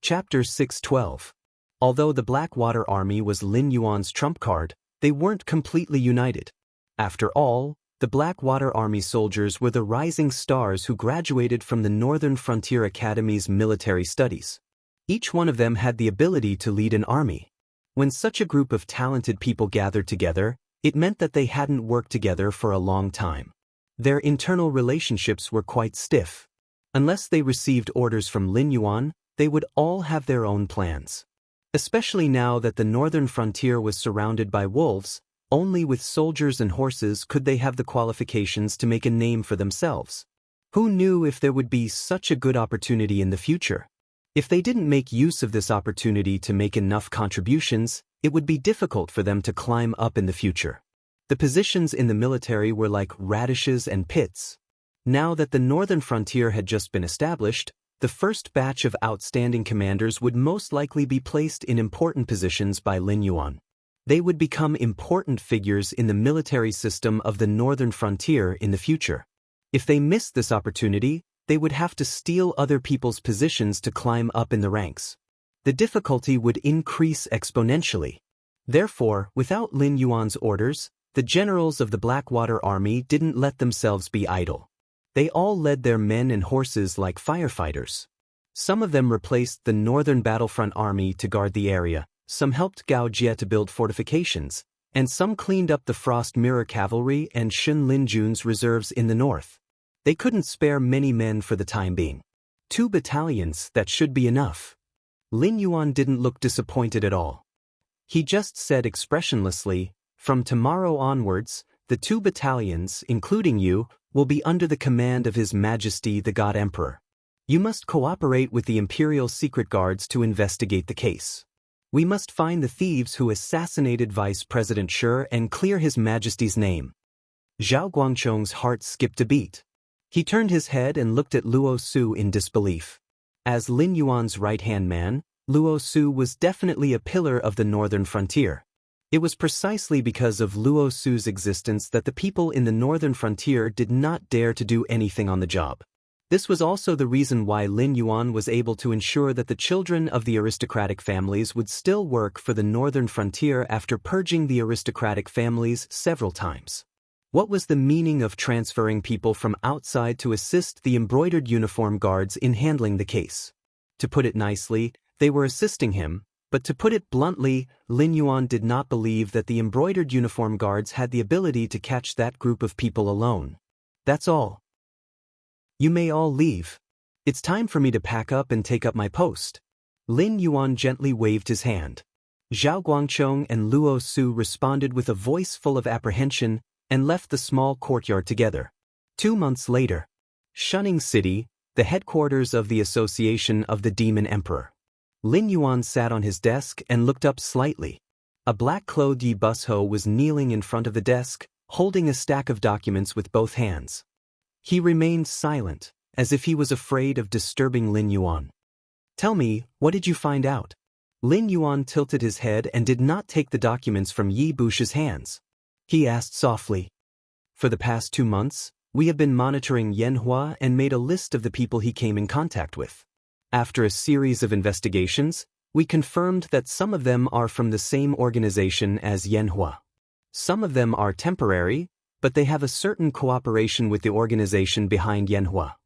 Chapter 612. Although the Blackwater Army was Lin Yuan's trump card, they weren't completely united. After all, the Blackwater Army soldiers were the rising stars who graduated from the Northern Frontier Academy's military studies. Each one of them had the ability to lead an army. When such a group of talented people gathered together, it meant that they hadn't worked together for a long time. Their internal relationships were quite stiff. Unless they received orders from Lin Yuan, they would all have their own plans. Especially now that the northern frontier was surrounded by wolves, only with soldiers and horses could they have the qualifications to make a name for themselves. Who knew if there would be such a good opportunity in the future? If they didn't make use of this opportunity to make enough contributions, it would be difficult for them to climb up in the future. The positions in the military were like radishes and pits. Now that the northern frontier had just been established, the first batch of outstanding commanders would most likely be placed in important positions by Lin Yuan. They would become important figures in the military system of the northern frontier in the future. If they missed this opportunity, they would have to steal other people's positions to climb up in the ranks. The difficulty would increase exponentially. Therefore, without Lin Yuan's orders, the generals of the Blackwater Army didn't let themselves be idle. They all led their men and horses like firefighters. Some of them replaced the Northern Battlefront Army to guard the area, some helped Gao Jie to build fortifications, and some cleaned up the Frost Mirror Cavalry and Shun Linjun's reserves in the north. They couldn't spare many men for the time being. 2 battalions, that should be enough. Lin Yuan didn't look disappointed at all. He just said expressionlessly, "From tomorrow onwards, the 2 battalions, including you, will be under the command of His Majesty the God Emperor. You must cooperate with the Imperial Secret Guards to investigate the case. We must find the thieves who assassinated Vice President Shi and clear His Majesty's name." Zhao Guangchong's heart skipped a beat. He turned his head and looked at Luo Su in disbelief. As Lin Yuan's right-hand man, Luo Su was definitely a pillar of the northern frontier. It was precisely because of Luo Su's existence that the people in the northern frontier did not dare to do anything on the job. This was also the reason why Lin Yuan was able to ensure that the children of the aristocratic families would still work for the northern frontier after purging the aristocratic families several times. What was the meaning of transferring people from outside to assist the embroidered uniform guards in handling the case? To put it nicely, they were assisting him. But to put it bluntly, Lin Yuan did not believe that the embroidered uniform guards had the ability to catch that group of people alone. That's all. You may all leave. It's time for me to pack up and take up my post. Lin Yuan gently waved his hand. Zhao Guangchong and Luo Su responded with a voice full of apprehension and left the small courtyard together. 2 months later. Shunning City, the headquarters of the Association of the Demon Emperor. Lin Yuan sat on his desk and looked up slightly. A black-clothed Yi Busho was kneeling in front of the desk, holding a stack of documents with both hands. He remained silent, as if he was afraid of disturbing Lin Yuan. "Tell me, what did you find out?" Lin Yuan tilted his head and did not take the documents from Yi Busho's hands. He asked softly. "For the past 2 months, we have been monitoring Yanhua and made a list of the people he came in contact with. After a series of investigations, we confirmed that some of them are from the same organization as Yanhua. Some of them are temporary, but they have a certain cooperation with the organization behind Yanhua.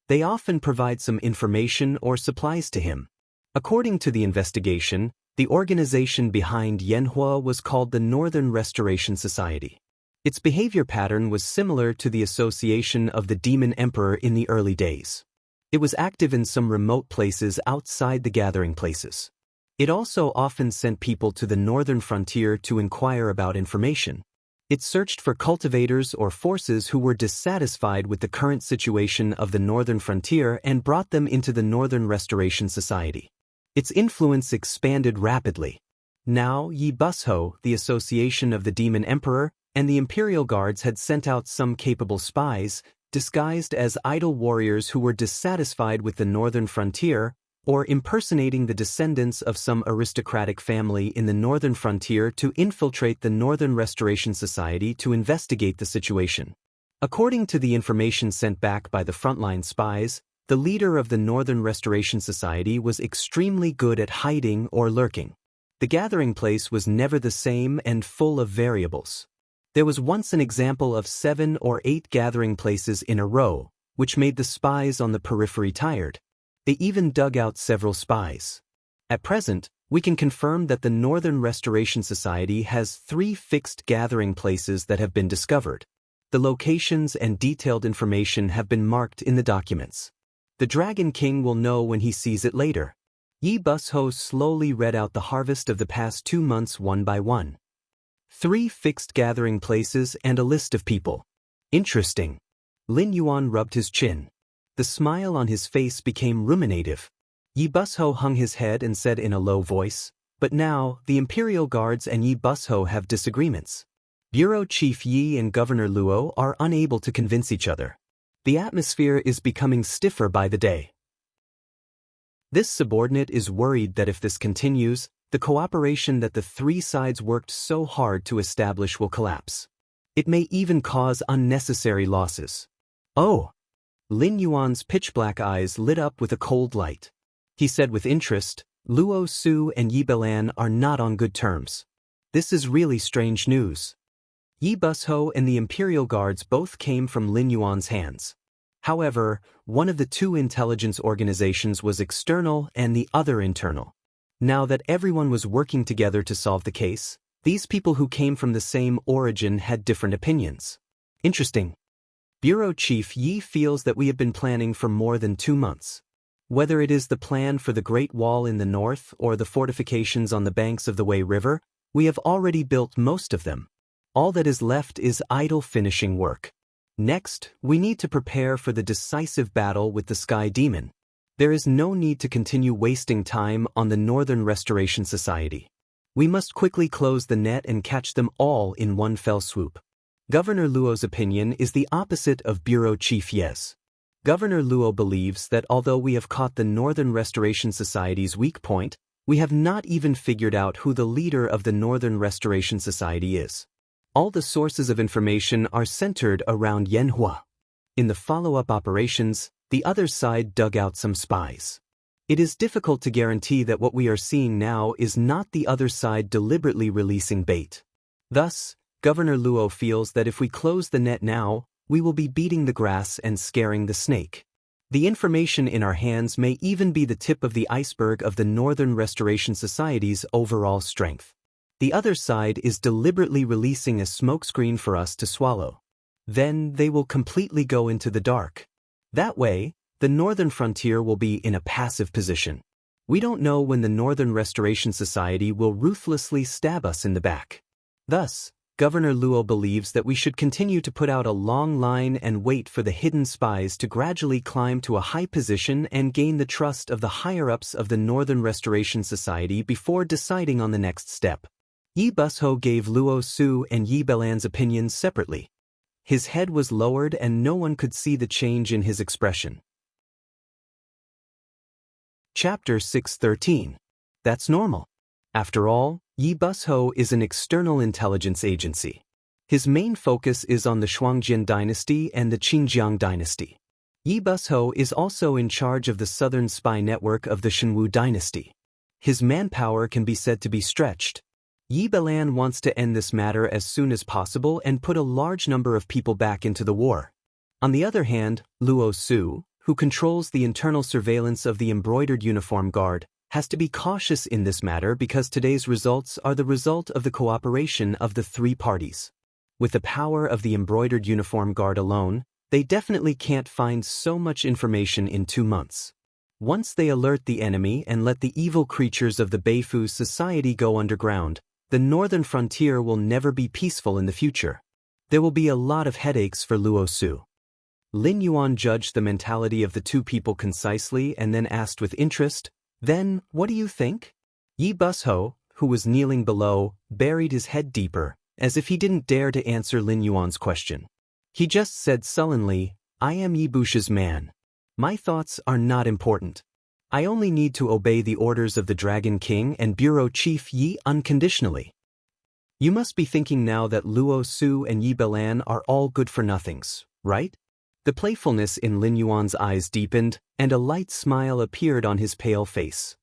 They often provide some information or supplies to him. According to the investigation, the organization behind Yanhua was called the Northern Restoration Society. Its behavior pattern was similar to the Association of the Demon Emperor in the early days. It was active in some remote places outside the gathering places. It also often sent people to the northern frontier to inquire about information. It searched for cultivators or forces who were dissatisfied with the current situation of the northern frontier and brought them into the Northern Restoration Society. Its influence expanded rapidly. Now, Yi Busho, the Association of the Demon Emperor, and the Imperial Guards had sent out some capable spies, disguised as idle warriors who were dissatisfied with the northern frontier, or impersonating the descendants of some aristocratic family in the northern frontier to infiltrate the Northern Restoration Society to investigate the situation. According to the information sent back by the frontline spies, The leader of the Northern Restoration Society was extremely good at hiding or lurking. The gathering place was never the same and full of variables. There was once an example of 7 or 8 gathering places in a row, which made the spies on the periphery tired. They even dug out several spies. At present, we can confirm that the Northern Restoration Society has 3 fixed gathering places that have been discovered. The locations and detailed information have been marked in the documents. The Dragon King will know when he sees it later. Yi Busho slowly read out the harvest of the past 2 months one by one. 3 fixed gathering places and a list of people. Interesting. Lin Yuan rubbed his chin. The smile on his face became ruminative. Yi Busho hung his head and said in a low voice, "But now, the Imperial Guards and Yi Busho have disagreements. Bureau Chief Yi and Governor Luo are unable to convince each other. The atmosphere is becoming stiffer by the day." This subordinate is worried that if this continues, the cooperation that the 3 sides worked so hard to establish will collapse. It may even cause unnecessary losses. Oh! Lin Yuan's pitch-black eyes lit up with a cold light. He said with interest, "Luo Su and Yi Belan are not on good terms. This is really strange news." Yi Busho and the Imperial Guards both came from Lin Yuan's hands. However, one of the 2 intelligence organizations was external and the other internal. Now that everyone was working together to solve the case, these people who came from the same origin had different opinions. Interesting. Bureau Chief Yi feels that we have been planning for more than 2 months. Whether it is the plan for the Great Wall in the north or the fortifications on the banks of the Wei River, we have already built most of them. All that is left is idle finishing work. Next, we need to prepare for the decisive battle with the Sky Demon. There is no need to continue wasting time on the Northern Restoration Society. We must quickly close the net and catch them all in one fell swoop. Governor Luo's opinion is the opposite of Bureau Chief Ye's. Governor Luo believes that although we have caught the Northern Restoration Society's weak point, we have not even figured out who the leader of the Northern Restoration Society is. All the sources of information are centered around Yanhua. In the follow-up operations, the other side dug out some spies. It is difficult to guarantee that what we are seeing now is not the other side deliberately releasing bait. Thus, Governor Luo feels that if we close the net now, we will be beating the grass and scaring the snake. The information in our hands may even be the tip of the iceberg of the Northern Restoration Society's overall strength. The other side is deliberately releasing a smokescreen for us to swallow. Then they will completely go into the dark. That way, the northern frontier will be in a passive position. We don't know when the Northern Restoration Society will ruthlessly stab us in the back. Thus, Governor Luo believes that we should continue to put out a long line and wait for the hidden spies to gradually climb to a high position and gain the trust of the higher-ups of the Northern Restoration Society before deciding on the next step. Yi Busho gave Luo Su and Yi Belan's opinions separately. His head was lowered and no one could see the change in his expression. Chapter 613. That's normal. After all, Yi Busho is an external intelligence agency. His main focus is on the Shuangjian dynasty and the Qingjiang dynasty. Yi Busho is also in charge of the southern spy network of the Shenwu dynasty. His manpower can be said to be stretched. Yi Belan wants to end this matter as soon as possible and put a large number of people back into the war. On the other hand, Luo Su, who controls the internal surveillance of the embroidered uniform guard, has to be cautious in this matter because today's results are the result of the cooperation of the 3 parties. With the power of the embroidered uniform guard alone, they definitely can't find so much information in 2 months. Once they alert the enemy and let the evil creatures of the Beifu society go underground, the northern frontier will never be peaceful in the future. There will be a lot of headaches for Luo Su. Lin Yuan judged the mentality of the 2 people concisely and then asked with interest, "Then, what do you think?" Yi Busho, who was kneeling below, buried his head deeper, as if he didn't dare to answer Lin Yuan's question. He just said sullenly, "I am Yi Busho's man. My thoughts are not important. I only need to obey the orders of the Dragon King and Bureau Chief Yi unconditionally." You must be thinking now that Luo Su and Yi Belan are all good-for-nothings, right? The playfulness in Lin Yuan's eyes deepened, and a light smile appeared on his pale face.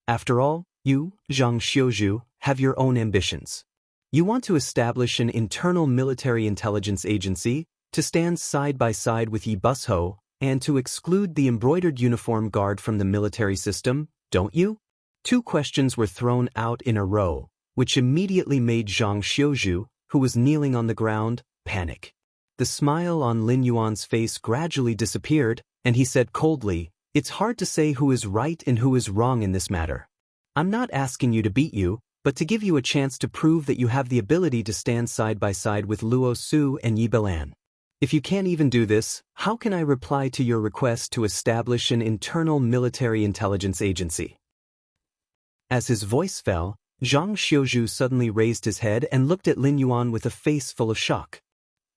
After all, you, Zhang Xiuzhu, have your own ambitions. You want to establish an internal military intelligence agency, to stand side by side with Yi Busho, and to exclude the embroidered uniform guard from the military system, don't you? Two questions were thrown out in a row, which immediately made Zhang Xiuzhu, who was kneeling on the ground, panic. The smile on Lin Yuan's face gradually disappeared, and he said coldly, "It's hard to say who is right and who is wrong in this matter. I'm not asking you to beat you, but to give you a chance to prove that you have the ability to stand side by side with Luo Su and Yi Belan. If you can't even do this, how can I reply to your request to establish an internal military intelligence agency?" As his voice fell, Zhang Xiuzhu suddenly raised his head and looked at Lin Yuan with a face full of shock.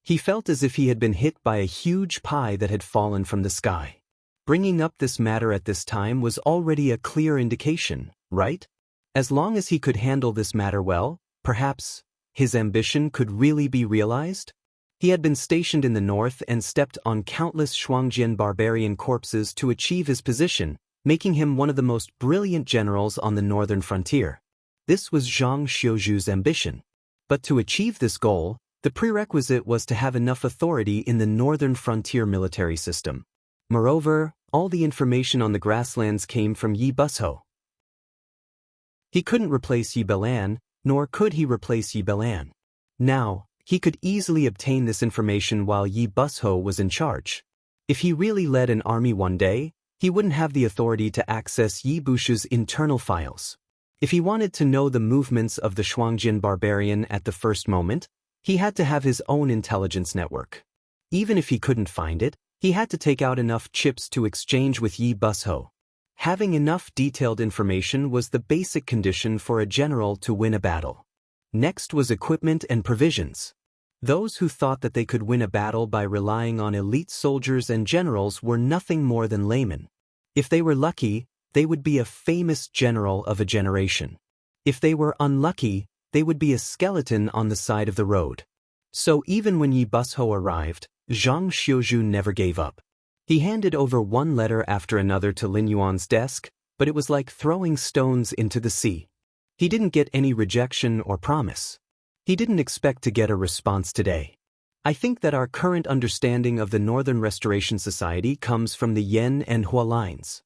He felt as if he had been hit by a huge pie that had fallen from the sky. Bringing up this matter at this time was already a clear indication, right? As long as he could handle this matter well, perhaps his ambition could really be realized? He had been stationed in the north and stepped on countless Shuangjian barbarian corpses to achieve his position, making him one of the most brilliant generals on the northern frontier. This was Zhang Xiuzhu's ambition. But to achieve this goal, the prerequisite was to have enough authority in the northern frontier military system. Moreover, all the information on the grasslands came from Yi Busho. He couldn't replace Yi Belan, nor could he replace Yi Belan. Now, he could easily obtain this information while Yi Busho was in charge. If he really led an army one day, he wouldn't have the authority to access Yi Bushu's internal files. If he wanted to know the movements of the Shuangjian barbarian at the first moment, he had to have his own intelligence network. Even if he couldn't find it, he had to take out enough chips to exchange with Yi Busho. Having enough detailed information was the basic condition for a general to win a battle. Next was equipment and provisions. Those who thought that they could win a battle by relying on elite soldiers and generals were nothing more than laymen. If they were lucky, they would be a famous general of a generation. If they were unlucky, they would be a skeleton on the side of the road. So even when Yi Busho arrived, Zhang Xiuzhu never gave up. He handed over one letter after another to Lin Yuan's desk, but it was like throwing stones into the sea. He didn't get any rejection or promise. He didn't expect to get a response today. I think that our current understanding of the Northern Restoration Society comes from the Yen and Hua lines.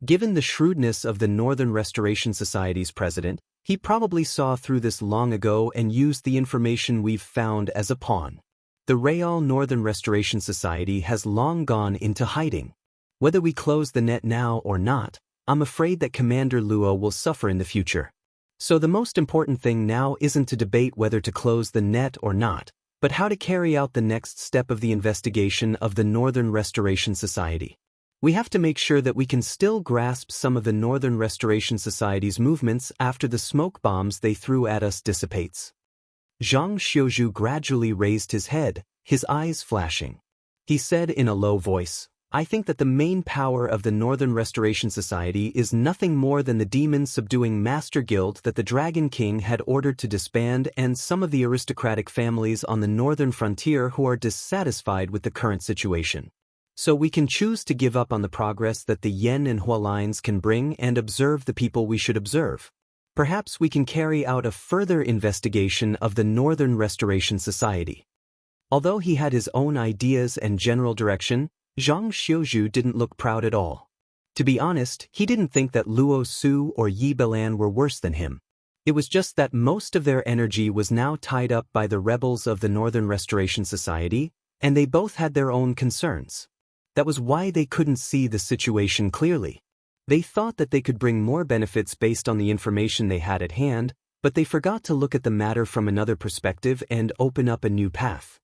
Given the shrewdness of the Northern Restoration Society's president, he probably saw through this long ago and used the information we've found as a pawn. The Real Northern Restoration Society has long gone into hiding. Whether we close the net now or not, I'm afraid that Commander Luo will suffer in the future. So the most important thing now isn't to debate whether to close the net or not, but how to carry out the next step of the investigation of the Northern Restoration Society. We have to make sure that we can still grasp some of the Northern Restoration Society's movements after the smoke bombs they threw at us dissipates. Zhang Xiuzhu gradually raised his head, his eyes flashing. He said in a low voice, "I think that the main power of the Northern Restoration Society is nothing more than the demon-subduing Master Guild that the Dragon King had ordered to disband and some of the aristocratic families on the northern frontier who are dissatisfied with the current situation. So we can choose to give up on the progress that the Yen and Hua lines can bring and observe the people we should observe. Perhaps we can carry out a further investigation of the Northern Restoration Society." Although he had his own ideas and general direction, Zhang Xiuzhu didn't look proud at all. To be honest, he didn't think that Luo Su or Yi Belan were worse than him. It was just that most of their energy was now tied up by the rebels of the Northern Restoration Society, and they both had their own concerns. That was why they couldn't see the situation clearly. They thought that they could bring more benefits based on the information they had at hand, but they forgot to look at the matter from another perspective and open up a new path.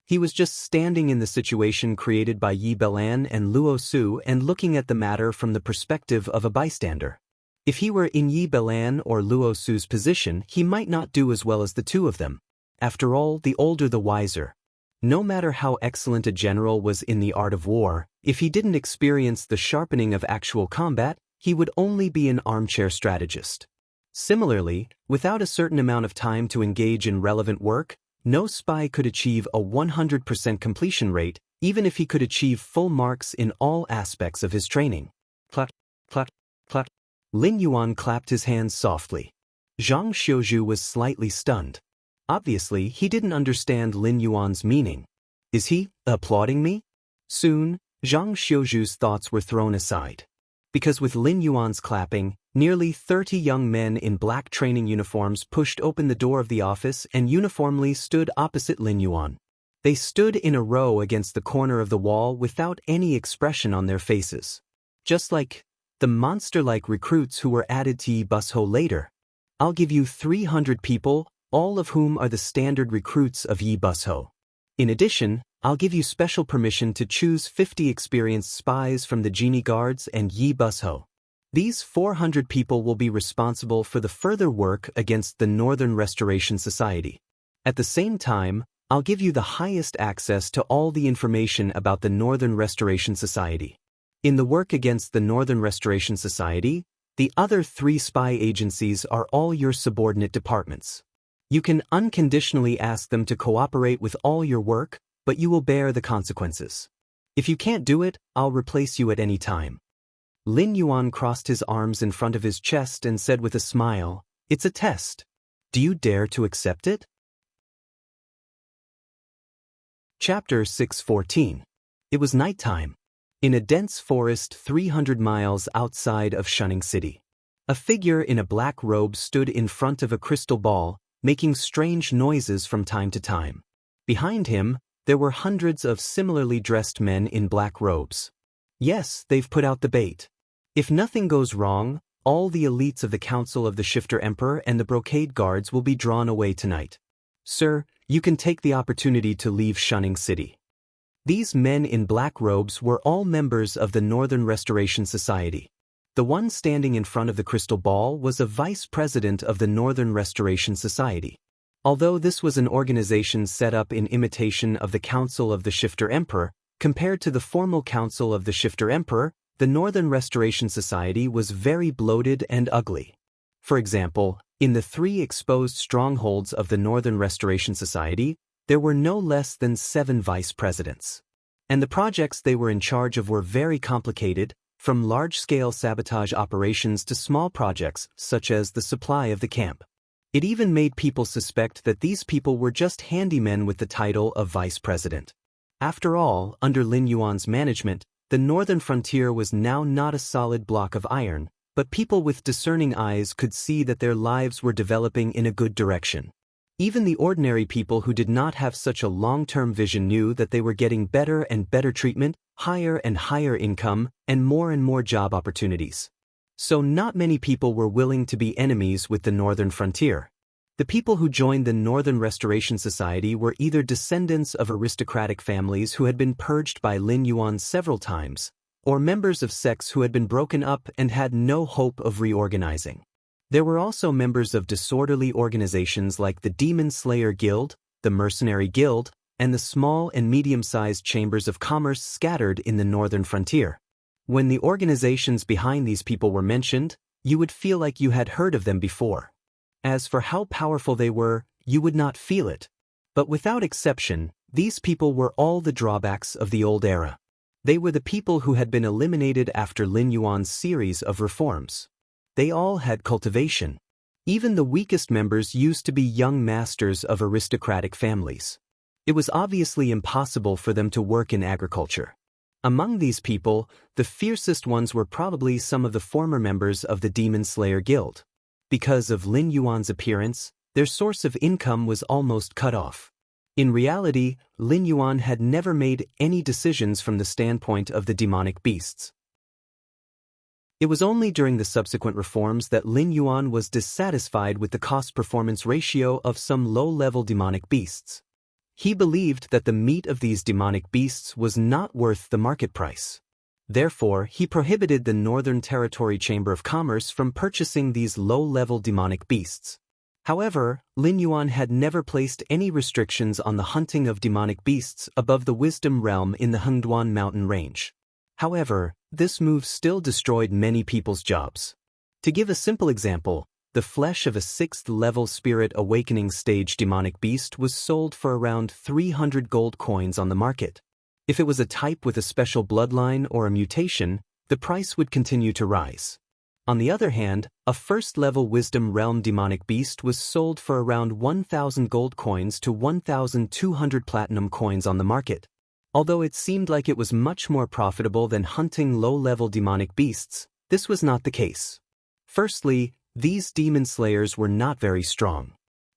He was just standing in the situation created by Yi Belan and Luo Su and looking at the matter from the perspective of a bystander. If he were in Yi Belan or Luo Su's position, he might not do as well as the two of them. After all, the older the wiser. No matter how excellent a general was in the art of war, if he didn't experience the sharpening of actual combat, he would only be an armchair strategist. Similarly, without a certain amount of time to engage in relevant work, No spy could achieve a 100% completion rate, even if he could achieve full marks in all aspects of his training. Clap, clap, clap. Lin Yuan clapped his hands softly. Zhang Xiuzhu was slightly stunned. Obviously, he didn't understand Lin Yuan's meaning. Is he applauding me? Soon, Zhang Xiuzhu's thoughts were thrown aside. Because with Lin Yuan's clapping, nearly 30 young men in black training uniforms pushed open the door of the office and uniformly stood opposite Lin Yuan. They stood in a row against the corner of the wall without any expression on their faces. Just like the monster-like recruits who were added to Yi Bus Ho later. I'll give you 300 people, all of whom are the standard recruits of Yi Bus Ho. In addition, I'll give you special permission to choose 50 experienced spies from the Genie Guards and Yi Bus Ho. These 400 people will be responsible for the further work against the Northern Restoration Society. At the same time, I'll give you the highest access to all the information about the Northern Restoration Society. In the work against the Northern Restoration Society, the other 3 spy agencies are all your subordinate departments. You can unconditionally ask them to cooperate with all your work, but you will bear the consequences. If you can't do it, I'll replace you at any time. Lin Yuan crossed his arms in front of his chest and said with a smile, "It's a test. Do you dare to accept it?" Chapter 614. It was nighttime. In a dense forest 300 miles outside of Shunning City. A figure in a black robe stood in front of a crystal ball, making strange noises from time to time. Behind him, there were hundreds of similarly dressed men in black robes. Yes, they've put out the bait. If nothing goes wrong, all the elites of the Council of the Shifter Emperor and the Brocade Guards will be drawn away tonight. Sir, you can take the opportunity to leave Shunning City. These men in black robes were all members of the Northern Restoration Society. The one standing in front of the crystal ball was a vice president of the Northern Restoration Society. Although this was an organization set up in imitation of the Council of the Shifter Emperor, compared to the formal Council of the Shifter Emperor, the Northern Restoration Society was very bloated and ugly. For example, in the 3 exposed strongholds of the Northern Restoration Society, there were no less than 7 vice presidents. And the projects they were in charge of were very complicated, from large-scale sabotage operations to small projects such as the supply of the camp. It even made people suspect that these people were just handymen with the title of vice president. After all, under Lin Yuan's management, the northern frontier was now not a solid block of iron, but people with discerning eyes could see that their lives were developing in a good direction. Even the ordinary people who did not have such a long-term vision knew that they were getting better and better treatment, higher and higher income, and more job opportunities. So not many people were willing to be enemies with the northern frontier. The people who joined the Northern Restoration Society were either descendants of aristocratic families who had been purged by Lin Yuan several times, or members of sects who had been broken up and had no hope of reorganizing. There were also members of disorderly organizations like the Demon Slayer Guild, the Mercenary Guild, and the small and medium-sized chambers of commerce scattered in the northern frontier. When the organizations behind these people were mentioned, you would feel like you had heard of them before. As for how powerful they were, you would not feel it. But without exception, these people were all the drawbacks of the old era. They were the people who had been eliminated after Lin Yuan's series of reforms. They all had cultivation. Even the weakest members used to be young masters of aristocratic families. It was obviously impossible for them to work in agriculture. Among these people, the fiercest ones were probably some of the former members of the Demon Slayer Guild. Because of Lin Yuan's appearance, their source of income was almost cut off. In reality, Lin Yuan had never made any decisions from the standpoint of the demonic beasts. It was only during the subsequent reforms that Lin Yuan was dissatisfied with the cost-performance ratio of some low-level demonic beasts. He believed that the meat of these demonic beasts was not worth the market price. Therefore, he prohibited the Northern Territory Chamber of Commerce from purchasing these low-level demonic beasts. However, Lin Yuan had never placed any restrictions on the hunting of demonic beasts above the Wisdom Realm in the Hengduan mountain range. However, this move still destroyed many people's jobs. To give a simple example, the flesh of a 6th-level Spirit Awakening stage demonic beast was sold for around 300 gold coins on the market. If it was a type with a special bloodline or a mutation, the price would continue to rise. On the other hand, a 1st-level Wisdom Realm demonic beast was sold for around 1,000 gold coins to 1,200 platinum coins on the market. Although it seemed like it was much more profitable than hunting low-level demonic beasts, this was not the case. Firstly, these demon slayers were not very strong.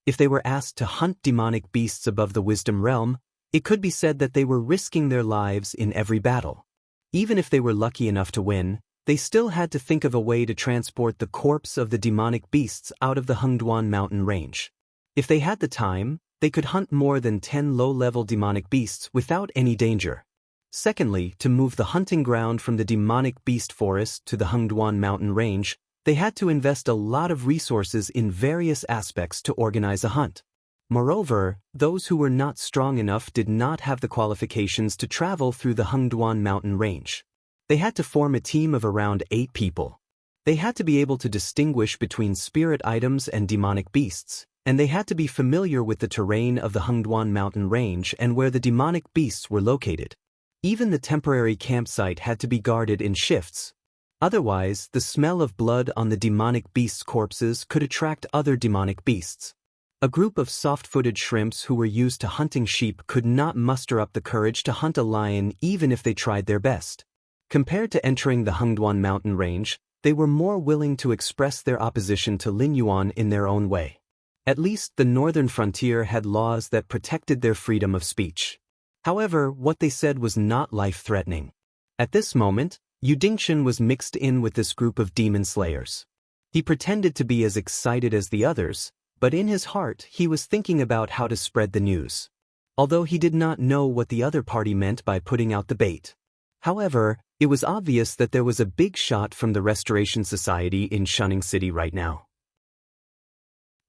If they were asked to hunt demonic beasts above the Wisdom Realm, it could be said that they were risking their lives in every battle. Even if they were lucky enough to win, they still had to think of a way to transport the corpse of the demonic beasts out of the Hengduan mountain range. If they had the time, they could hunt more than 10 low-level demonic beasts without any danger. Secondly, to move the hunting ground from the demonic beast forest to the Hengduan mountain range, they had to invest a lot of resources in various aspects to organize a hunt. Moreover, those who were not strong enough did not have the qualifications to travel through the Hengduan mountain range. They had to form a team of around 8 people. They had to be able to distinguish between spirit items and demonic beasts, and they had to be familiar with the terrain of the Hengduan mountain range and where the demonic beasts were located. Even the temporary campsite had to be guarded in shifts. Otherwise, the smell of blood on the demonic beasts' corpses could attract other demonic beasts. A group of soft-footed shrimps who were used to hunting sheep could not muster up the courage to hunt a lion even if they tried their best. Compared to entering the Hengduan mountain range, they were more willing to express their opposition to Lin Yuan in their own way. At least the northern frontier had laws that protected their freedom of speech. However, what they said was not life-threatening. At this moment, Yu Dingchen was mixed in with this group of demon slayers. He pretended to be as excited as the others, but in his heart he was thinking about how to spread the news. Although he did not know what the other party meant by putting out the bait. However, it was obvious that there was a big shot from the Restoration Society in Shunning City right now.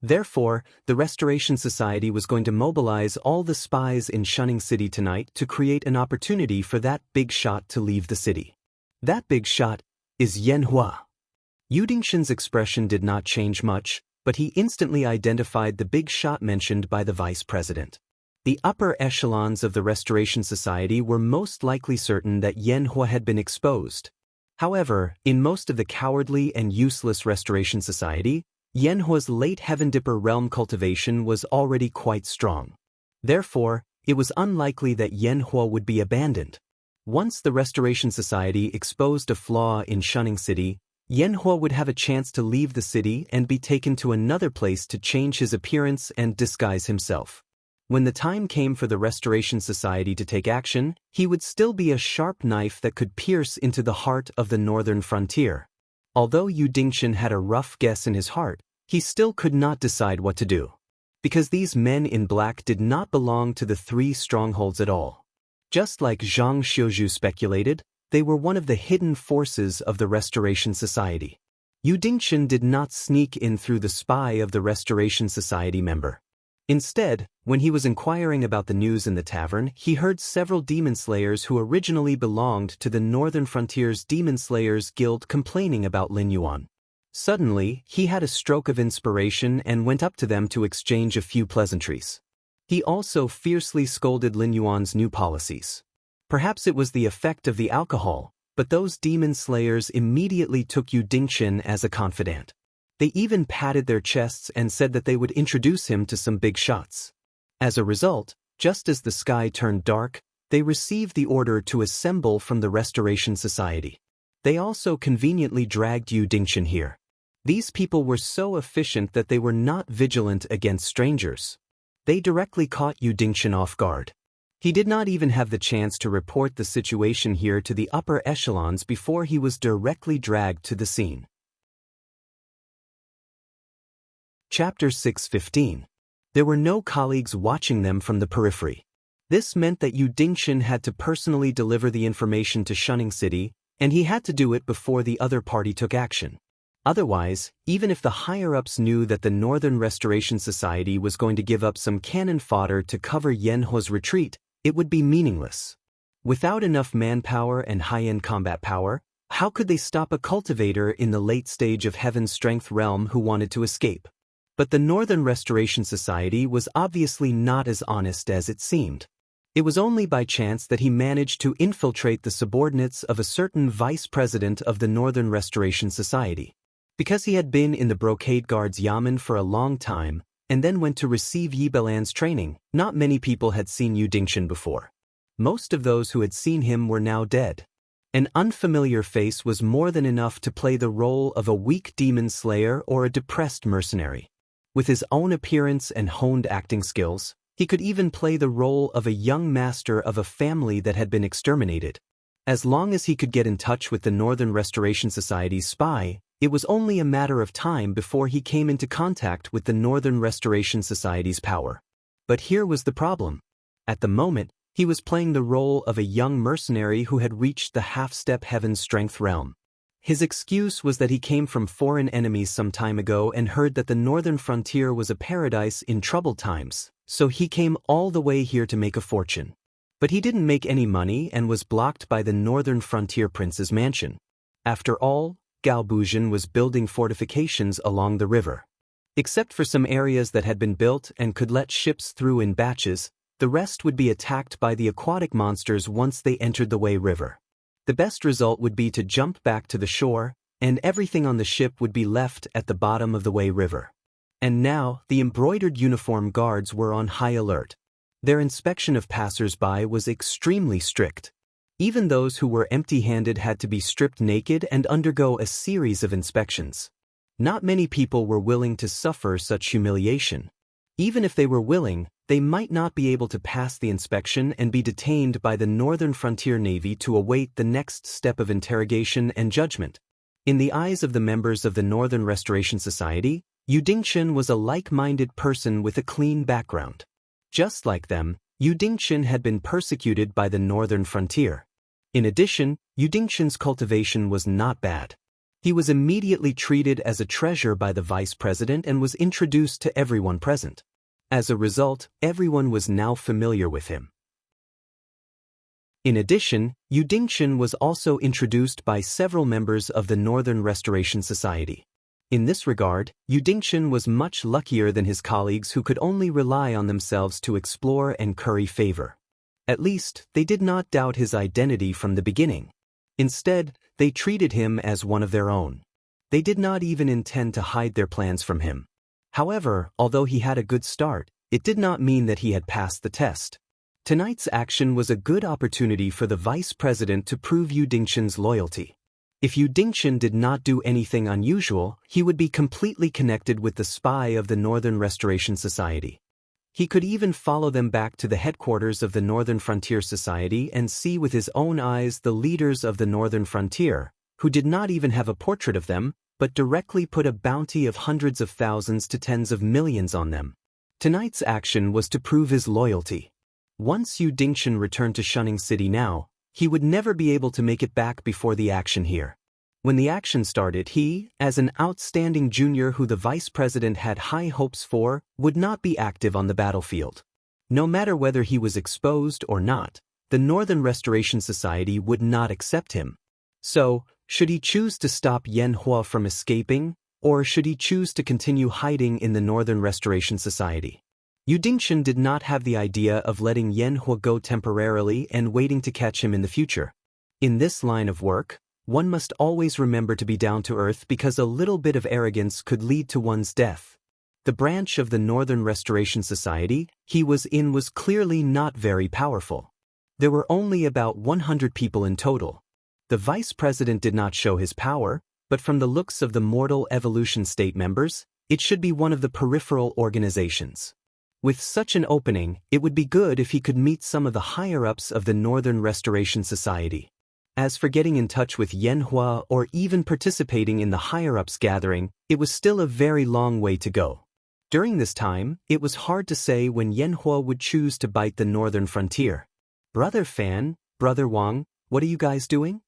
Therefore, the Restoration Society was going to mobilize all the spies in Shunning City tonight to create an opportunity for that big shot to leave the city. That big shot is Yanhua. Yu Dingchen's expression did not change much, but he instantly identified the big shot mentioned by the vice president. The upper echelons of the Restoration Society were most likely certain that Yanhua had been exposed. However, in most of the cowardly and useless Restoration Society, Yanhua's late Heaven Dipper realm cultivation was already quite strong. Therefore, it was unlikely that Yanhua would be abandoned. Once the Restoration Society exposed a flaw in Shunning City, Yanhua would have a chance to leave the city and be taken to another place to change his appearance and disguise himself. When the time came for the Restoration Society to take action, he would still be a sharp knife that could pierce into the heart of the northern frontier. Although Yu Dingchen had a rough guess in his heart, he still could not decide what to do. Because these men in black did not belong to the 3 strongholds at all. Just like Zhang Xiuzhu speculated, they were one of the hidden forces of the Restoration Society. Yu Dingchen did not sneak in through the spy of the Restoration Society member. Instead, when he was inquiring about the news in the tavern, he heard several demon slayers who originally belonged to the Northern Frontier's Demon Slayers Guild complaining about Lin Yuan. Suddenly, he had a stroke of inspiration and went up to them to exchange a few pleasantries. He also fiercely scolded Lin Yuan's new policies. Perhaps it was the effect of the alcohol, but those demon slayers immediately took Yu Dingchen as a confidant. They even patted their chests and said that they would introduce him to some big shots. As a result, just as the sky turned dark, they received the order to assemble from the Restoration Society. They also conveniently dragged Yu Dingchen here. These people were so efficient that they were not vigilant against strangers. They directly caught Yu Dingchen off guard. He did not even have the chance to report the situation here to the upper echelons before he was directly dragged to the scene. Chapter 6:15. There were no colleagues watching them from the periphery. This meant that Yu Dingchen had to personally deliver the information to Shunning City, and he had to do it before the other party took action. Otherwise, even if the higher-ups knew that the Northern Restoration Society was going to give up some cannon fodder to cover Yanhua's retreat, it would be meaningless. Without enough manpower and high-end combat power, How could they stop a cultivator in the late stage of Heaven's Strength realm who wanted to escape? But the Northern Restoration Society was obviously not as honest as it seemed. It was only by chance that he managed to infiltrate the subordinates of a certain vice president of the Northern Restoration Society. Because he had been in the Brocade Guard's Yamen for a long time, and then went to receive Yibelan's training, not many people had seen Yu Dingchen before. Most of those who had seen him were now dead. An unfamiliar face was more than enough to play the role of a weak demon slayer or a depressed mercenary. With his own appearance and honed acting skills, he could even play the role of a young master of a family that had been exterminated. As long as he could get in touch with the Northern Restoration Society's spy, it was only a matter of time before he came into contact with the Northern Restoration Society's power. But here was the problem. At the moment, he was playing the role of a young mercenary who had reached the half-step Heaven's Strength realm. His excuse was that he came from foreign enemies some time ago and heard that the northern frontier was a paradise in troubled times, so he came all the way here to make a fortune. But he didn't make any money and was blocked by the northern frontier prince's mansion. After all, Galbusian was building fortifications along the river. Except for some areas that had been built and could let ships through in batches, the rest would be attacked by the aquatic monsters once they entered the Wei River. The best result would be to jump back to the shore, and everything on the ship would be left at the bottom of the Wei River. And now, the embroidered uniform guards were on high alert. Their inspection of passers-by was extremely strict. Even those who were empty-handed had to be stripped naked and undergo a series of inspections. Not many people were willing to suffer such humiliation. Even if they were willing, they might not be able to pass the inspection and be detained by the Northern Frontier Navy to await the next step of interrogation and judgment. In the eyes of the members of the Northern Restoration Society, Yu Dingchen was a like-minded person with a clean background. Just like them, Yu Dingchen had been persecuted by the Northern Frontier. In addition, Yu Dingchen's cultivation was not bad. He was immediately treated as a treasure by the vice president and was introduced to everyone present. As a result, everyone was now familiar with him. In addition, Yu Dingchen was also introduced by several members of the Northern Restoration Society. In this regard, Yu Dingchen was much luckier than his colleagues who could only rely on themselves to explore and curry favor. At least, they did not doubt his identity from the beginning. Instead, they treated him as one of their own. They did not even intend to hide their plans from him. However, although he had a good start, it did not mean that he had passed the test. Tonight's action was a good opportunity for the vice president to prove Yu Dingchen's loyalty. If Yu Dingchen did not do anything unusual, he would be completely connected with the spy of the Northern Restoration Society. He could even follow them back to the headquarters of the Northern Frontier Society and see with his own eyes the leaders of the Northern Frontier, who did not even have a portrait of them, but directly put a bounty of hundreds of thousands to tens of millions on them. Tonight's action was to prove his loyalty. Once Yu Dingchen returned to Shunning City now, he would never be able to make it back before the action here. When the action started, he, as an outstanding junior who the vice president had high hopes for, would not be active on the battlefield. No matter whether he was exposed or not, the Northern Restoration Society would not accept him. So, should he choose to stop Yan Hua from escaping, or should he choose to continue hiding in the Northern Restoration Society? Yu Dingchen did not have the idea of letting Yan Hua go temporarily and waiting to catch him in the future. In this line of work, one must always remember to be down to earth because a little bit of arrogance could lead to one's death. The branch of the Northern Restoration Society he was in was clearly not very powerful. There were only about 100 people in total. The vice president did not show his power, but from the looks of the Mortal Evolution State members, it should be one of the peripheral organizations. With such an opening, it would be good if he could meet some of the higher-ups of the Northern Restoration Society. As for getting in touch with Yan Hua or even participating in the higher-ups gathering, it was still a very long way to go. During this time, it was hard to say when Yan Hua would choose to bite the Northern Frontier. Brother Fan, Brother Wang, what are you guys doing?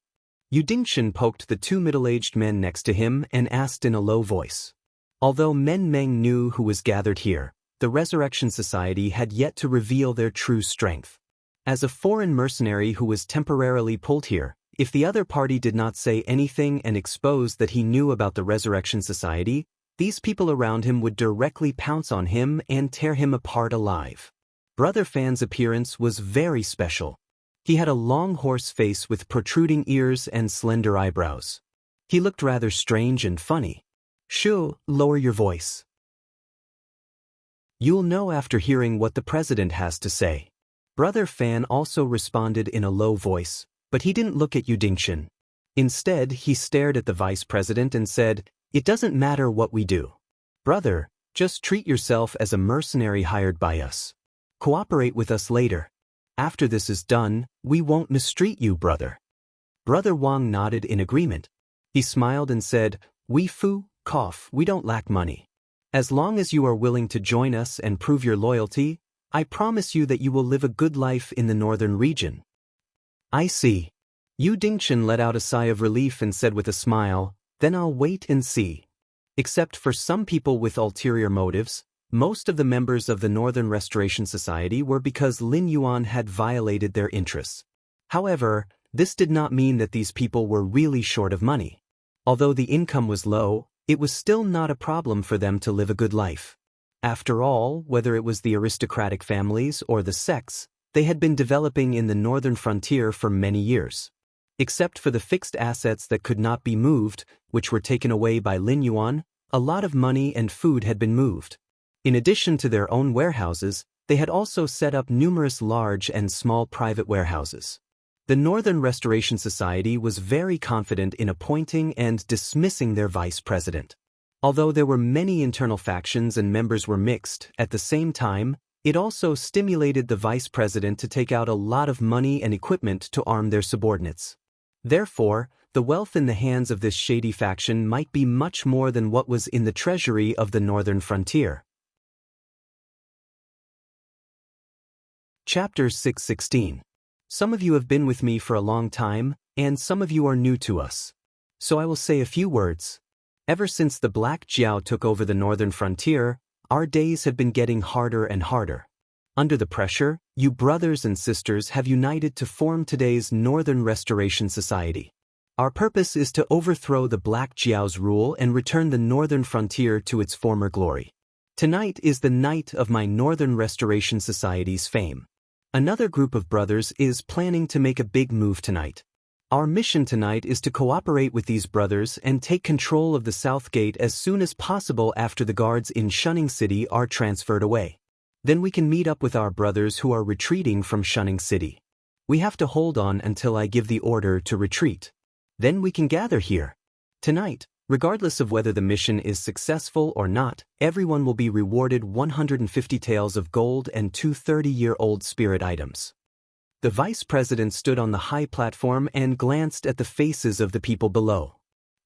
Yu Dingchen poked the two middle-aged men next to him and asked in a low voice. Although Men Meng knew who was gathered here, the Resurrection Society had yet to reveal their true strength. As a foreign mercenary who was temporarily pulled here, If the other party did not say anything and expose that he knew about the Resurrection Society, these people around him would directly pounce on him and tear him apart alive. Brother Fan's appearance was very special. He had a long horse face with protruding ears and slender eyebrows. He looked rather strange and funny. Shoo, lower your voice. You'll know after hearing what the president has to say. Brother Fan also responded in a low voice, but he didn't look at Yu Dingchen. Instead, he stared at the vice president and said, "It doesn't matter what we do. Brother, just treat yourself as a mercenary hired by us. Cooperate with us later. After this is done, we won't mistreat you, brother." Brother Wang nodded in agreement. He smiled and said, "We don't lack money. As long as you are willing to join us and prove your loyalty, I promise you that you will live a good life in the northern region." "I see." Yu Dingchen let out a sigh of relief and said with a smile, "Then I'll wait and see." Except for some people with ulterior motives, most of the members of the Northern Restoration Society were because Lin Yuan had violated their interests. However, this did not mean that these people were really short of money. Although the income was low, it was still not a problem for them to live a good life. After all, whether it was the aristocratic families or the sects, they had been developing in the northern frontier for many years. Except for the fixed assets that could not be moved, which were taken away by Lin Yuan, a lot of money and food had been moved. In addition to their own warehouses, they had also set up numerous large and small private warehouses. The Northern Restoration Society was very confident in appointing and dismissing their vice president. Although there were many internal factions and members were mixed, at the same time, it also stimulated the vice president to take out a lot of money and equipment to arm their subordinates. Therefore, the wealth in the hands of this shady faction might be much more than what was in the treasury of the northern frontier. Chapter 616. Some of you have been with me for a long time, and some of you are new to us. So I will say a few words. Ever since the Black Jiao took over the northern frontier, our days have been getting harder and harder. Under the pressure, you brothers and sisters have united to form today's Northern Restoration Society. Our purpose is to overthrow the Black Jiao's rule and return the northern frontier to its former glory. Tonight is the night of my Northern Restoration Society's fame. Another group of brothers is planning to make a big move tonight. Our mission tonight is to cooperate with these brothers and take control of the South Gate as soon as possible after the guards in Shunning City are transferred away. Then we can meet up with our brothers who are retreating from Shunning City. We have to hold on until I give the order to retreat. Then we can gather here. Tonight, regardless of whether the mission is successful or not, everyone will be rewarded 150 taels of gold and 2 30-year-old spirit items. The vice president stood on the high platform and glanced at the faces of the people below.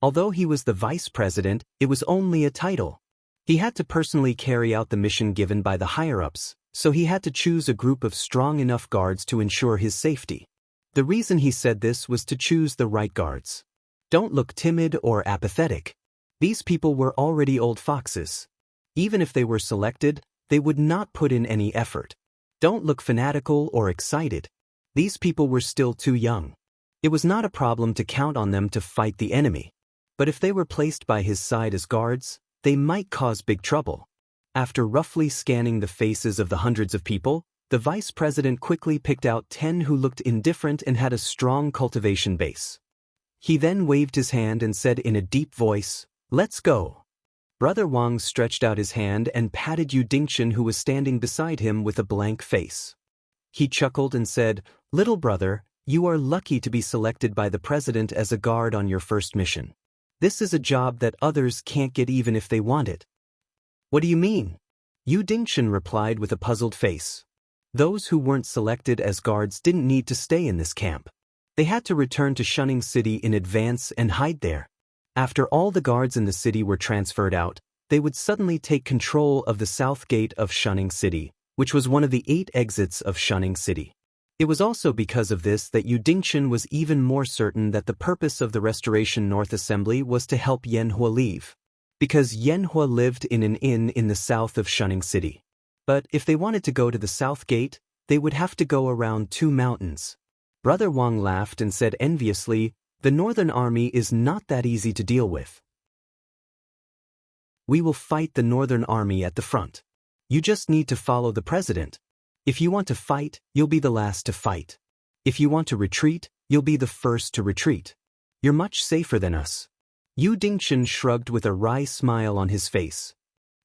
Although he was the vice president, it was only a title. He had to personally carry out the mission given by the higher-ups, so he had to choose a group of strong enough guards to ensure his safety. The reason he said this was to choose the right guards. Don't look timid or apathetic. These people were already old foxes. Even if they were selected, they would not put in any effort. Don't look fanatical or excited. These people were still too young. It was not a problem to count on them to fight the enemy. But if they were placed by his side as guards, they might cause big trouble. After roughly scanning the faces of the hundreds of people, the vice president quickly picked out 10 who looked indifferent and had a strong cultivation base. He then waved his hand and said in a deep voice, "Let's go." Brother Wang stretched out his hand and patted Yu Dingchen, who was standing beside him with a blank face. He chuckled and said, "Little brother, you are lucky to be selected by the president as a guard on your first mission. This is a job that others can't get even if they want it." "What do you mean?" Yu Dingchen replied with a puzzled face. Those who weren't selected as guards didn't need to stay in this camp. They had to return to Shunning City in advance and hide there. After all the guards in the city were transferred out, they would suddenly take control of the south gate of Shunning City, which was one of the 8 exits of Shunning City. It was also because of this that Yu Dingchen was even more certain that the purpose of the Restoration North Assembly was to help Yanhua leave. Because Yanhua lived in an inn in the south of Shunning City. But if they wanted to go to the south gate, they would have to go around 2 mountains. Brother Wang laughed and said enviously, "The Northern Army is not that easy to deal with. We will fight the Northern Army at the front. You just need to follow the president. If you want to fight, you'll be the last to fight. If you want to retreat, you'll be the first to retreat. You're much safer than us." Yu Dingchen shrugged with a wry smile on his face.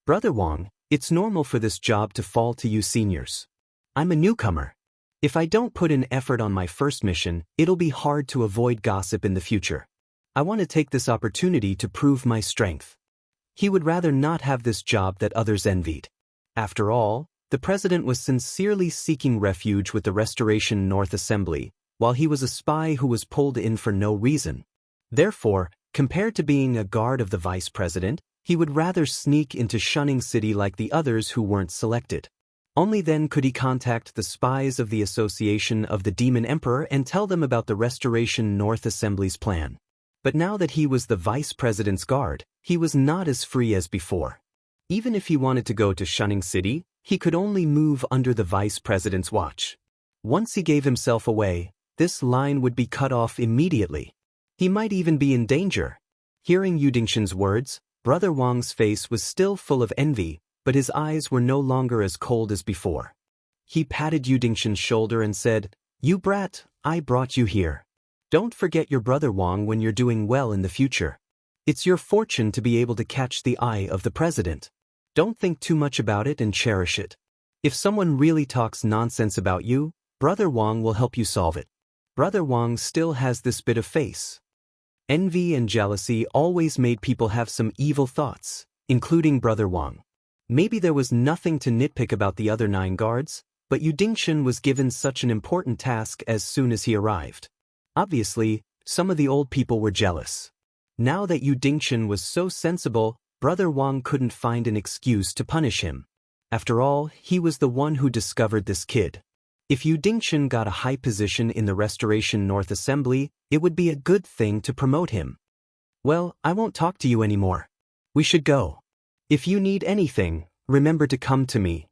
"Brother Wang, it's normal for this job to fall to you seniors. I'm a newcomer. If I don't put in effort on my first mission, it'll be hard to avoid gossip in the future. I want to take this opportunity to prove my strength." He would rather not have this job that others envied. After all, the president was sincerely seeking refuge with the Restoration North Assembly, while he was a spy who was pulled in for no reason. Therefore, compared to being a guard of the vice president, he would rather sneak into Shunning City like the others who weren't selected. Only then could he contact the spies of the Association of the Demon Emperor and tell them about the Restoration North Assembly's plan. But now that he was the vice president's guard, he was not as free as before. Even if he wanted to go to Shunning City, he could only move under the vice president's watch. Once he gave himself away, this line would be cut off immediately. He might even be in danger. Hearing Yu Dingchen's words, Brother Wang's face was still full of envy, but his eyes were no longer as cold as before. He patted Yu Dingchen's shoulder and said, "You brat, I brought you here. Don't forget your brother Wang when you're doing well in the future. It's your fortune to be able to catch the eye of the president. Don't think too much about it and cherish it. If someone really talks nonsense about you, Brother Wang will help you solve it." Brother Wang still has this bit of face. Envy and jealousy always made people have some evil thoughts, including Brother Wang. Maybe there was nothing to nitpick about the other 9 guards, but Yu Dingchen was given such an important task as soon as he arrived. Obviously, some of the old people were jealous. Now that Yu Dingchen was so sensible, Brother Wang couldn't find an excuse to punish him. After all, he was the one who discovered this kid. If Yu Dingchen got a high position in the Restoration North Assembly, it would be a good thing to promote him. "Well, I won't talk to you anymore. We should go. If you need anything, remember to come to me."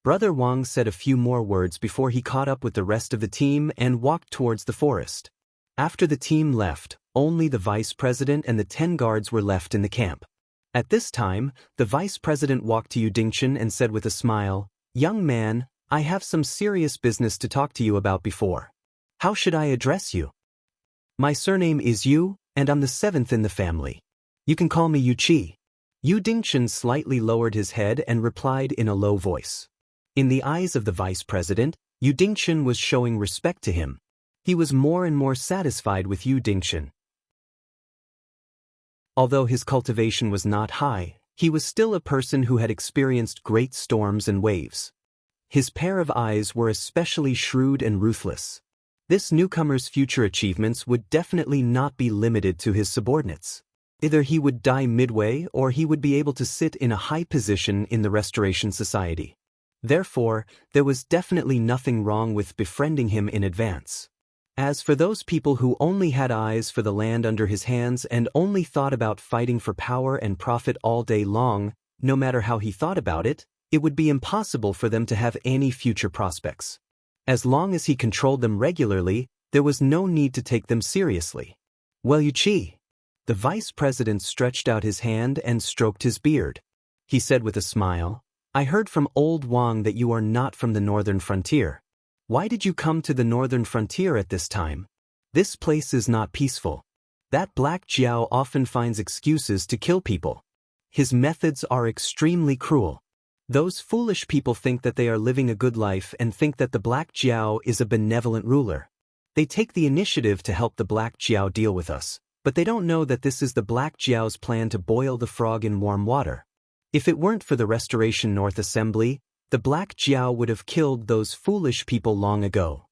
Brother Wang said a few more words before he caught up with the rest of the team and walked towards the forest. After the team left, only the vice president and the 10 guards were left in the camp. At this time, the vice president walked to Yu Dingchen and said with a smile, "Young man, I have some serious business to talk to you about before. How should I address you?" "My surname is Yu, and I'm the 7th in the family. You can call me Yu Chi." Yu Dingchen slightly lowered his head and replied in a low voice. In the eyes of the vice president, Yu Dingchen was showing respect to him. He was more and more satisfied with Yu Dingchen. Although his cultivation was not high, he was still a person who had experienced great storms and waves. His pair of eyes were especially shrewd and ruthless. This newcomer's future achievements would definitely not be limited to his subordinates. Either he would die midway or he would be able to sit in a high position in the Restoration Society. Therefore, there was definitely nothing wrong with befriending him in advance. As for those people who only had eyes for the land under his hands and only thought about fighting for power and profit all day long, no matter how he thought about it, it would be impossible for them to have any future prospects. As long as he controlled them regularly, there was no need to take them seriously. "Well, Yu Chi." The vice president stretched out his hand and stroked his beard. He said with a smile, "I heard from old Wang that you are not from the northern frontier. Why did you come to the northern frontier at this time? This place is not peaceful. That Black Jiao often finds excuses to kill people. His methods are extremely cruel. Those foolish people think that they are living a good life and think that the Black Jiao is a benevolent ruler. They take the initiative to help the Black Jiao deal with us, but they don't know that this is the Black Jiao's plan to boil the frog in warm water. If it weren't for the Restoration North Assembly, the Black Jiao would have killed those foolish people long ago."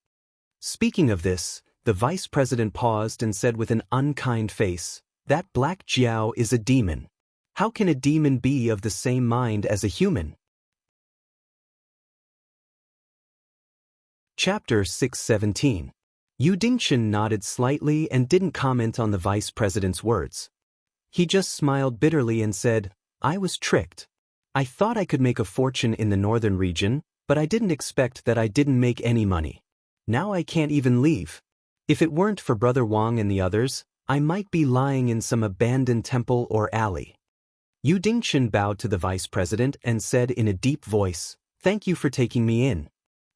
Speaking of this, the vice president paused and said with an unkind face, "That Black Jiao is a demon. How can a demon be of the same mind as a human?" Chapter 617. Yu Dingchen nodded slightly and didn't comment on the vice president's words. He just smiled bitterly and said, "I was tricked. I thought I could make a fortune in the northern region, but I didn't expect that I didn't make any money. Now I can't even leave. If it weren't for Brother Wang and the others, I might be lying in some abandoned temple or alley. Yu Dingchen bowed to the vice president and said in a deep voice, "Thank you for taking me in."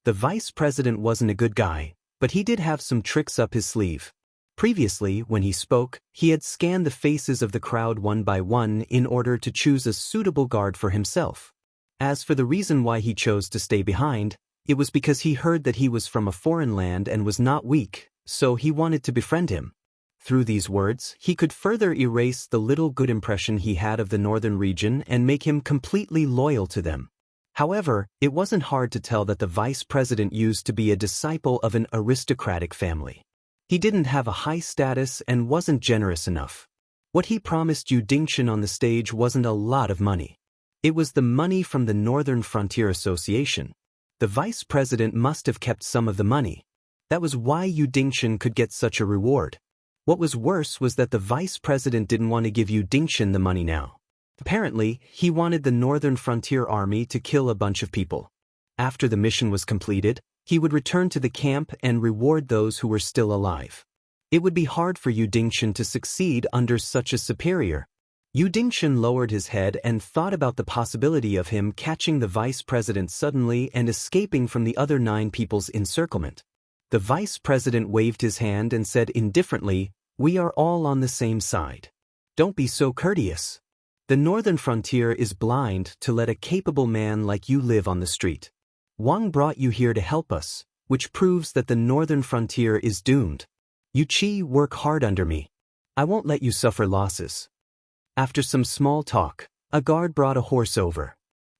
The vice president wasn't a good guy, but he did have some tricks up his sleeve. Previously, when he spoke, he had scanned the faces of the crowd one by one in order to choose a suitable guard for himself. As for the reason why he chose to stay behind, it was because he heard that he was from a foreign land and was not weak, so he wanted to befriend him. Through these words, he could further erase the little good impression he had of the northern region and make him completely loyal to them. However, it wasn't hard to tell that the vice president used to be a disciple of an aristocratic family. He didn't have a high status and wasn't generous enough. What he promised Yu Dingchen on the stage wasn't a lot of money. It was the money from the Northern Frontier Association. The vice president must have kept some of the money. That was why Yu Dingchen could get such a reward. What was worse was that the vice president didn't want to give Yu Dingchen the money now. Apparently, he wanted the Northern Frontier Army to kill a bunch of people. After the mission was completed, he would return to the camp and reward those who were still alive. It would be hard for Yu Dingchen to succeed under such a superior. Yu Dingchen lowered his head and thought about the possibility of him catching the vice president suddenly and escaping from the other 9 people's encirclement. The vice president waved his hand and said indifferently, "We are all on the same side. Don't be so courteous. The Northern Frontier is blind to let a capable man like you live on the street. Wang brought you here to help us, which proves that the Northern Frontier is doomed. Yu Qi, work hard under me. I won't let you suffer losses." After some small talk, a guard brought a horse over.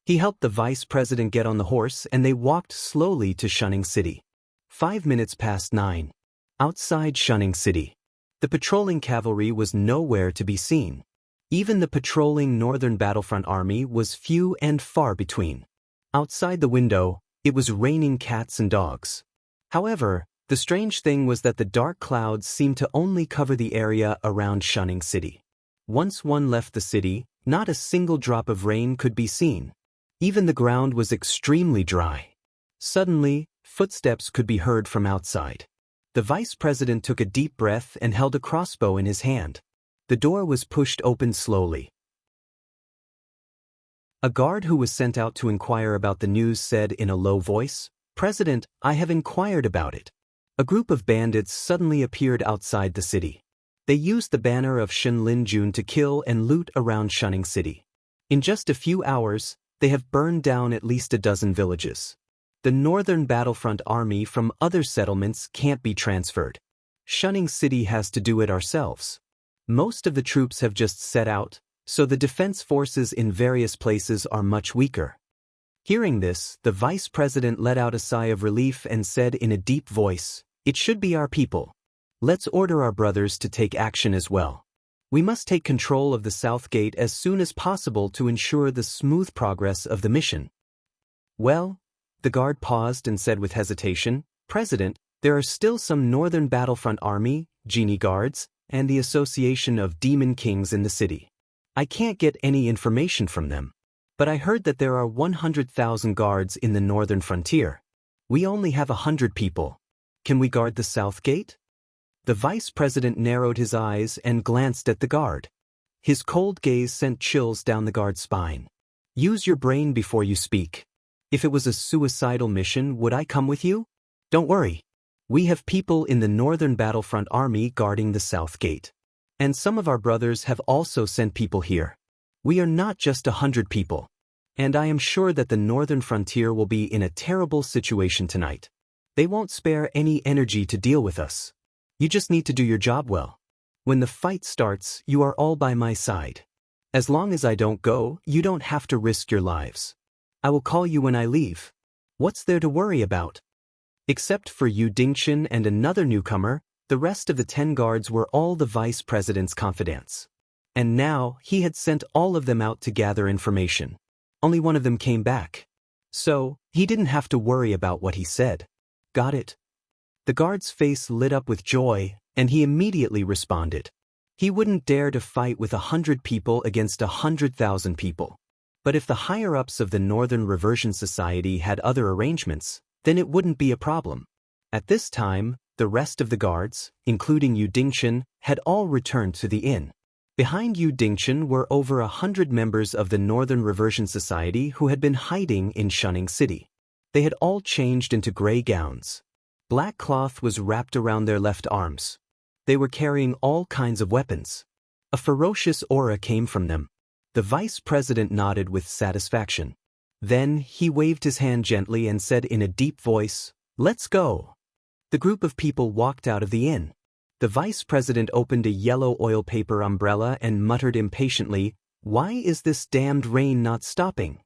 He helped the vice president get on the horse and they walked slowly to Shunning City. 5 minutes past 9. Outside Shunning City. The patrolling cavalry was nowhere to be seen. Even the patrolling Northern Battlefront Army was few and far between. Outside the window, it was raining cats and dogs. However, the strange thing was that the dark clouds seemed to only cover the area around Shunning City. Once one left the city, not a single drop of rain could be seen. Even the ground was extremely dry. Suddenly, footsteps could be heard from outside. The vice president took a deep breath and held a crossbow in his hand. The door was pushed open slowly. A guard who was sent out to inquire about the news said in a low voice, "President, I have inquired about it." A group of bandits suddenly appeared outside the city. They used the banner of Shen Lin Jun to kill and loot around Shunning City. In just a few hours, they have burned down at least a dozen villages. The Northern Battlefront Army from other settlements can't be transferred. Shunning City has to do it ourselves. Most of the troops have just set out, so the defense forces in various places are much weaker. Hearing this, the vice president let out a sigh of relief and said in a deep voice, "It should be our people. Let's order our brothers to take action as well. We must take control of the South Gate as soon as possible to ensure the smooth progress of the mission." "Well," the guard paused and said with hesitation, "President, there are still some Northern Battlefront Army, Genie Guards, and the Association of Demon Kings in the city. I can't get any information from them. But I heard that there are 100,000 guards in the Northern Frontier. We only have 100 people. Can we guard the South Gate?" The vice president narrowed his eyes and glanced at the guard. His cold gaze sent chills down the guard's spine. "Use your brain before you speak. If it was a suicidal mission, would I come with you? Don't worry. We have people in the Northern Battlefront Army guarding the South Gate. And some of our brothers have also sent people here. We are not just 100 people. And I am sure that the Northern Frontier will be in a terrible situation tonight. They won't spare any energy to deal with us. You just need to do your job well. When the fight starts, you are all by my side. As long as I don't go, you don't have to risk your lives. I will call you when I leave. What's there to worry about?" Except for Yu Dingchen and another newcomer, the rest of the 10 guards were all the vice president's confidants. And now, he had sent all of them out to gather information. Only one of them came back. So, he didn't have to worry about what he said. "Got it?" The guard's face lit up with joy, and he immediately responded. He wouldn't dare to fight with 100 people against 100,000 people. But if the higher-ups of the Northern Reversion Society had other arrangements, then it wouldn't be a problem. At this time, The rest of the guards, including Yu Dingchen, had all returned to the inn. Behind Yu Dingchen were over 100 members of the Northern Reversion Society who had been hiding in Shunning City. They had all changed into gray gowns. Black cloth was wrapped around their left arms. They were carrying all kinds of weapons. A ferocious aura came from them. The vice president nodded with satisfaction. Then he waved his hand gently and said in a deep voice, "Let's go." The group of people walked out of the inn. The vice president opened a yellow oil paper umbrella and muttered impatiently, "Why is this damned rain not stopping?"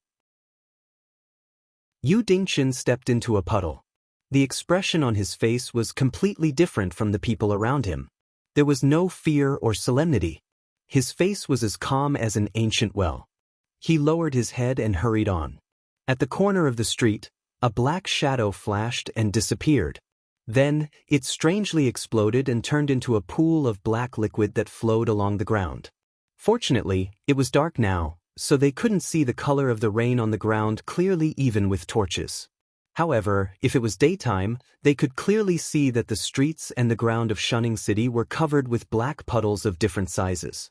Yu Dingchen stepped into a puddle. The expression on his face was completely different from the people around him. There was no fear or solemnity. His face was as calm as an ancient well. He lowered his head and hurried on. At the corner of the street, a black shadow flashed and disappeared. Then, it strangely exploded and turned into a pool of black liquid that flowed along the ground. Fortunately, it was dark now, so they couldn't see the color of the rain on the ground clearly even with torches. However, if it was daytime, they could clearly see that the streets and the ground of Shunning City were covered with black puddles of different sizes.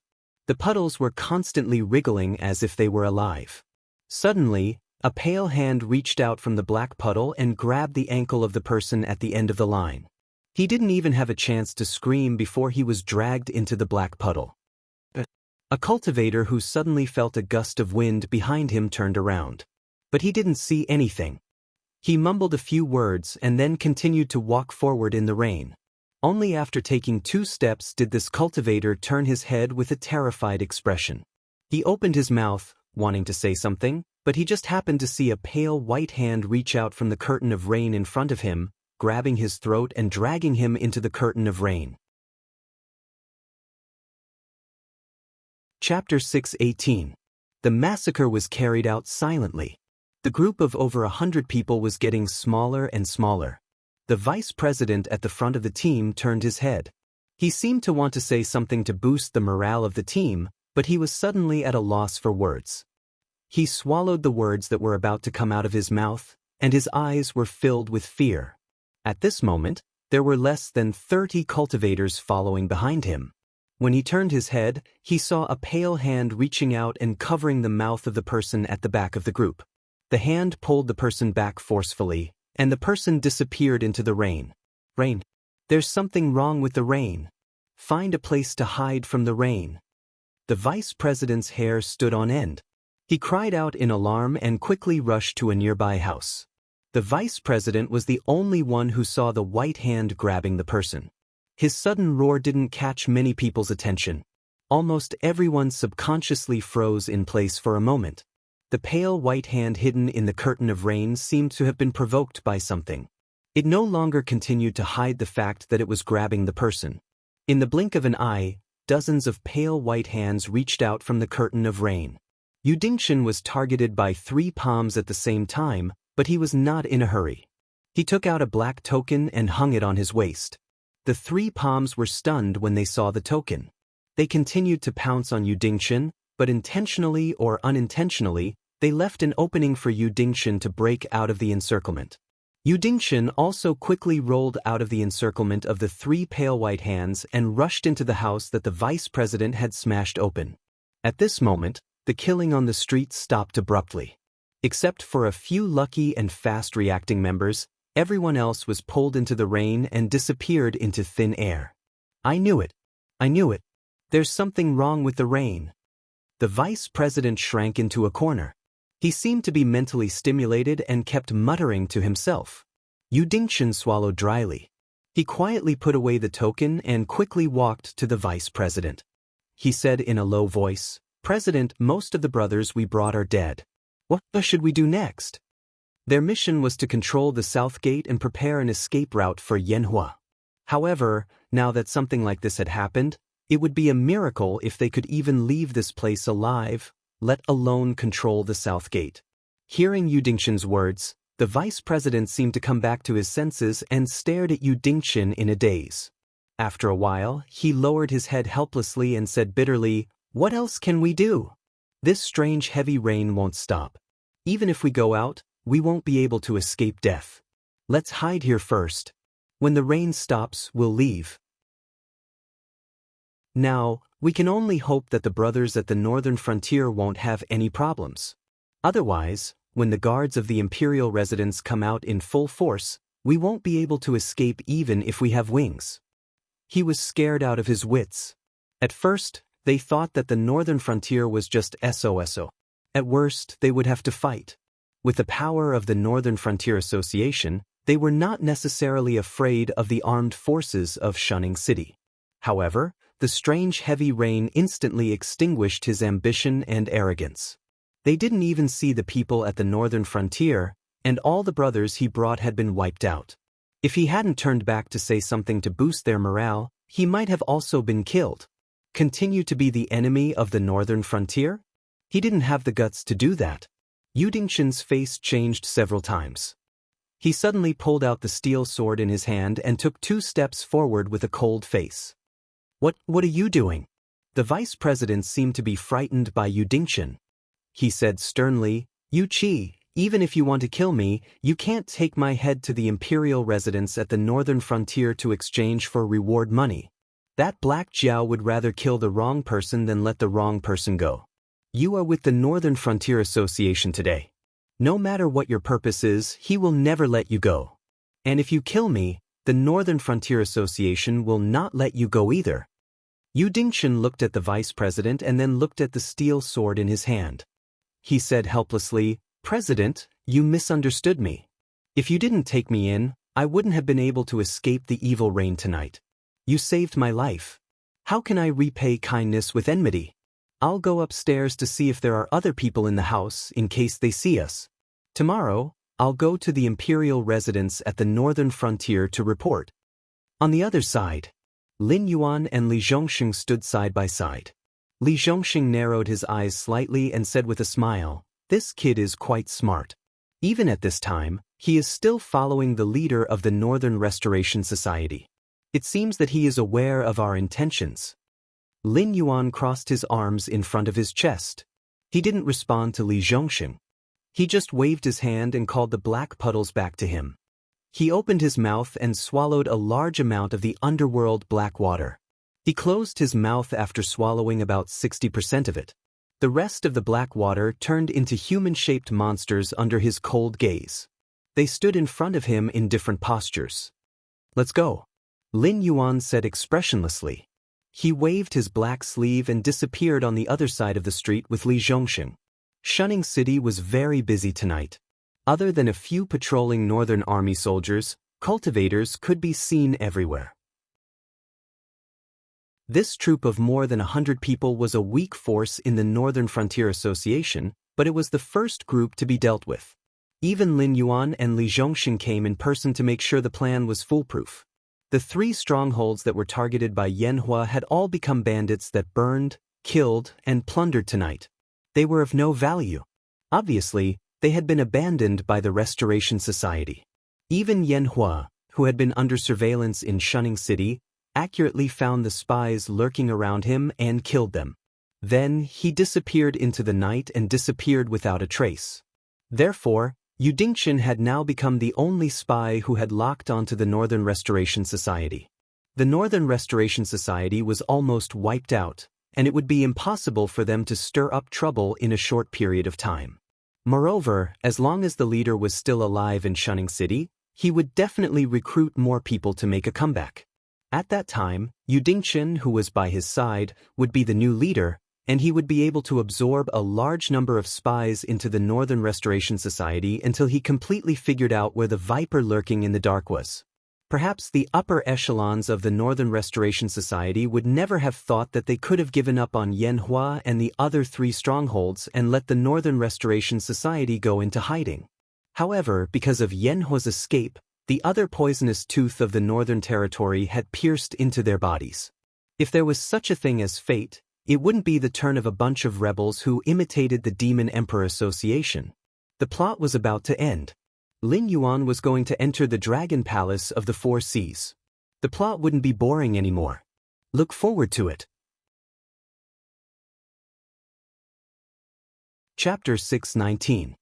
The puddles were constantly wriggling as if they were alive. Suddenly, a pale hand reached out from the black puddle and grabbed the ankle of the person at the end of the line. He didn't even have a chance to scream before he was dragged into the black puddle. A cultivator who suddenly felt a gust of wind behind him turned around. But he didn't see anything. He mumbled a few words and then continued to walk forward in the rain. Only after taking 2 steps did this cultivator turn his head with a terrified expression. He opened his mouth, wanting to say something, but he just happened to see a pale white hand reach out from the curtain of rain in front of him, grabbing his throat and dragging him into the curtain of rain. Chapter 6:18. The massacre was carried out silently. The group of over 100 people was getting smaller and smaller. The vice president at the front of the team turned his head. He seemed to want to say something to boost the morale of the team, but he was suddenly at a loss for words. He swallowed the words that were about to come out of his mouth, and his eyes were filled with fear. At this moment, there were less than 30 cultivators following behind him. When he turned his head, he saw a pale hand reaching out and covering the mouth of the person at the back of the group. The hand pulled the person back forcefully, and the person disappeared into the rain. Rain. There's something wrong with the rain. Find a place to hide from the rain. The vice president's hair stood on end. He cried out in alarm and quickly rushed to a nearby house. The vice president was the only one who saw the white hand grabbing the person. His sudden roar didn't catch many people's attention. Almost everyone subconsciously froze in place for a moment. The pale white hand hidden in the curtain of rain seemed to have been provoked by something. It no longer continued to hide the fact that it was grabbing the person. In the blink of an eye, dozens of pale white hands reached out from the curtain of rain. Yu Dingchen was targeted by 3 palms at the same time, but he was not in a hurry. He took out a black token and hung it on his waist. The 3 palms were stunned when they saw the token. They continued to pounce on Yu Dingchen, but intentionally or unintentionally, they left an opening for Yu Dingchen to break out of the encirclement. Yu Dingchen also quickly rolled out of the encirclement of the 3 pale white hands and rushed into the house that the vice president had smashed open. At this moment, the killing on the street stopped abruptly. Except for a few lucky and fast-reacting members, everyone else was pulled into the rain and disappeared into thin air. I knew it. I knew it. There's something wrong with the rain. The vice president shrank into a corner. He seemed to be mentally stimulated and kept muttering to himself. Yu Dingchen swallowed dryly. He quietly put away the token and quickly walked to the vice president. He said in a low voice, "President, most of the brothers we brought are dead. What should we do next?" Their mission was to control the south gate and prepare an escape route for Yanhua. However, now that something like this had happened, it would be a miracle if they could even leave this place alive, let alone control the south gate. Hearing Yu Dingchen's words, the vice president seemed to come back to his senses and stared at Yu Dingchen in a daze. After a while, he lowered his head helplessly and said bitterly, "What else can we do? This strange heavy rain won't stop. Even if we go out, we won't be able to escape death. Let's hide here first." When the rain stops, we'll leave. Now, we can only hope that the brothers at the northern frontier won't have any problems. Otherwise, when the guards of the imperial residence come out in full force, we won't be able to escape even if we have wings. He was scared out of his wits. At first, they thought that the northern frontier was just SOSO. At worst, they would have to fight. With the power of the Northern Frontier Association, they were not necessarily afraid of the armed forces of Shunning City. However, the strange heavy rain instantly extinguished his ambition and arrogance. They didn't even see the people at the northern frontier, and all the brothers he brought had been wiped out. If he hadn't turned back to say something to boost their morale, he might have also been killed. Continue to be the enemy of the northern frontier? He didn't have the guts to do that. Yu Dingshan's face changed several times. He suddenly pulled out the steel sword in his hand and took 2 steps forward with a cold face. What are you doing? The vice president seemed to be frightened by Yu Dingshan. He said sternly, Yu Qi, even if you want to kill me, you can't take my head to the imperial residence at the northern frontier to exchange for reward money. That black Jiao would rather kill the wrong person than let the wrong person go. You are with the Northern Frontier Association today. No matter what your purpose is, he will never let you go. And if you kill me, the Northern Frontier Association will not let you go either. Yu Dingshan looked at the vice president and then looked at the steel sword in his hand. He said helplessly, President, you misunderstood me. If you didn't take me in, I wouldn't have been able to escape the evil rain tonight. You saved my life. How can I repay kindness with enmity? I'll go upstairs to see if there are other people in the house in case they see us. Tomorrow, I'll go to the imperial residence at the northern frontier to report. On the other side, Lin Yuan and Li Zhongxing stood side by side. Li Zhongxing narrowed his eyes slightly and said with a smile, This kid is quite smart. Even at this time, he is still following the leader of the Northern Restoration Society. It seems that he is aware of our intentions. Lin Yuan crossed his arms in front of his chest. He didn't respond to Li Zhongxing. He just waved his hand and called the black puddles back to him. He opened his mouth and swallowed a large amount of the underworld black water. He closed his mouth after swallowing about 60% of it. The rest of the black water turned into human-shaped monsters under his cold gaze. They stood in front of him in different postures. Let's go, Lin Yuan said expressionlessly. He waved his black sleeve and disappeared on the other side of the street with Li Zhongxing. Shunning City was very busy tonight. Other than a few patrolling Northern Army soldiers, cultivators could be seen everywhere. This troop of more than 100 people was a weak force in the Northern Frontier Association, but it was the first group to be dealt with. Even Lin Yuan and Li Zhongxing came in person to make sure the plan was foolproof. The 3 strongholds that were targeted by Yanhua had all become bandits that burned, killed, and plundered tonight. They were of no value. Obviously, they had been abandoned by the Restoration Society. Even Yanhua, who had been under surveillance in Shunning City, accurately found the spies lurking around him and killed them. Then he disappeared into the night and disappeared without a trace. Therefore, Yu Dingshan had now become the only spy who had locked onto the Northern Restoration Society. The Northern Restoration Society was almost wiped out, and it would be impossible for them to stir up trouble in a short period of time. Moreover, as long as the leader was still alive in Shunning City, he would definitely recruit more people to make a comeback. At that time, Yu Dingshan, who was by his side, would be the new leader, and he would be able to absorb a large number of spies into the Northern Restoration Society until he completely figured out where the viper lurking in the dark was. Perhaps the upper echelons of the Northern Restoration Society would never have thought that they could have given up on Yanhua and the other 3 strongholds and let the Northern Restoration Society go into hiding. However, because of Yanhua's escape, the other poisonous tooth of the Northern Territory had pierced into their bodies. If there was such a thing as fate, it wouldn't be the turn of a bunch of rebels who imitated the Demon Emperor Association. The plot was about to end. Lin Yuan was going to enter the Dragon Palace of the 4 Seas. The plot wouldn't be boring anymore. Look forward to it. Chapter 619.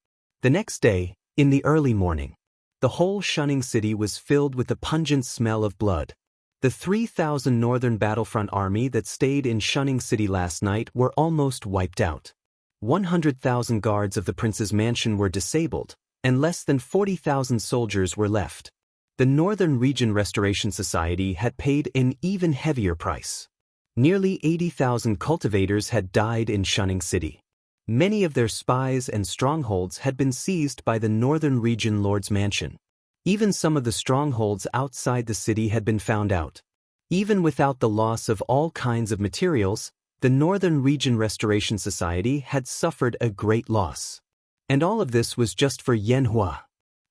The next day, in the early morning. The whole Shunning City was filled with the pungent smell of blood. The 3,000 Northern Battlefront Army that stayed in Shunning City last night were almost wiped out. 100,000 guards of the prince's mansion were disabled, and less than 40,000 soldiers were left. The Northern Region Restoration Society had paid an even heavier price. Nearly 80,000 cultivators had died in Shunning City. Many of their spies and strongholds had been seized by the Northern Region Lord's mansion. Even some of the strongholds outside the city had been found out. Even without the loss of all kinds of materials, the Northern Region Restoration Society had suffered a great loss. And all of this was just for Yanhua.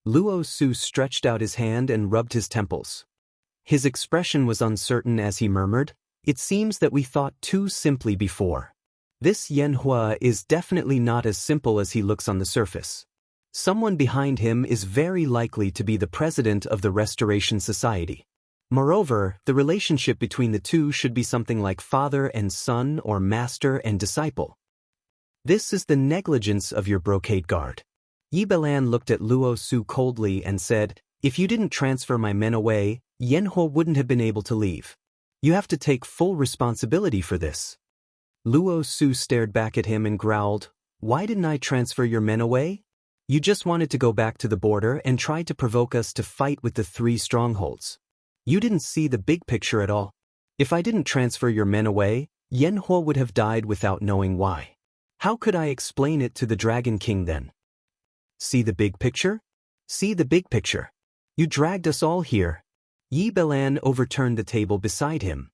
Luo Su stretched out his hand and rubbed his temples. His expression was uncertain as he murmured, "It seems that we thought too simply before. This Yanhua is definitely not as simple as he looks on the surface. Someone behind him is very likely to be the president of the Restoration Society. Moreover, the relationship between the two should be something like father and son or master and disciple. This is the negligence of your brocade guard." Yibelan looked at Luo Su coldly and said, "If you didn't transfer my men away, Yanhua wouldn't have been able to leave. You have to take full responsibility for this." Luo Su stared back at him and growled, "Why didn't I transfer your men away? You just wanted to go back to the border and tried to provoke us to fight with the 3 strongholds. You didn't see the big picture at all. If I didn't transfer your men away, Yanhua would have died without knowing why. How could I explain it to the Dragon King then? See the big picture? See the big picture. You dragged us all here." Yibelan overturned the table beside him.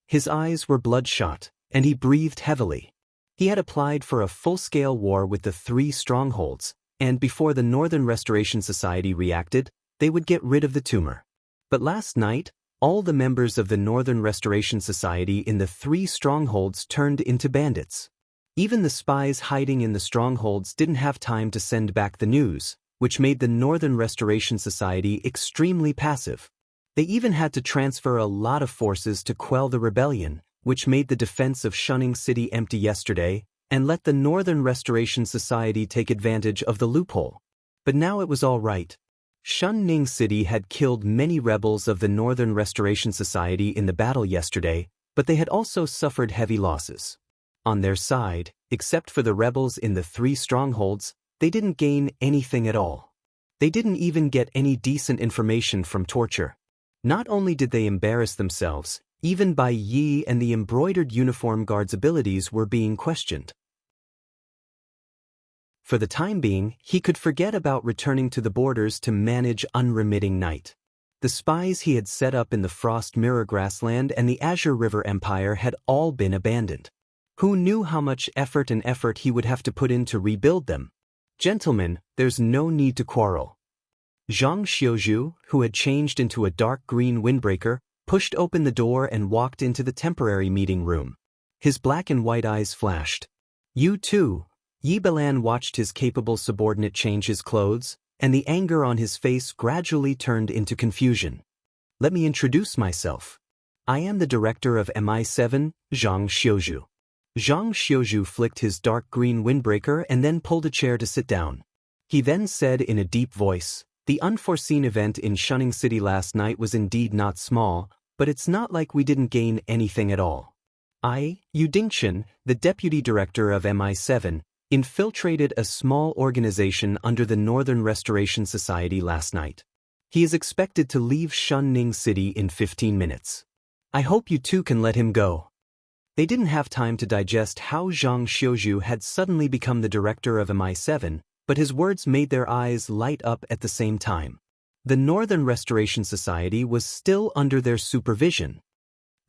His eyes were bloodshot, and he breathed heavily. He had applied for a full-scale war with the 3 strongholds, and before the Northern Restoration Society reacted, they would get rid of the tumor. But last night, all the members of the Northern Restoration Society in the 3 strongholds turned into bandits. Even the spies hiding in the strongholds didn't have time to send back the news, which made the Northern Restoration Society extremely passive. They even had to transfer a lot of forces to quell the rebellion, which made the defense of Shunning City empty yesterday, and let the Northern Restoration Society take advantage of the loophole. But now it was all right. Shunning City had killed many rebels of the Northern Restoration Society in the battle yesterday, but they had also suffered heavy losses. On their side, except for the rebels in the 3 strongholds, they didn't gain anything at all. They didn't even get any decent information from torture. Not only did they embarrass themselves, even Bai Yi and the embroidered uniform guard's abilities were being questioned. For the time being, he could forget about returning to the borders to manage unremitting night. The spies he had set up in the Frost Mirror Grassland and the Azure River Empire had all been abandoned. Who knew how much effort he would have to put in to rebuild them? "Gentlemen, there's no need to quarrel." Zhang Xiuzhu, who had changed into a dark green windbreaker, pushed open the door and walked into the temporary meeting room. His black and white eyes flashed. "You too." Yibelan watched his capable subordinate change his clothes, and the anger on his face gradually turned into confusion. "Let me introduce myself. I am the director of MI7, Zhang Xiuzhu." Zhang Xiuzhu flicked his dark green windbreaker and then pulled a chair to sit down. He then said in a deep voice, "The unforeseen event in Shunning City last night was indeed not small, but it's not like we didn't gain anything at all. Yu Dingchen, the deputy director of MI7, infiltrated a small organization under the Northern Restoration Society last night. He is expected to leave Shunning City in 15 minutes. I hope you two can let him go." They didn't have time to digest how Zhang Xiuzhu had suddenly become the director of MI7, but his words made their eyes light up at the same time. The Northern Restoration Society was still under their supervision.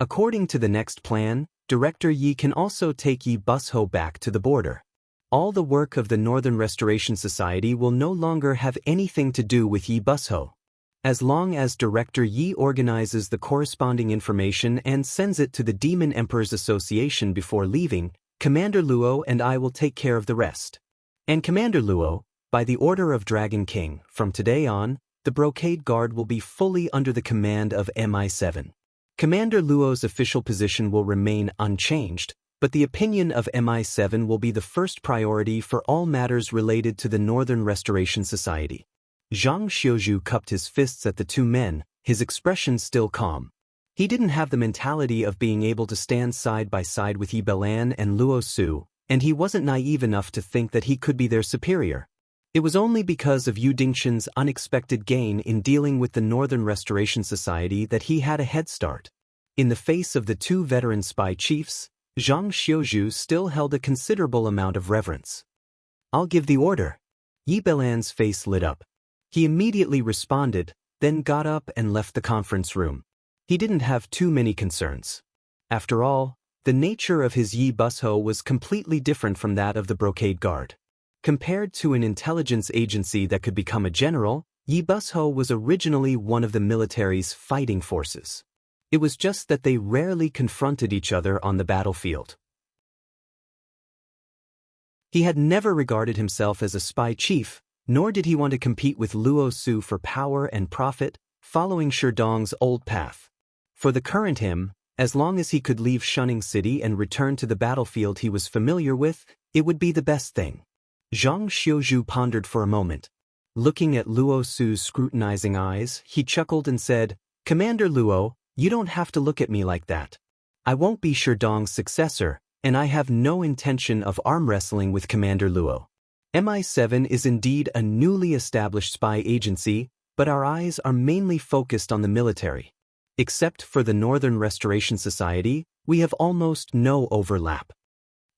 According to the next plan, Director Yi can also take Yi Busho back to the border. All the work of the Northern Restoration Society will no longer have anything to do with Yi Busho. As long as Director Yi organizes the corresponding information and sends it to the Demon Emperor's Association before leaving, Commander Luo and I will take care of the rest. And Commander Luo, by the order of Dragon King, from today on, the Brocade Guard will be fully under the command of MI7. Commander Luo's official position will remain unchanged, but the opinion of MI7 will be the first priority for all matters related to the Northern Restoration Society. Zhang Xiuzhu cupped his fists at the two men, his expression still calm. He didn't have the mentality of being able to stand side by side with Yi Belan and Luo Su, and he wasn't naive enough to think that he could be their superior. It was only because of Yu Dingxin's unexpected gain in dealing with the Northern Restoration Society that he had a head start. In the face of the two veteran spy chiefs, Zhang Xiuzhu still held a considerable amount of reverence. "I'll give the order." Yi Belan's face lit up. He immediately responded, then got up and left the conference room. He didn't have too many concerns. After all, the nature of his Yi Busho was completely different from that of the Brocade Guard. Compared to an intelligence agency that could become a general, Yi Busho was originally one of the military's fighting forces. It was just that they rarely confronted each other on the battlefield. He had never regarded himself as a spy chief, nor did he want to compete with Luo Su for power and profit, following Sherdong's old path. For the current him, as long as he could leave Shunning City and return to the battlefield he was familiar with, it would be the best thing. Zhang Xiuzhu pondered for a moment. Looking at Luo Su's scrutinizing eyes, he chuckled and said, "Commander Luo, you don't have to look at me like that. I won't be Sherdong's successor, and I have no intention of arm wrestling with Commander Luo. MI7 is indeed a newly established spy agency, but our eyes are mainly focused on the military. Except for the Northern Restoration Society, we have almost no overlap."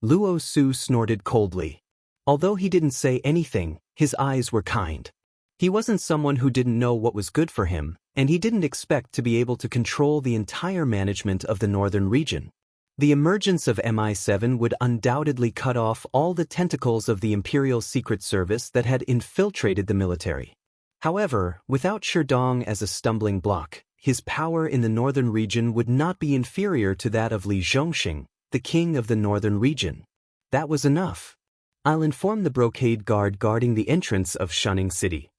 Luo Su snorted coldly. Although he didn't say anything, his eyes were kind. He wasn't someone who didn't know what was good for him, and he didn't expect to be able to control the entire management of the northern region. The emergence of MI7 would undoubtedly cut off all the tentacles of the Imperial Secret Service that had infiltrated the military. However, without Sherdong as a stumbling block, his power in the northern region would not be inferior to that of Li Zhongxing, the king of the northern region. That was enough. "I'll inform the Brocade Guard guarding the entrance of Shunning City."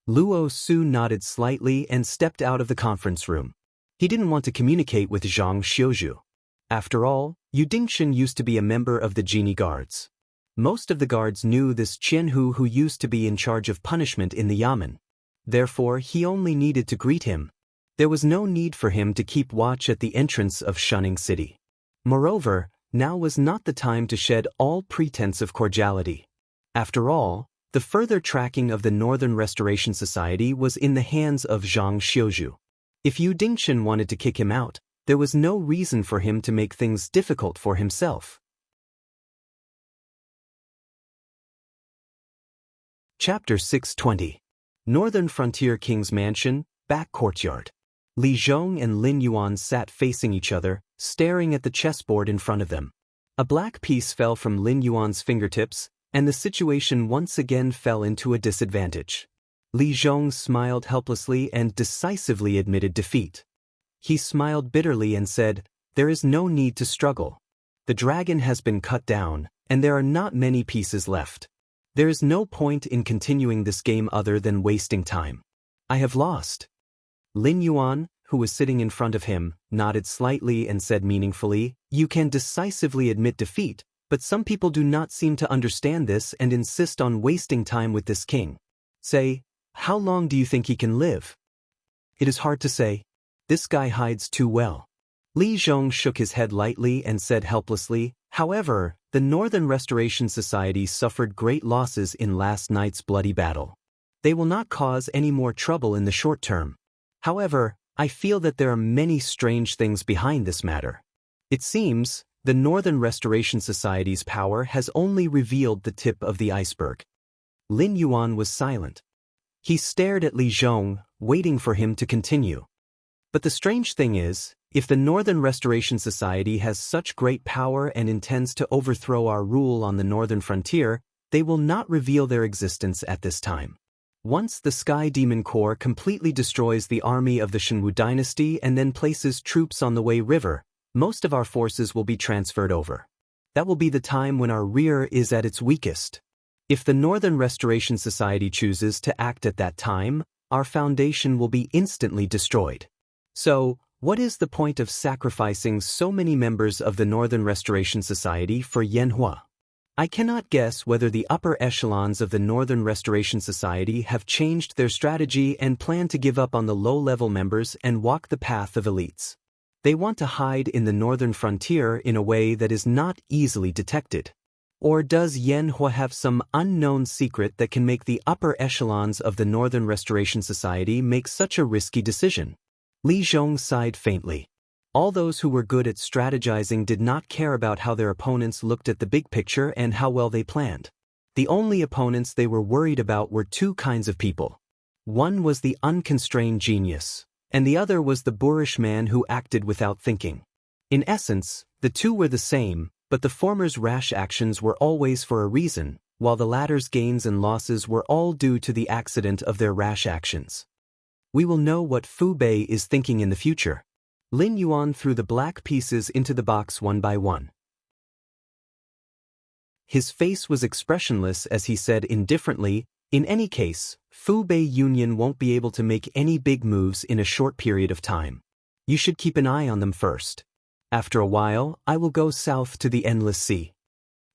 Luo Su nodded slightly and stepped out of the conference room. He didn't want to communicate with Zhang Xiuzhu. After all, Yu Dingxin used to be a member of the Genie Guards. Most of the guards knew this Qianhu who used to be in charge of punishment in the Yamen. Therefore, he only needed to greet him. There was no need for him to keep watch at the entrance of Shunning City. Moreover, now was not the time to shed all pretense of cordiality. After all, the further tracking of the Northern Restoration Society was in the hands of Zhang Xiuzhu. If Yu Dingxin wanted to kick him out, there was no reason for him to make things difficult for himself. Chapter 620. Northern Frontier King's Mansion, Back Courtyard. Li Zhong and Lin Yuan sat facing each other, staring at the chessboard in front of them. A black piece fell from Lin Yuan's fingertips, and the situation once again fell into a disadvantage. Li Zhong smiled helplessly and decisively admitted defeat. He smiled bitterly and said, "There is no need to struggle. The dragon has been cut down, and there are not many pieces left. There is no point in continuing this game other than wasting time. I have lost." Lin Yuan, who was sitting in front of him, nodded slightly and said meaningfully, "You can decisively admit defeat, but some people do not seem to understand this and insist on wasting time with this king. Say, how long do you think he can live?" "It is hard to say. This guy hides too well." Li Zhong shook his head lightly and said helplessly, "However, the Northern Restoration Society suffered great losses in last night's bloody battle. They will not cause any more trouble in the short term. However, I feel that there are many strange things behind this matter. It seems the Northern Restoration Society's power has only revealed the tip of the iceberg." Lin Yuan was silent. He stared at Li Zhong, waiting for him to continue. "But the strange thing is, if the Northern Restoration Society has such great power and intends to overthrow our rule on the northern frontier, they will not reveal their existence at this time. Once the Sky Demon Corps completely destroys the army of the Shenwu dynasty and then places troops on the Wei River, most of our forces will be transferred over. That will be the time when our rear is at its weakest. If the Northern Restoration Society chooses to act at that time, our foundation will be instantly destroyed. So, what is the point of sacrificing so many members of the Northern Restoration Society for Yanhua? I cannot guess whether the upper echelons of the Northern Restoration Society have changed their strategy and plan to give up on the low-level members and walk the path of elites. They want to hide in the northern frontier in a way that is not easily detected. Or does Yanhua have some unknown secret that can make the upper echelons of the Northern Restoration Society make such a risky decision? Li Zhong sighed faintly. All those who were good at strategizing did not care about how their opponents looked at the big picture and how well they planned. The only opponents they were worried about were two kinds of people. One was the unconstrained genius, and the other was the boorish man who acted without thinking. In essence, the two were the same, but the former's rash actions were always for a reason, while the latter's gains and losses were all due to the accident of their rash actions. We will know what Fu Bei is thinking in the future. Lin Yuan threw the black pieces into the box one by one. His face was expressionless as he said indifferently, "In any case, Fu Bei Union won't be able to make any big moves in a short period of time. You should keep an eye on them first. After a while, I will go south to the Endless Sea."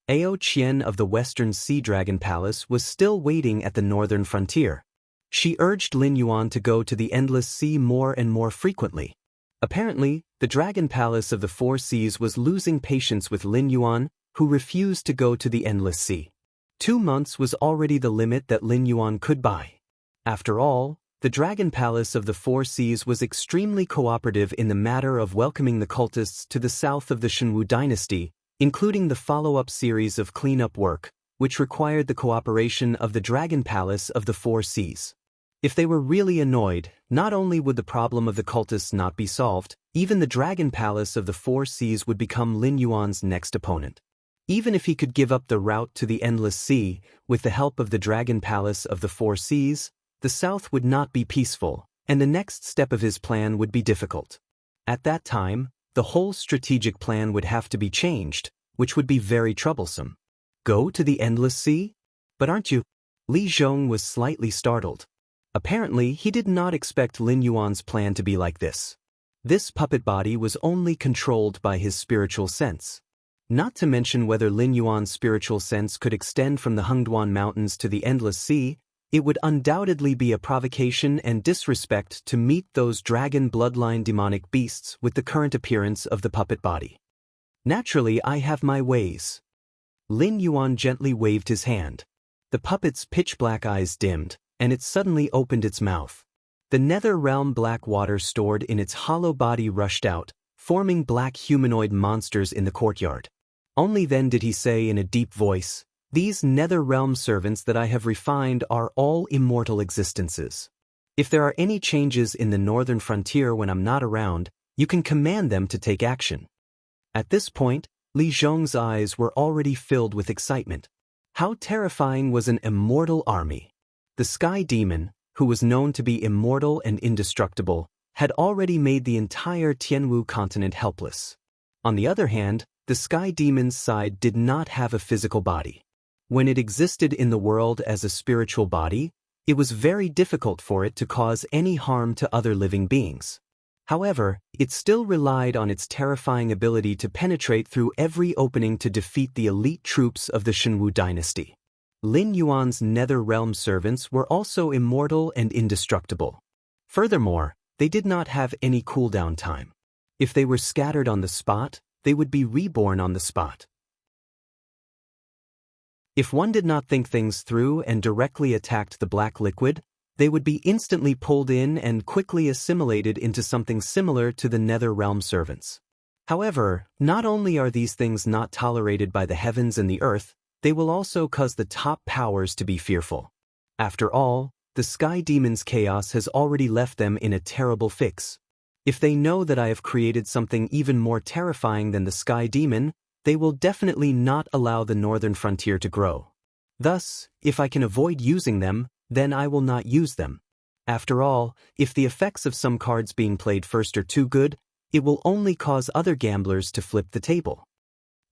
Ao Qian of the Western Sea Dragon Palace was still waiting at the northern frontier. She urged Lin Yuan to go to the Endless Sea more and more frequently. Apparently, the Dragon Palace of the Four Seas was losing patience with Lin Yuan, who refused to go to the Endless Sea. 2 months was already the limit that Lin Yuan could buy. After all, the Dragon Palace of the Four Seas was extremely cooperative in the matter of welcoming the cultists to the south of the Shenwu dynasty, including the follow-up series of cleanup work, which required the cooperation of the Dragon Palace of the Four Seas. If they were really annoyed, not only would the problem of the cultists not be solved, even the Dragon Palace of the Four Seas would become Lin Yuan's next opponent. Even if he could give up the route to the Endless Sea, with the help of the Dragon Palace of the Four Seas, the south would not be peaceful, and the next step of his plan would be difficult. At that time, the whole strategic plan would have to be changed, which would be very troublesome. Go to the Endless Sea? But aren't you? Li Zhong was slightly startled. Apparently, he did not expect Lin Yuan's plan to be like this. This puppet body was only controlled by his spiritual sense. Not to mention whether Lin Yuan's spiritual sense could extend from the Hengduan Mountains to the Endless Sea, it would undoubtedly be a provocation and disrespect to meet those dragon bloodline demonic beasts with the current appearance of the puppet body. Naturally, I have my ways. Lin Yuan gently waved his hand. The puppet's pitch-black eyes dimmed, and it suddenly opened its mouth. The nether realm black water stored in its hollow body rushed out, forming black humanoid monsters in the courtyard. Only then did he say in a deep voice, "These nether realm servants that I have refined are all immortal existences. If there are any changes in the northern frontier when I'm not around, you can command them to take action." At this point, Li Zhong's eyes were already filled with excitement. How terrifying was an immortal army! The Sky Demon, who was known to be immortal and indestructible, had already made the entire Tianwu continent helpless. On the other hand, the Sky Demon's side did not have a physical body. When it existed in the world as a spiritual body, it was very difficult for it to cause any harm to other living beings. However, it still relied on its terrifying ability to penetrate through every opening to defeat the elite troops of the Shenwu dynasty. Lin Yuan's nether realm servants were also immortal and indestructible. Furthermore, they did not have any cooldown time. If they were scattered on the spot, they would be reborn on the spot. If one did not think things through and directly attacked the black liquid, they would be instantly pulled in and quickly assimilated into something similar to the nether realm servants. However, not only are these things not tolerated by the heavens and the earth, they will also cause the top powers to be fearful. After all, the Sky Demon's chaos has already left them in a terrible fix. If they know that I have created something even more terrifying than the Sky Demon, they will definitely not allow the northern frontier to grow. Thus, if I can avoid using them, then I will not use them. After all, if the effects of some cards being played first are too good, it will only cause other gamblers to flip the table.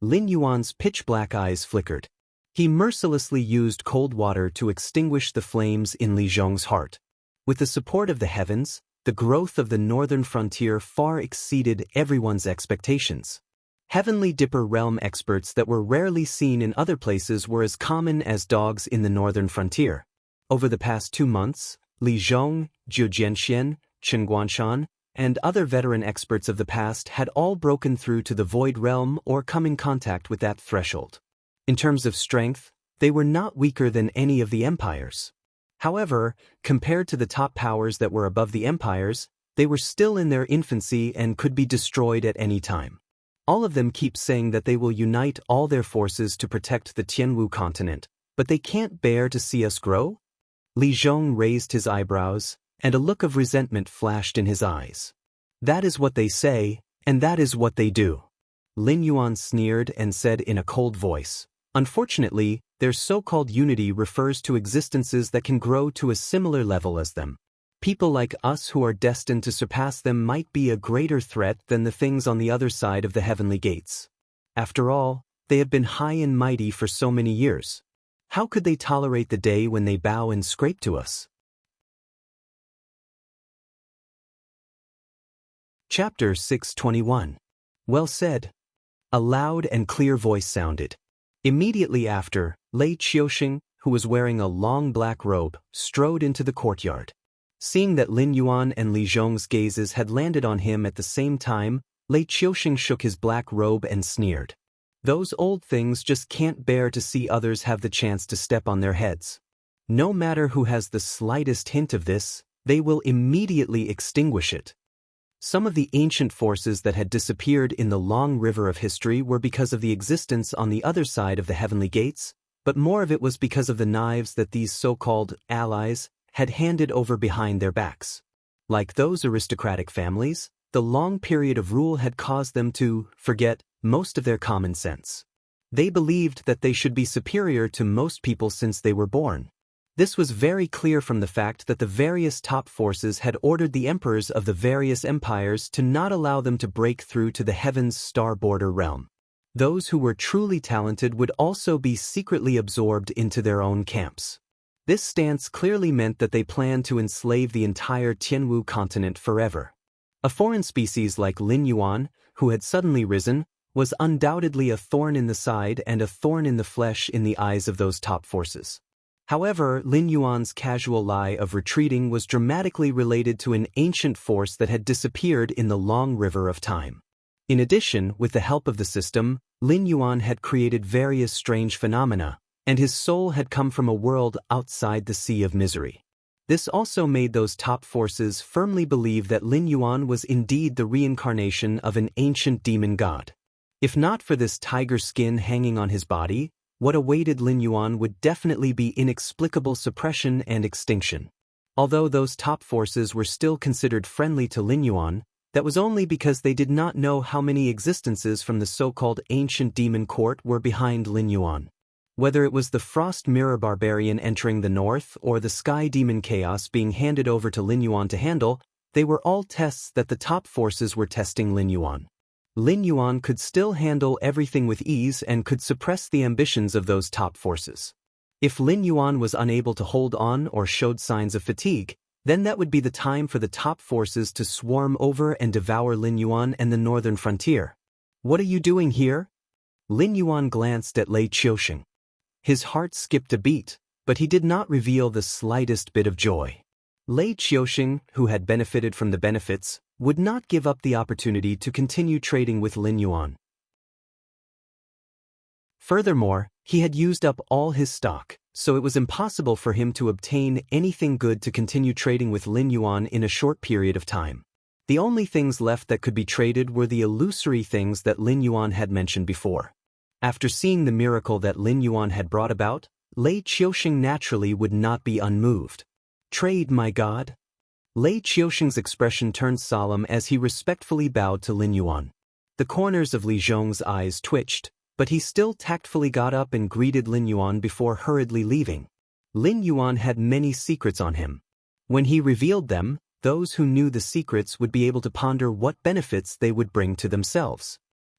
Lin Yuan's pitch-black eyes flickered. He mercilessly used cold water to extinguish the flames in Li Zhong's heart. With the support of the heavens, the growth of the northern frontier far exceeded everyone's expectations. Heavenly Dipper realm experts that were rarely seen in other places were as common as dogs in the northern frontier. Over the past 2 months, Li Zhong, Zhu Jianxian, Chen Guanshan, and other veteran experts of the past had all broken through to the void realm or come in contact with that threshold. In terms of strength, they were not weaker than any of the empires. However, compared to the top powers that were above the empires, they were still in their infancy and could be destroyed at any time. All of them keep saying that they will unite all their forces to protect the Tianwu continent, but they can't bear to see us grow? Li Zhong raised his eyebrows, and a look of resentment flashed in his eyes. That is what they say, and that is what they do. Lin Yuan sneered and said in a cold voice, unfortunately, their so-called unity refers to existences that can grow to a similar level as them. People like us who are destined to surpass them might be a greater threat than the things on the other side of the heavenly gates. After all, they have been high and mighty for so many years. How could they tolerate the day when they bow and scrape to us? Chapter 621. Well said. A loud and clear voice sounded. Immediately after, Lei Qiuxing, who was wearing a long black robe, strode into the courtyard. Seeing that Lin Yuan and Li Zhong's gazes had landed on him at the same time, Lei Qiuxing shook his black robe and sneered. Those old things just can't bear to see others have the chance to step on their heads. No matter who has the slightest hint of this, they will immediately extinguish it. Some of the ancient forces that had disappeared in the long river of history were because of the existence on the other side of the heavenly gates, but more of it was because of the knives that these so-called allies had handed over behind their backs. Like those aristocratic families, the long period of rule had caused them to forget most of their common sense. They believed that they should be superior to most people since they were born. This was very clear from the fact that the various top forces had ordered the emperors of the various empires to not allow them to break through to the heavens' star border realm. Those who were truly talented would also be secretly absorbed into their own camps. This stance clearly meant that they planned to enslave the entire Tianwu continent forever. A foreign species like Lin Yuan, who had suddenly risen, was undoubtedly a thorn in the side and a thorn in the flesh in the eyes of those top forces. However, Lin Yuan's casual lie of retreating was dramatically related to an ancient force that had disappeared in the long river of time. In addition, with the help of the system, Lin Yuan had created various strange phenomena, and his soul had come from a world outside the sea of misery. This also made those top forces firmly believe that Lin Yuan was indeed the reincarnation of an ancient demon god. If not for this tiger skin hanging on his body, what awaited Lin Yuan would definitely be inexplicable suppression and extinction. Although those top forces were still considered friendly to Lin Yuan, that was only because they did not know how many existences from the so-called ancient demon court were behind Lin Yuan. Whether it was the Frost Mirror Barbarian entering the north or the Sky Demon Chaos being handed over to Lin Yuan to handle, they were all tests that the top forces were testing Lin Yuan. Lin Yuan could still handle everything with ease and could suppress the ambitions of those top forces. If Lin Yuan was unable to hold on or showed signs of fatigue, then that would be the time for the top forces to swarm over and devour Lin Yuan and the northern frontier. What are you doing here? Lin Yuan glanced at Lei Qiuxing. His heart skipped a beat, but he did not reveal the slightest bit of joy. Lei Qiuxing, who had benefited from the benefits, would not give up the opportunity to continue trading with Lin Yuan. Furthermore, he had used up all his stock, so it was impossible for him to obtain anything good to continue trading with Lin Yuan in a short period of time. The only things left that could be traded were the illusory things that Lin Yuan had mentioned before. After seeing the miracle that Lin Yuan had brought about, Lei Qiuxing naturally would not be unmoved. Trade, my god? Lei Qiuxing's expression turned solemn as he respectfully bowed to Lin Yuan. The corners of Li Zhong's eyes twitched, but he still tactfully got up and greeted Lin Yuan before hurriedly leaving. Lin Yuan had many secrets on him. When he revealed them, those who knew the secrets would be able to ponder what benefits they would bring to themselves.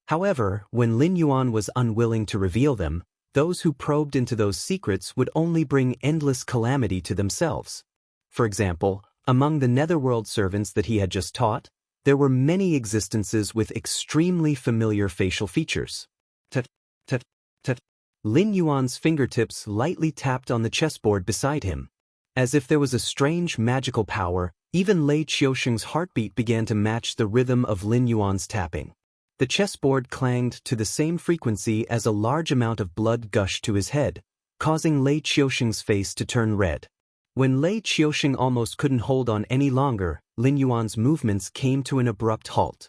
However, when Lin Yuan was unwilling to reveal them, those who probed into those secrets would only bring endless calamity to themselves. For example, among the netherworld servants that he had just taught, there were many existences with extremely familiar facial features. Tut, tut, tut. Lin Yuan's fingertips lightly tapped on the chessboard beside him. As if there was a strange magical power, even Lei Qiusheng's heartbeat began to match the rhythm of Lin Yuan's tapping. The chessboard clanged to the same frequency as a large amount of blood gushed to his head, causing Lei Qiusheng's face to turn red. When Lei Qiusheng almost couldn't hold on any longer, Lin Yuan's movements came to an abrupt halt.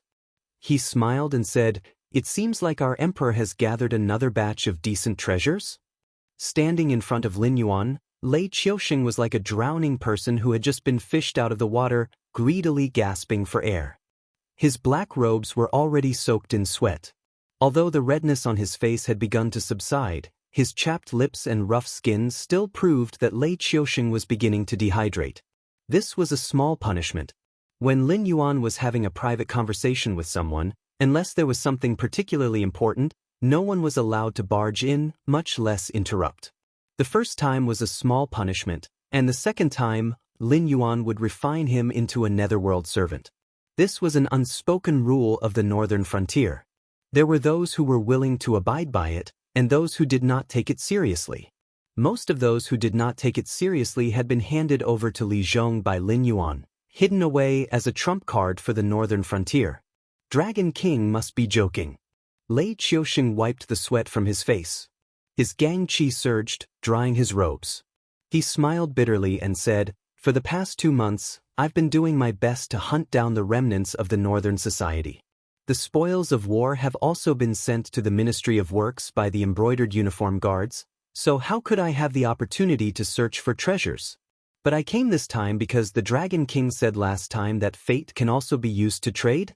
He smiled and said, "It seems like our emperor has gathered another batch of decent treasures?" Standing in front of Lin Yuan, Lei Qiusheng was like a drowning person who had just been fished out of the water, greedily gasping for air. His black robes were already soaked in sweat. Although the redness on his face had begun to subside, his chapped lips and rough skin still proved that Lei Qiusheng was beginning to dehydrate. This was a small punishment. When Lin Yuan was having a private conversation with someone, unless there was something particularly important, no one was allowed to barge in, much less interrupt. The first time was a small punishment, and the second time, Lin Yuan would refine him into a netherworld servant. This was an unspoken rule of the northern frontier. There were those who were willing to abide by it, and those who did not take it seriously. Most of those who did not take it seriously had been handed over to Li Zhong by Lin Yuan, hidden away as a trump card for the northern frontier. Dragon King must be joking. Lei Qiusheng wiped the sweat from his face. His gang qi surged, drying his robes. He smiled bitterly and said, "For the past 2 months, I've been doing my best to hunt down the remnants of the northern society. The spoils of war have also been sent to the Ministry of Works by the embroidered uniform guards, so how could I have the opportunity to search for treasures? But I came this time because the Dragon King said last time that fate can also be used to trade?"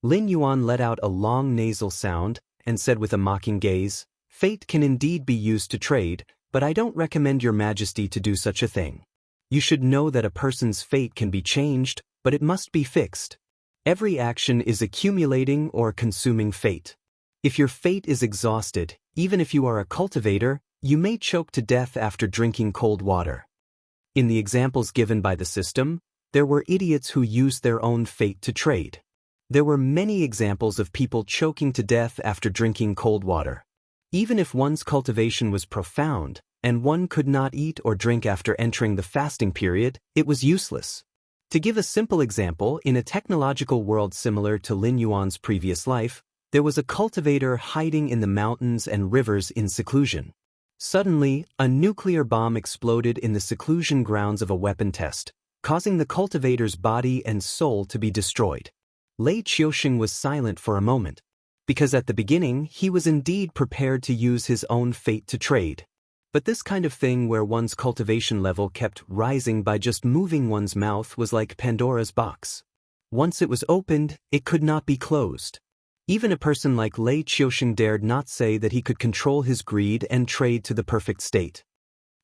Lin Yuan let out a long nasal sound and said with a mocking gaze, "Fate can indeed be used to trade, but I don't recommend your majesty to do such a thing. You should know that a person's fate can be changed, but it must be fixed. Every action is accumulating or consuming fate. If your fate is exhausted, even if you are a cultivator, you may choke to death after drinking cold water." In the examples given by the system, there were idiots who used their own fate to trade. There were many examples of people choking to death after drinking cold water. Even if one's cultivation was profound, and one could not eat or drink after entering the fasting period, it was useless. To give a simple example, in a technological world similar to Lin Yuan's previous life, there was a cultivator hiding in the mountains and rivers in seclusion. Suddenly, a nuclear bomb exploded in the seclusion grounds of a weapon test, causing the cultivator's body and soul to be destroyed. Lei Qiusheng was silent for a moment, because at the beginning he was indeed prepared to use his own fate to trade. But this kind of thing where one's cultivation level kept rising by just moving one's mouth was like Pandora's box. Once it was opened, it could not be closed. Even a person like Lei Qiusheng dared not say that he could control his greed and trade to the perfect state.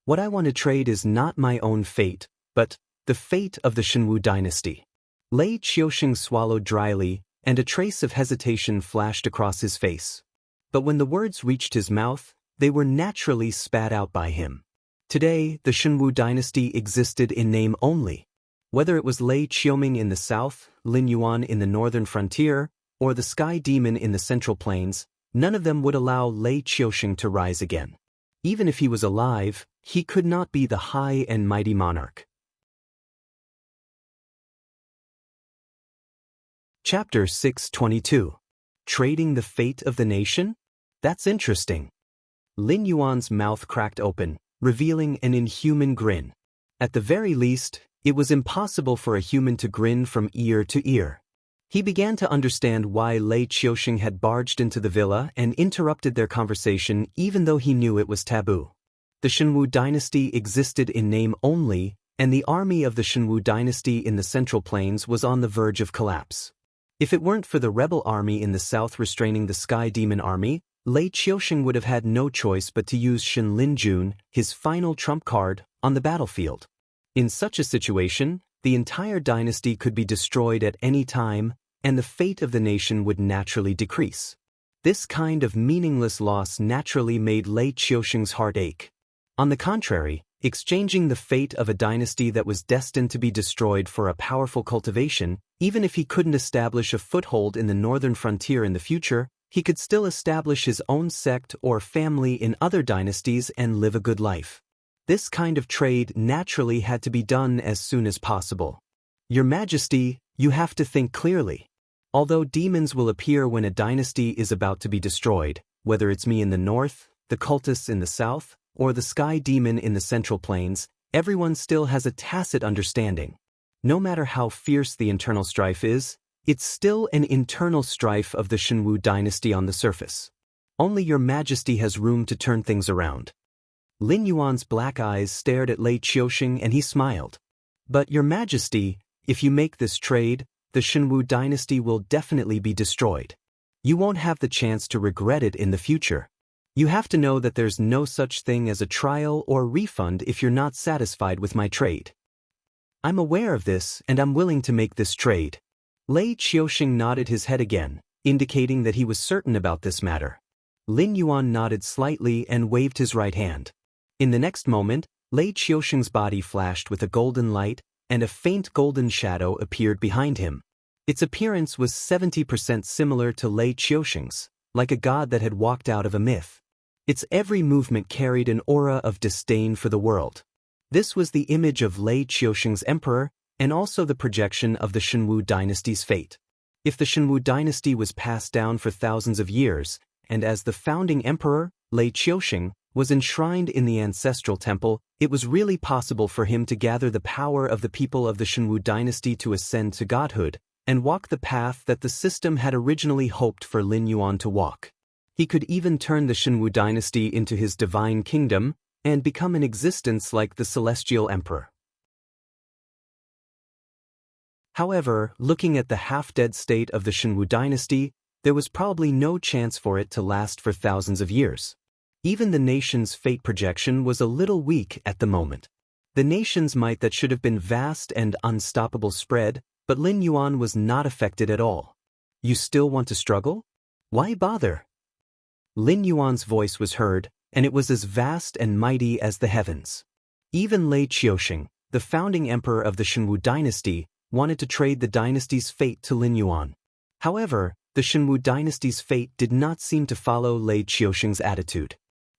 "What I want to trade is not my own fate, but the fate of the Shenwu dynasty." Lei Qiusheng swallowed dryly, and a trace of hesitation flashed across his face. But when the words reached his mouth, they were naturally spat out by him. Today, the Shenwu dynasty existed in name only. Whether it was Lei Qiuming in the south, Lin Yuan in the northern frontier, or the Sky Demon in the central plains, none of them would allow Lei Qiusheng to rise again. Even if he was alive, he could not be the high and mighty monarch. Chapter 622. Trading the Fate of the Nation? That's interesting. Lin Yuan's mouth cracked open, revealing an inhuman grin. At the very least, it was impossible for a human to grin from ear to ear. He began to understand why Lei Qiusheng had barged into the villa and interrupted their conversation even though he knew it was taboo. The Shenwu dynasty existed in name only, and the army of the Shenwu dynasty in the central plains was on the verge of collapse. If it weren't for the rebel army in the south restraining the Sky Demon army, Lei Qiusheng would have had no choice but to use Shen Linjun, his final trump card, on the battlefield. In such a situation, the entire dynasty could be destroyed at any time, and the fate of the nation would naturally decrease. This kind of meaningless loss naturally made Lei Qiusheng's heart ache. On the contrary, exchanging the fate of a dynasty that was destined to be destroyed for a powerful cultivation. Even if he couldn't establish a foothold in the northern frontier in the future, he could still establish his own sect or family in other dynasties and live a good life. This kind of trade naturally had to be done as soon as possible. Your Majesty, you have to think clearly. Although demons will appear when a dynasty is about to be destroyed, whether it's me in the north, the cultists in the south, or the sky demon in the central plains, everyone still has a tacit understanding. No matter how fierce the internal strife is, it's still an internal strife of the Shenwu dynasty on the surface. Only your Majesty has room to turn things around. Lin Yuan's black eyes stared at Lei Qiusheng and he smiled. But your Majesty, if you make this trade, the Shenwu dynasty will definitely be destroyed. You won't have the chance to regret it in the future. You have to know that there's no such thing as a trial or refund if you're not satisfied with my trade. I'm aware of this and I'm willing to make this trade. Lei Qiusheng nodded his head again, indicating that he was certain about this matter. Lin Yuan nodded slightly and waved his right hand. In the next moment, Lei Qiusheng's body flashed with a golden light, and a faint golden shadow appeared behind him. Its appearance was 70% similar to Lei Qiusheng's, like a god that had walked out of a myth. Its every movement carried an aura of disdain for the world. This was the image of Lei Qiusheng's emperor, and also the projection of the Shenwu dynasty's fate. If the Shenwu dynasty was passed down for thousands of years, and as the founding emperor, Lei Qiusheng, was enshrined in the ancestral temple, it was really possible for him to gather the power of the people of the Shenwu dynasty to ascend to godhood, and walk the path that the system had originally hoped for Lin Yuan to walk. He could even turn the Shenwu dynasty into his divine kingdom, and become in existence like the celestial emperor. However, looking at the half-dead state of the Shenwu dynasty, there was probably no chance for it to last for thousands of years. Even the nation's fate projection was a little weak at the moment. The nation's might that should have been vast and unstoppable spread, but Lin Yuan was not affected at all. You still want to struggle? Why bother? Lin Yuan's voice was heard, and it was as vast and mighty as the heavens. Even Lei Qiusheng, the founding emperor of the Shenwu dynasty, wanted to trade the dynasty's fate to Lin Yuan. However, the Shenwu dynasty's fate did not seem to follow Lei Qiusheng's attitude.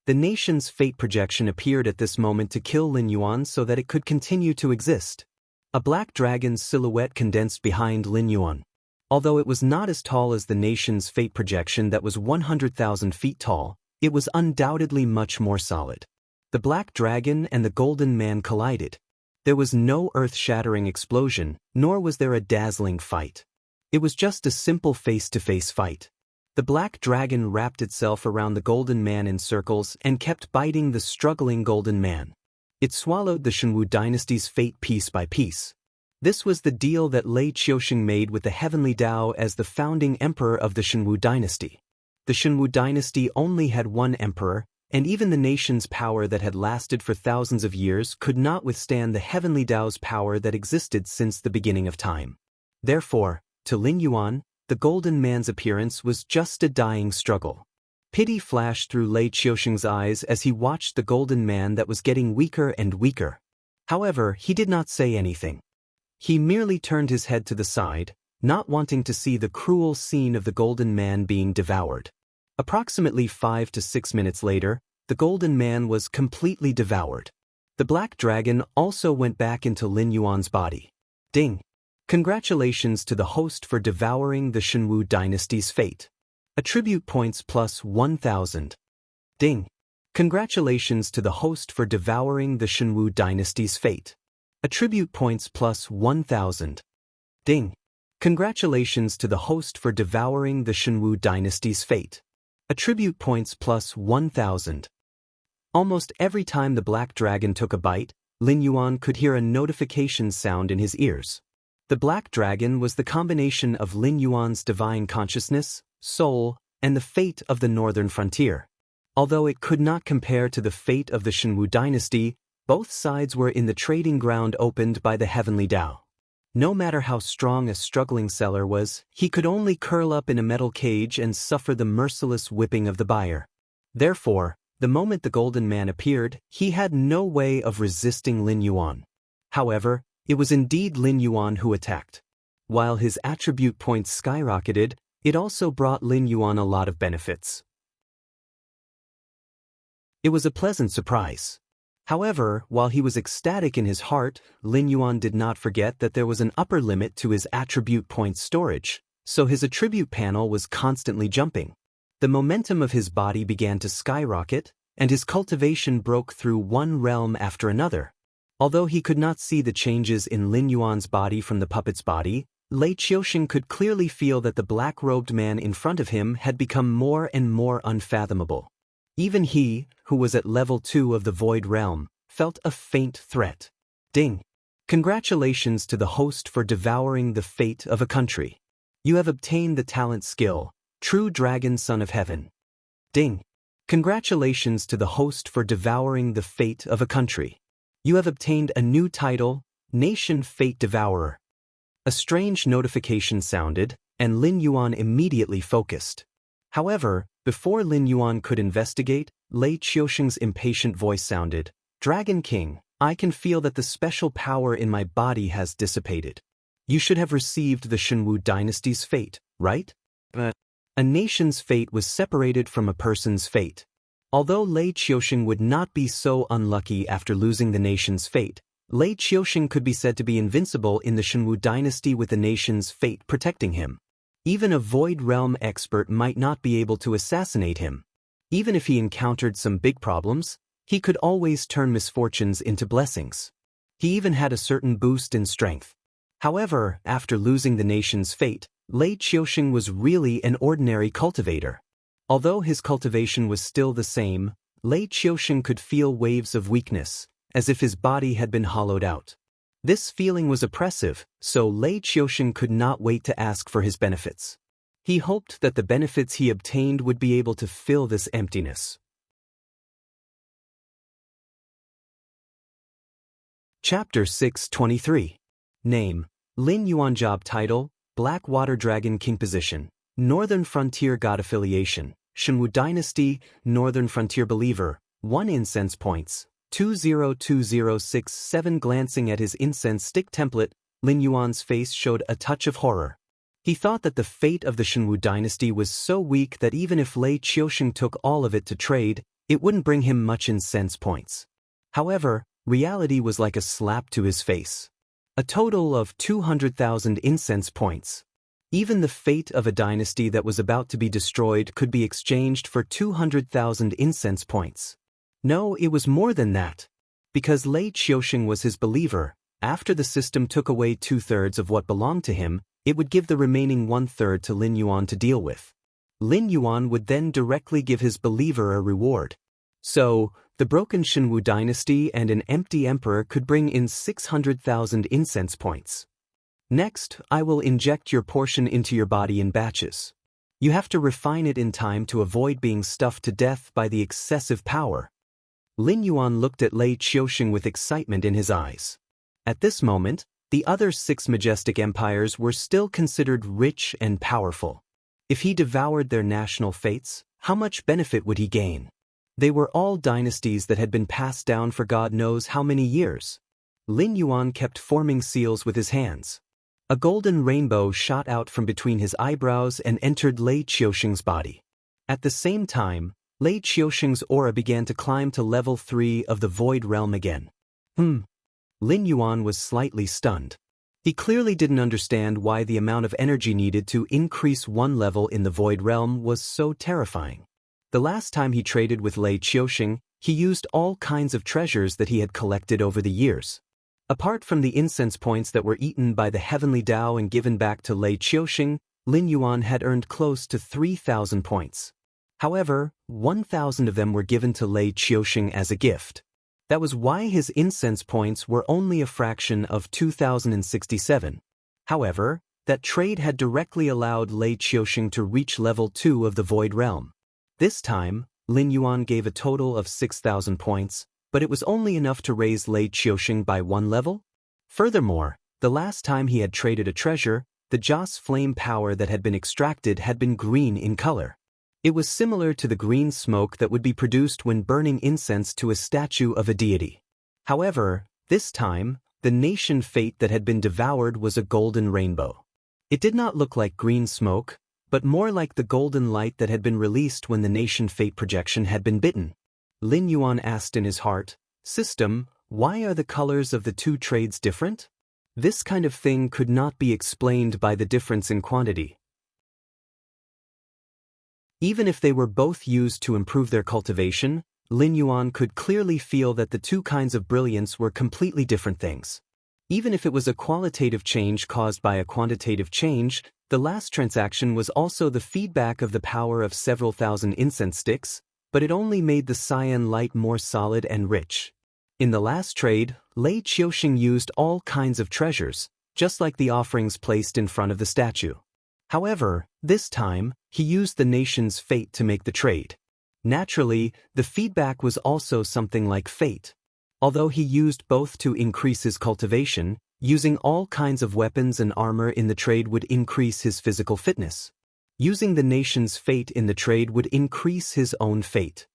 The nation's fate projection appeared at this moment to kill Lin Yuan so that it could continue to exist. A black dragon's silhouette condensed behind Lin Yuan. Although it was not as tall as the nation's fate projection that was 100,000 feet tall, it was undoubtedly much more solid. The black dragon and the golden man collided. There was no earth-shattering explosion, nor was there a dazzling fight. It was just a simple face-to-face fight. The black dragon wrapped itself around the golden man in circles and kept biting the struggling golden man. It swallowed the Shenwu dynasty's fate piece by piece. This was the deal that Lei Qiusheng made with the Heavenly Tao as the founding emperor of the Shenwu dynasty. The Shenwu dynasty only had one emperor, and even the nation's power that had lasted for thousands of years could not withstand the Heavenly Tao's power that existed since the beginning of time. Therefore, to Lin Yuan, the golden man's appearance was just a dying struggle. Pity flashed through Lei Qiusheng's eyes as he watched the golden man that was getting weaker and weaker. However, he did not say anything. He merely turned his head to the side, not wanting to see the cruel scene of the golden man being devoured. Approximately 5 to 6 minutes later, the golden man was completely devoured. The black dragon also went back into Lin Yuan's body. Ding! Congratulations to the host for devouring the Shenwu dynasty's fate. Attribute points plus 1,000. Ding! Congratulations to the host for devouring the Shenwu dynasty's fate. Attribute points plus 1,000. Ding! Congratulations to the host for devouring the Shenwu dynasty's fate. Attribute points plus 1,000. Almost every time the black dragon took a bite, Lin Yuan could hear a notification sound in his ears. The black dragon was the combination of Lin Yuan's divine consciousness, soul, and the fate of the northern frontier. Although it could not compare to the fate of the Shenwu dynasty, both sides were in the trading ground opened by the Heavenly Tao. No matter how strong a struggling seller was, he could only curl up in a metal cage and suffer the merciless whipping of the buyer. Therefore, The moment the Golden Man appeared, he had no way of resisting Lin Yuan. However, it was indeed Lin Yuan who attacked. While his attribute points skyrocketed, it also brought Lin Yuan a lot of benefits. It was a pleasant surprise. However, while he was ecstatic in his heart, Lin Yuan did not forget that there was an upper limit to his attribute points storage, so his attribute panel was constantly jumping. The momentum of his body began to skyrocket, and his cultivation broke through one realm after another. Although he could not see the changes in Lin Yuan's body from the puppet's body, Lei Qiusheng could clearly feel that the black-robed man in front of him had become more and more unfathomable. Even he, who was at level 2 of the Void Realm, felt a faint threat. Ding! Congratulations to the host for devouring the fate of a country. You have obtained the talent skill, True Dragon Son of Heaven. Ding! Congratulations to the host for devouring the fate of a country. You have obtained a new title, Nation Fate Devourer. A strange notification sounded, and Lin Yuan immediately focused. However, before Lin Yuan could investigate, Lei Qiusheng's impatient voice sounded, Dragon King, I can feel that the special power in my body has dissipated. You should have received the Shenwu dynasty's fate, right? But a nation's fate was separated from a person's fate. Although Lei Qiusheng would not be so unlucky after losing the nation's fate, Lei Qiusheng could be said to be invincible in the Shenwu dynasty with the nation's fate protecting him. Even a Void Realm expert might not be able to assassinate him. Even if he encountered some big problems, he could always turn misfortunes into blessings. He even had a certain boost in strength. However, after losing the nation's fate, Lei Qiusheng was really an ordinary cultivator. Although his cultivation was still the same, Lei Qiusheng could feel waves of weakness, as if his body had been hollowed out. This feeling was oppressive, so Lei Qiusheng could not wait to ask for his benefits. He hoped that the benefits he obtained would be able to fill this emptiness. Chapter 623. Name: Lin Yuan. Job title: Black Water Dragon King. Position: Northern Frontier. God affiliation: Shenwu Dynasty, Northern Frontier. Believer: 1 incense points. 202067. Glancing at his incense stick template, Lin Yuan's face showed a touch of horror. He thought that the fate of the Shenwu dynasty was so weak that even if Lei Qiusheng took all of it to trade, it wouldn't bring him much incense points. However, reality was like a slap to his face. A total of 200,000 incense points. Even the fate of a dynasty that was about to be destroyed could be exchanged for 200,000 incense points. No, it was more than that. Because Lei Qiusheng was his believer, after the system took away 2/3 of what belonged to him, it would give the remaining 1/3 to Lin Yuan to deal with. Lin Yuan would then directly give his believer a reward. So, the broken Shenwu dynasty and an empty emperor could bring in 600,000 incense points. Next, I will inject your portion into your body in batches. You have to refine it in time to avoid being stuffed to death by the excessive power. Lin Yuan looked at Lei Qiusheng with excitement in his eyes. At this moment, the other 6 majestic empires were still considered rich and powerful. If he devoured their national fates, how much benefit would he gain? They were all dynasties that had been passed down for God knows how many years. Lin Yuan kept forming seals with his hands. A golden rainbow shot out from between his eyebrows and entered Lei Qiusheng's body. At the same time, Lei Qiusheng's aura began to climb to level 3 of the Void Realm again. Lin Yuan was slightly stunned. He clearly didn't understand why the amount of energy needed to increase one level in the Void Realm was so terrifying. The last time he traded with Lei Qiusheng, he used all kinds of treasures that he had collected over the years. Apart from the incense points that were eaten by the heavenly Tao and given back to Lei Qiusheng, Lin Yuan had earned close to 3,000 points. However, 1,000 of them were given to Lei Qiusheng as a gift. That was why his incense points were only a fraction of 2,067. However, that trade had directly allowed Lei Qiusheng to reach level 2 of the Void Realm. This time, Lin Yuan gave a total of 6,000 points, but it was only enough to raise Lei Qiusheng by 1 level. Furthermore, the last time he had traded a treasure, the Joss flame power that had been extracted had been green in color. It was similar to the green smoke that would be produced when burning incense to a statue of a deity. However, this time, the nation fate that had been devoured was a golden rainbow. It did not look like green smoke, but more like the golden light that had been released when the nation fate projection had been bitten. Lin Yuan asked in his heart, "System, why are the colors of the two trades different?" This kind of thing could not be explained by the difference in quantity. Even if they were both used to improve their cultivation, Lin Yuan could clearly feel that the two kinds of brilliance were completely different things. Even if it was a qualitative change caused by a quantitative change, the last transaction was also the feedback of the power of several thousand incense sticks, but it only made the cyan light more solid and rich. In the last trade, Lei Qiuxing used all kinds of treasures, just like the offerings placed in front of the statue. However, this time, he used the nation's fate to make the trade. Naturally, the feedback was also something like fate. Although he used both to increase his cultivation, using all kinds of weapons and armor in the trade would increase his physical fitness. Using the nation's fate in the trade would increase his own fate.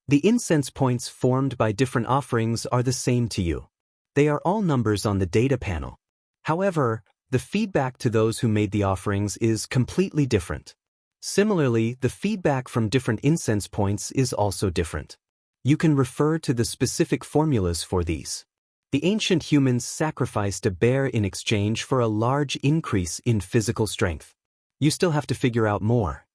The incense points formed by different offerings are the same to you. They are all numbers on the data panel. However, the feedback to those who made the offerings is completely different. Similarly, the feedback from different incense points is also different. You can refer to the specific formulas for these. The ancient humans sacrificed a bear in exchange for a large increase in physical strength. You still have to figure out more.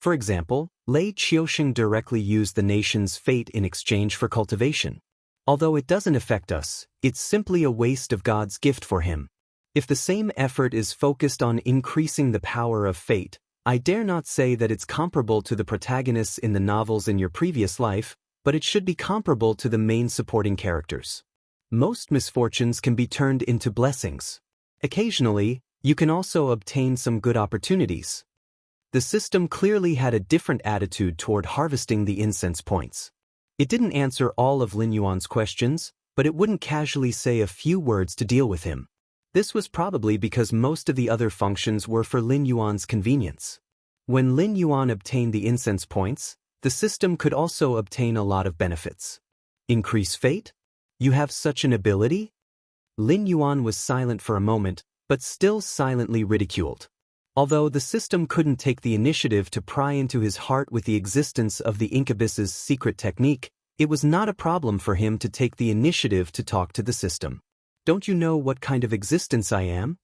For example, Lei Qiuxing directly used the nation's fate in exchange for cultivation. Although it doesn't affect us, it's simply a waste of God's gift for him. If the same effort is focused on increasing the power of fate, I dare not say that it's comparable to the protagonists in the novels in your previous life, but it should be comparable to the main supporting characters. Most misfortunes can be turned into blessings. Occasionally, you can also obtain some good opportunities. The system clearly had a different attitude toward harvesting the incense points. It didn't answer all of Lin Yuan's questions, but it wouldn't casually say a few words to deal with him. This was probably because most of the other functions were for Lin Yuan's convenience. When Lin Yuan obtained the incense points, the system could also obtain a lot of benefits. Increase fate? You have such an ability? Lin Yuan was silent for a moment, but still silently ridiculed. Although the system couldn't take the initiative to pry into his heart with the existence of the incubus's secret technique, it was not a problem for him to take the initiative to talk to the system. "Don't you know what kind of existence I am?"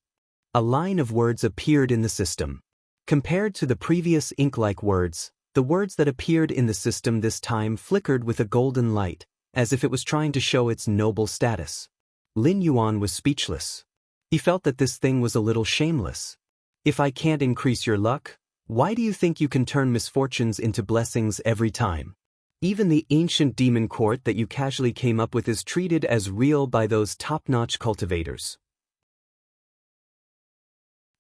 A line of words appeared in the system. Compared to the previous ink-like words, the words that appeared in the system this time flickered with a golden light, as if it was trying to show its noble status. Lin Yuan was speechless. He felt that this thing was a little shameless. If I can't increase your luck, why do you think you can turn misfortunes into blessings every time? Even the ancient demon court that you casually came up with is treated as real by those top-notch cultivators.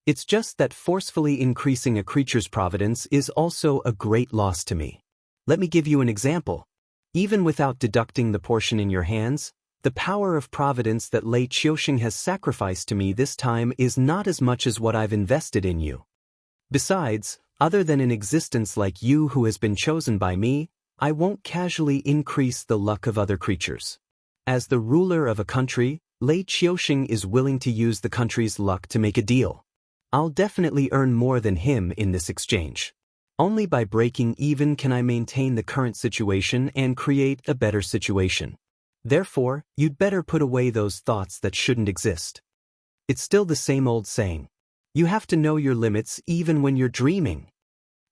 It's just that forcefully increasing a creature's providence is also a great loss to me. Let me give you an example. Even without deducting the portion in your hands, the power of providence that Lei Qiuxing has sacrificed to me this time is not as much as what I've invested in you. Besides, other than an existence like you who has been chosen by me, I won't casually increase the luck of other creatures. As the ruler of a country, Lei Qiuxing is willing to use the country's luck to make a deal. I'll definitely earn more than him in this exchange. Only by breaking even can I maintain the current situation and create a better situation. Therefore, you'd better put away those thoughts that shouldn't exist. It's still the same old saying. You have to know your limits even when you're dreaming.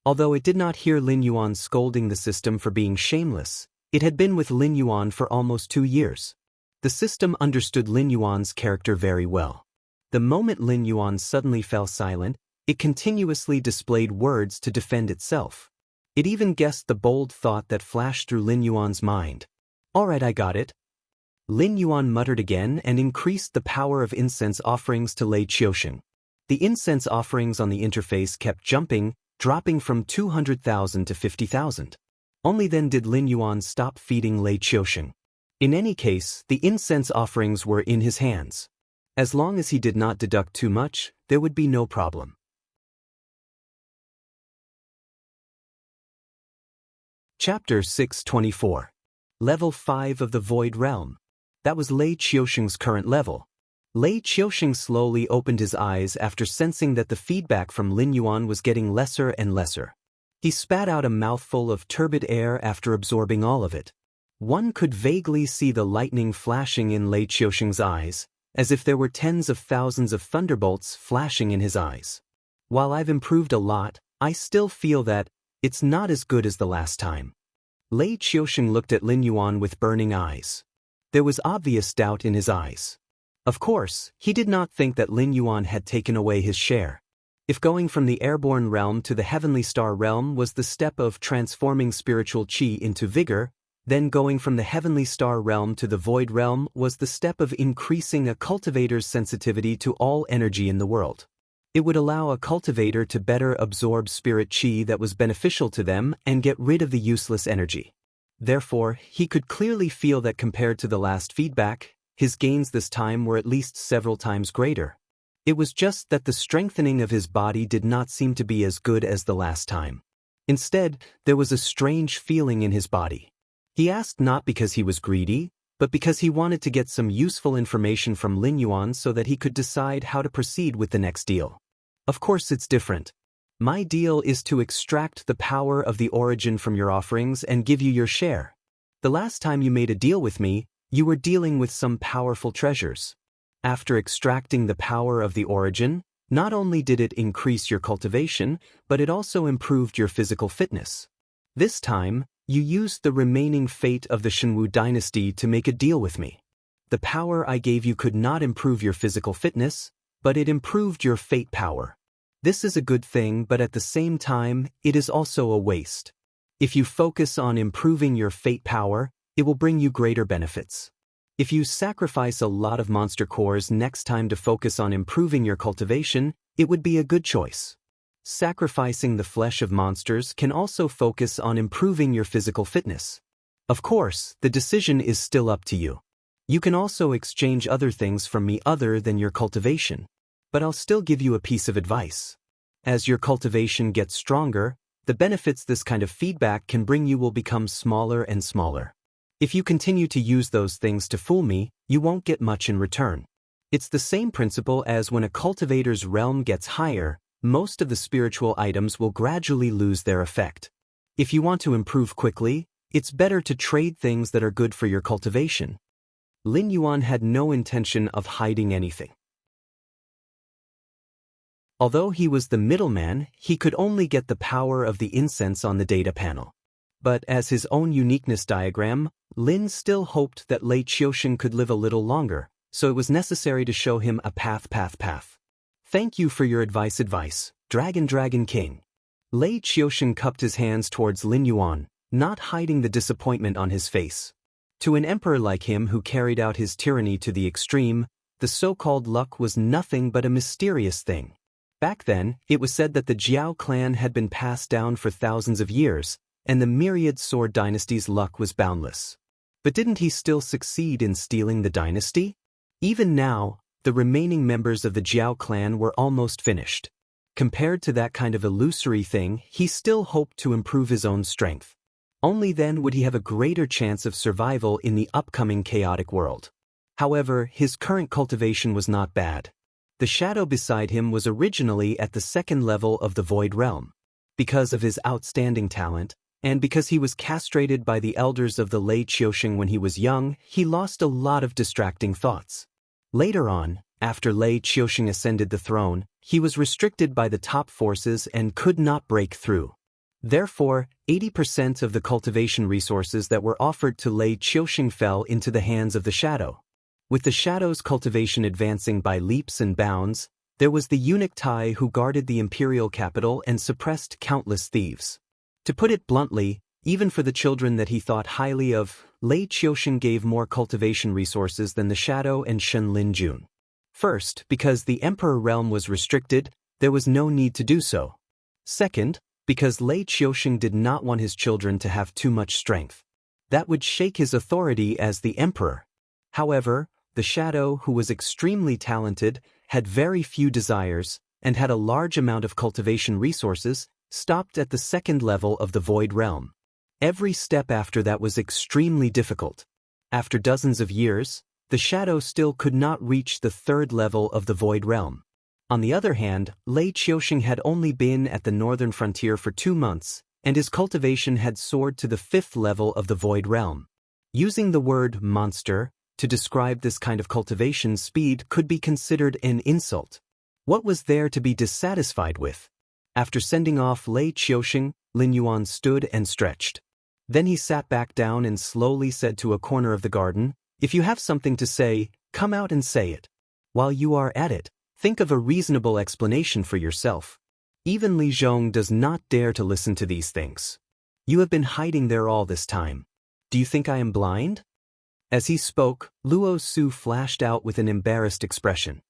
Although it did not hear Lin Yuan scolding the system for being shameless, it had been with Lin Yuan for almost 2 years. The system understood Lin Yuan's character very well. The moment Lin Yuan suddenly fell silent, it continuously displayed words to defend itself. It even guessed the bold thought that flashed through Lin Yuan's mind. "All right, I got it." Lin Yuan muttered again and increased the power of incense offerings to Lei Qiuxing. The incense offerings on the interface kept jumping, dropping from 200,000 to 50,000. Only then did Lin Yuan stop feeding Lei Qiuxing. In any case, the incense offerings were in his hands. As long as he did not deduct too much, there would be no problem. Chapter 624. Level 5 of the Void Realm. That was Lei Qiusheng's current level. Lei Qiusheng slowly opened his eyes after sensing that the feedback from Lin Yuan was getting lesser and lesser. He spat out a mouthful of turbid air after absorbing all of it. One could vaguely see the lightning flashing in Lei Qiusheng's eyes, as if there were tens of thousands of thunderbolts flashing in his eyes. While I've improved a lot, I still feel that it's not as good as the last time. Lei Qiusheng looked at Lin Yuan with burning eyes. There was obvious doubt in his eyes. Of course, he did not think that Lin Yuan had taken away his share. If going from the airborne realm to the heavenly star realm was the step of transforming spiritual qi into vigor, then going from the heavenly star realm to the void realm was the step of increasing a cultivator's sensitivity to all energy in the world. It would allow a cultivator to better absorb spirit qi that was beneficial to them and get rid of the useless energy. Therefore, he could clearly feel that compared to the last feedback, his gains this time were at least several times greater. It was just that the strengthening of his body did not seem to be as good as the last time. Instead, there was a strange feeling in his body. He asked not because he was greedy, but because he wanted to get some useful information from Lin Yuan so that he could decide how to proceed with the next deal. Of course it's different. My deal is to extract the power of the origin from your offerings and give you your share. The last time you made a deal with me, you were dealing with some powerful treasures. After extracting the power of the origin, not only did it increase your cultivation, but it also improved your physical fitness. This time, you used the remaining fate of the Shenwu dynasty to make a deal with me. The power I gave you could not improve your physical fitness, but it improved your fate power. This is a good thing, but at the same time, it is also a waste. If you focus on improving your fate power, it will bring you greater benefits. If you sacrifice a lot of monster cores next time to focus on improving your cultivation, it would be a good choice. Sacrificing the flesh of monsters can also focus on improving your physical fitness. Of course, the decision is still up to you. You can also exchange other things from me other than your cultivation. But I'll still give you a piece of advice. As your cultivation gets stronger, the benefits this kind of feedback can bring you will become smaller and smaller. If you continue to use those things to fool me, you won't get much in return. It's the same principle as when a cultivator's realm gets higher, most of the spiritual items will gradually lose their effect. If you want to improve quickly, it's better to trade things that are good for your cultivation. Lin Yuan had no intention of hiding anything. Although he was the middleman, he could only get the power of the incense on the data panel. But as his own uniqueness diagram, Lin still hoped that Lei Qiusheng could live a little longer, so it was necessary to show him a path. Thank you for your advice, Dragon King. Lei Qiusheng cupped his hands towards Lin Yuan, not hiding the disappointment on his face. To an emperor like him who carried out his tyranny to the extreme, the so-called luck was nothing but a mysterious thing. Back then, it was said that the Jiao clan had been passed down for thousands of years, and the myriad sword dynasty's luck was boundless. But didn't he still succeed in stealing the dynasty? Even now, the remaining members of the Jiao clan were almost finished. Compared to that kind of illusory thing, he still hoped to improve his own strength. Only then would he have a greater chance of survival in the upcoming chaotic world. However, his current cultivation was not bad. The shadow beside him was originally at the second level of the Void Realm. Because of his outstanding talent, and because he was castrated by the elders of the Lei Qiusheng when he was young, he lost a lot of distracting thoughts. Later on, after Lei Qiusheng ascended the throne, he was restricted by the top forces and could not break through. Therefore, 80% of the cultivation resources that were offered to Lei Qiusheng fell into the hands of the shadow. With the shadow's cultivation advancing by leaps and bounds, there was the eunuch Tai who guarded the imperial capital and suppressed countless thieves. To put it bluntly, even for the children that he thought highly of, Lei Qiusheng gave more cultivation resources than the shadow and Shen Lin Jun. First, because the emperor realm was restricted, there was no need to do so. Second, because Lei Qiusheng did not want his children to have too much strength. That would shake his authority as the emperor. However, the shadow, who was extremely talented, had very few desires, and had a large amount of cultivation resources, stopped at the second level of the Void Realm. Every step after that was extremely difficult. After dozens of years, the shadow still could not reach the third level of the Void Realm. On the other hand, Lei Qiuxing had only been at the northern frontier for 2 months, and his cultivation had soared to the 5th level of the Void Realm. Using the word monster to describe this kind of cultivation speed could be considered an insult. What was there to be dissatisfied with? After sending off Lei Qiuxing, Lin Yuan stood and stretched. Then he sat back down and slowly said to a corner of the garden, "If you have something to say, come out and say it. While you are at it, think of a reasonable explanation for yourself." Even Li Zhong does not dare to listen to these things. "You have been hiding there all this time. Do you think I am blind?" As he spoke, Luo Su flashed out with an embarrassed expression.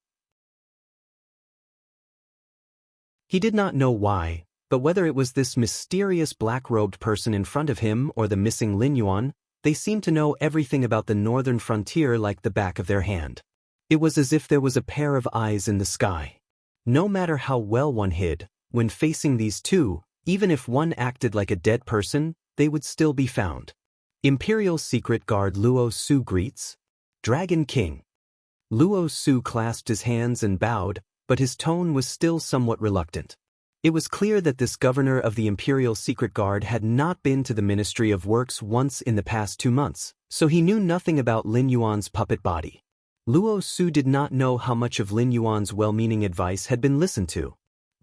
He did not know why, but whether it was this mysterious black-robed person in front of him or the missing Lin Yuan, they seemed to know everything about the northern frontier like the back of their hand. It was as if there was a pair of eyes in the sky. No matter how well one hid, when facing these two, even if one acted like a dead person, they would still be found. Imperial Secret Guard Luo Su greets. Dragon King. Luo Su clasped his hands and bowed, but his tone was still somewhat reluctant. It was clear that this governor of the Imperial Secret Guard had not been to the Ministry of Works once in the past 2 months, so he knew nothing about Lin Yuan's puppet body. Luo Su did not know how much of Lin Yuan's well-meaning advice had been listened to.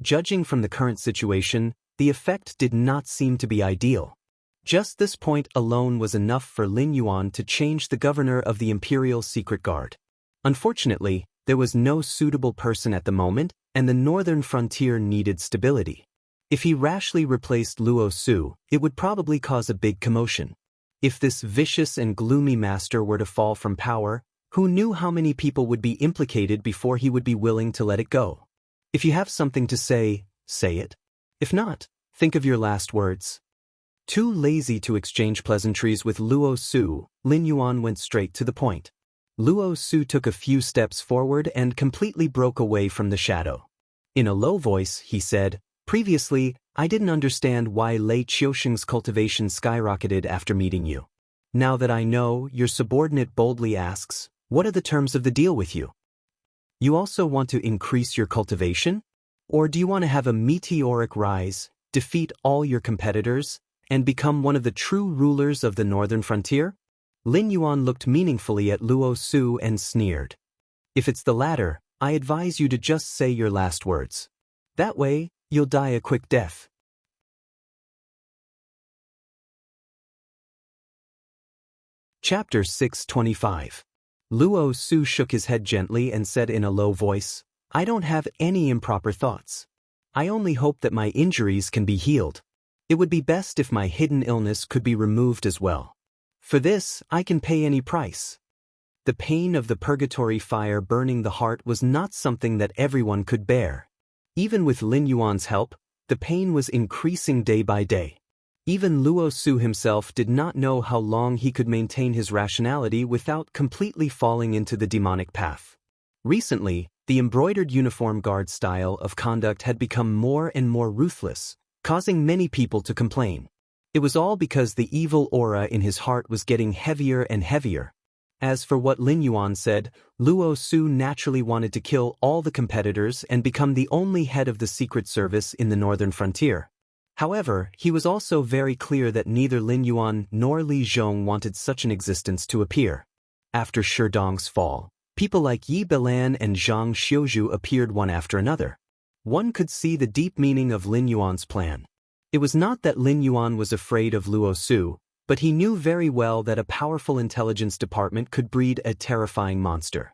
Judging from the current situation, the effect did not seem to be ideal. Just this point alone was enough for Lin Yuan to change the governor of the Imperial Secret Guard. Unfortunately, there was no suitable person at the moment, and the northern frontier needed stability. If he rashly replaced Luo Su, it would probably cause a big commotion. If this vicious and gloomy master were to fall from power, who knew how many people would be implicated before he would be willing to let it go? If you have something to say, say it. If not, think of your last words. Too lazy to exchange pleasantries with Luo Su, Lin Yuan went straight to the point. Luo Su took a few steps forward and completely broke away from the shadow. In a low voice, he said, "Previously, I didn't understand why Lei Qiuxing's cultivation skyrocketed after meeting you. Now that I know, your subordinate boldly asks, what are the terms of the deal with you? You also want to increase your cultivation? Or do you want to have a meteoric rise, defeat all your competitors, and become one of the true rulers of the northern frontier?" Lin Yuan looked meaningfully at Luo Su and sneered. "If it's the latter, I advise you to just say your last words. That way, you'll die a quick death." Chapter 625. Luo Su shook his head gently and said in a low voice, "I don't have any improper thoughts. I only hope that my injuries can be healed. It would be best if my hidden illness could be removed as well. For this, I can pay any price." The pain of the purgatory fire burning the heart was not something that everyone could bear. Even with Lin Yuan's help, the pain was increasing day by day. Even Luo Su himself did not know how long he could maintain his rationality without completely falling into the demonic path. Recently, the embroidered uniform guard style of conduct had become more and more ruthless, causing many people to complain. It was all because the evil aura in his heart was getting heavier and heavier. As for what Lin Yuan said, Luo Su naturally wanted to kill all the competitors and become the only head of the secret service in the northern frontier. However, he was also very clear that neither Lin Yuan nor Li Zhong wanted such an existence to appear. After Sherdong's fall, people like Yi Bilan and Zhang Xiuzhu appeared one after another. One could see the deep meaning of Lin Yuan's plan. It was not that Lin Yuan was afraid of Luo Su, but he knew very well that a powerful intelligence department could breed a terrifying monster.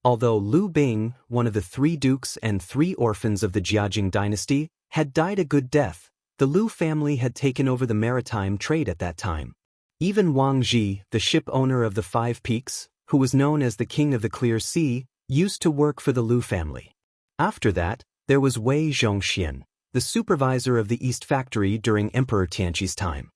Although Lu Bing, one of the 3 dukes and 3 orphans of the Jiajing dynasty, had died a good death, the Lu family had taken over the maritime trade at that time. Even Wang Ji, the ship owner of the 5 Peaks, who was known as the King of the Clear Sea, used to work for the Lu family. After that, there was Wei Zhongxian, the supervisor of the East Factory during Emperor Tianqi's time.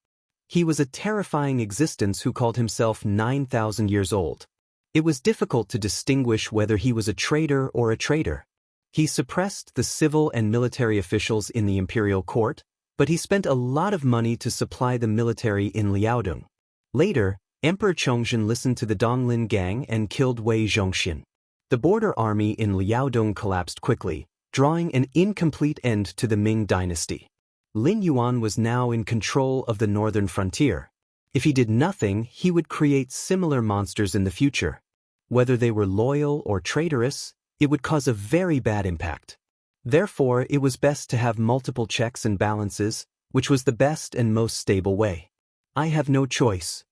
He was a terrifying existence who called himself 9,000 years old. It was difficult to distinguish whether he was a traitor or a traitor. He suppressed the civil and military officials in the imperial court, but he spent a lot of money to supply the military in Liaodong. Later, Emperor Chongzhen listened to the Donglin gang and killed Wei Zhongxin. The border army in Liaodong collapsed quickly, drawing an incomplete end to the Ming dynasty. Lin Yuan was now in control of the northern frontier. If he did nothing, he would create similar monsters in the future. Whether they were loyal or traitorous, it would cause a very bad impact. Therefore, it was best to have multiple checks and balances, which was the best and most stable way. I have no choice.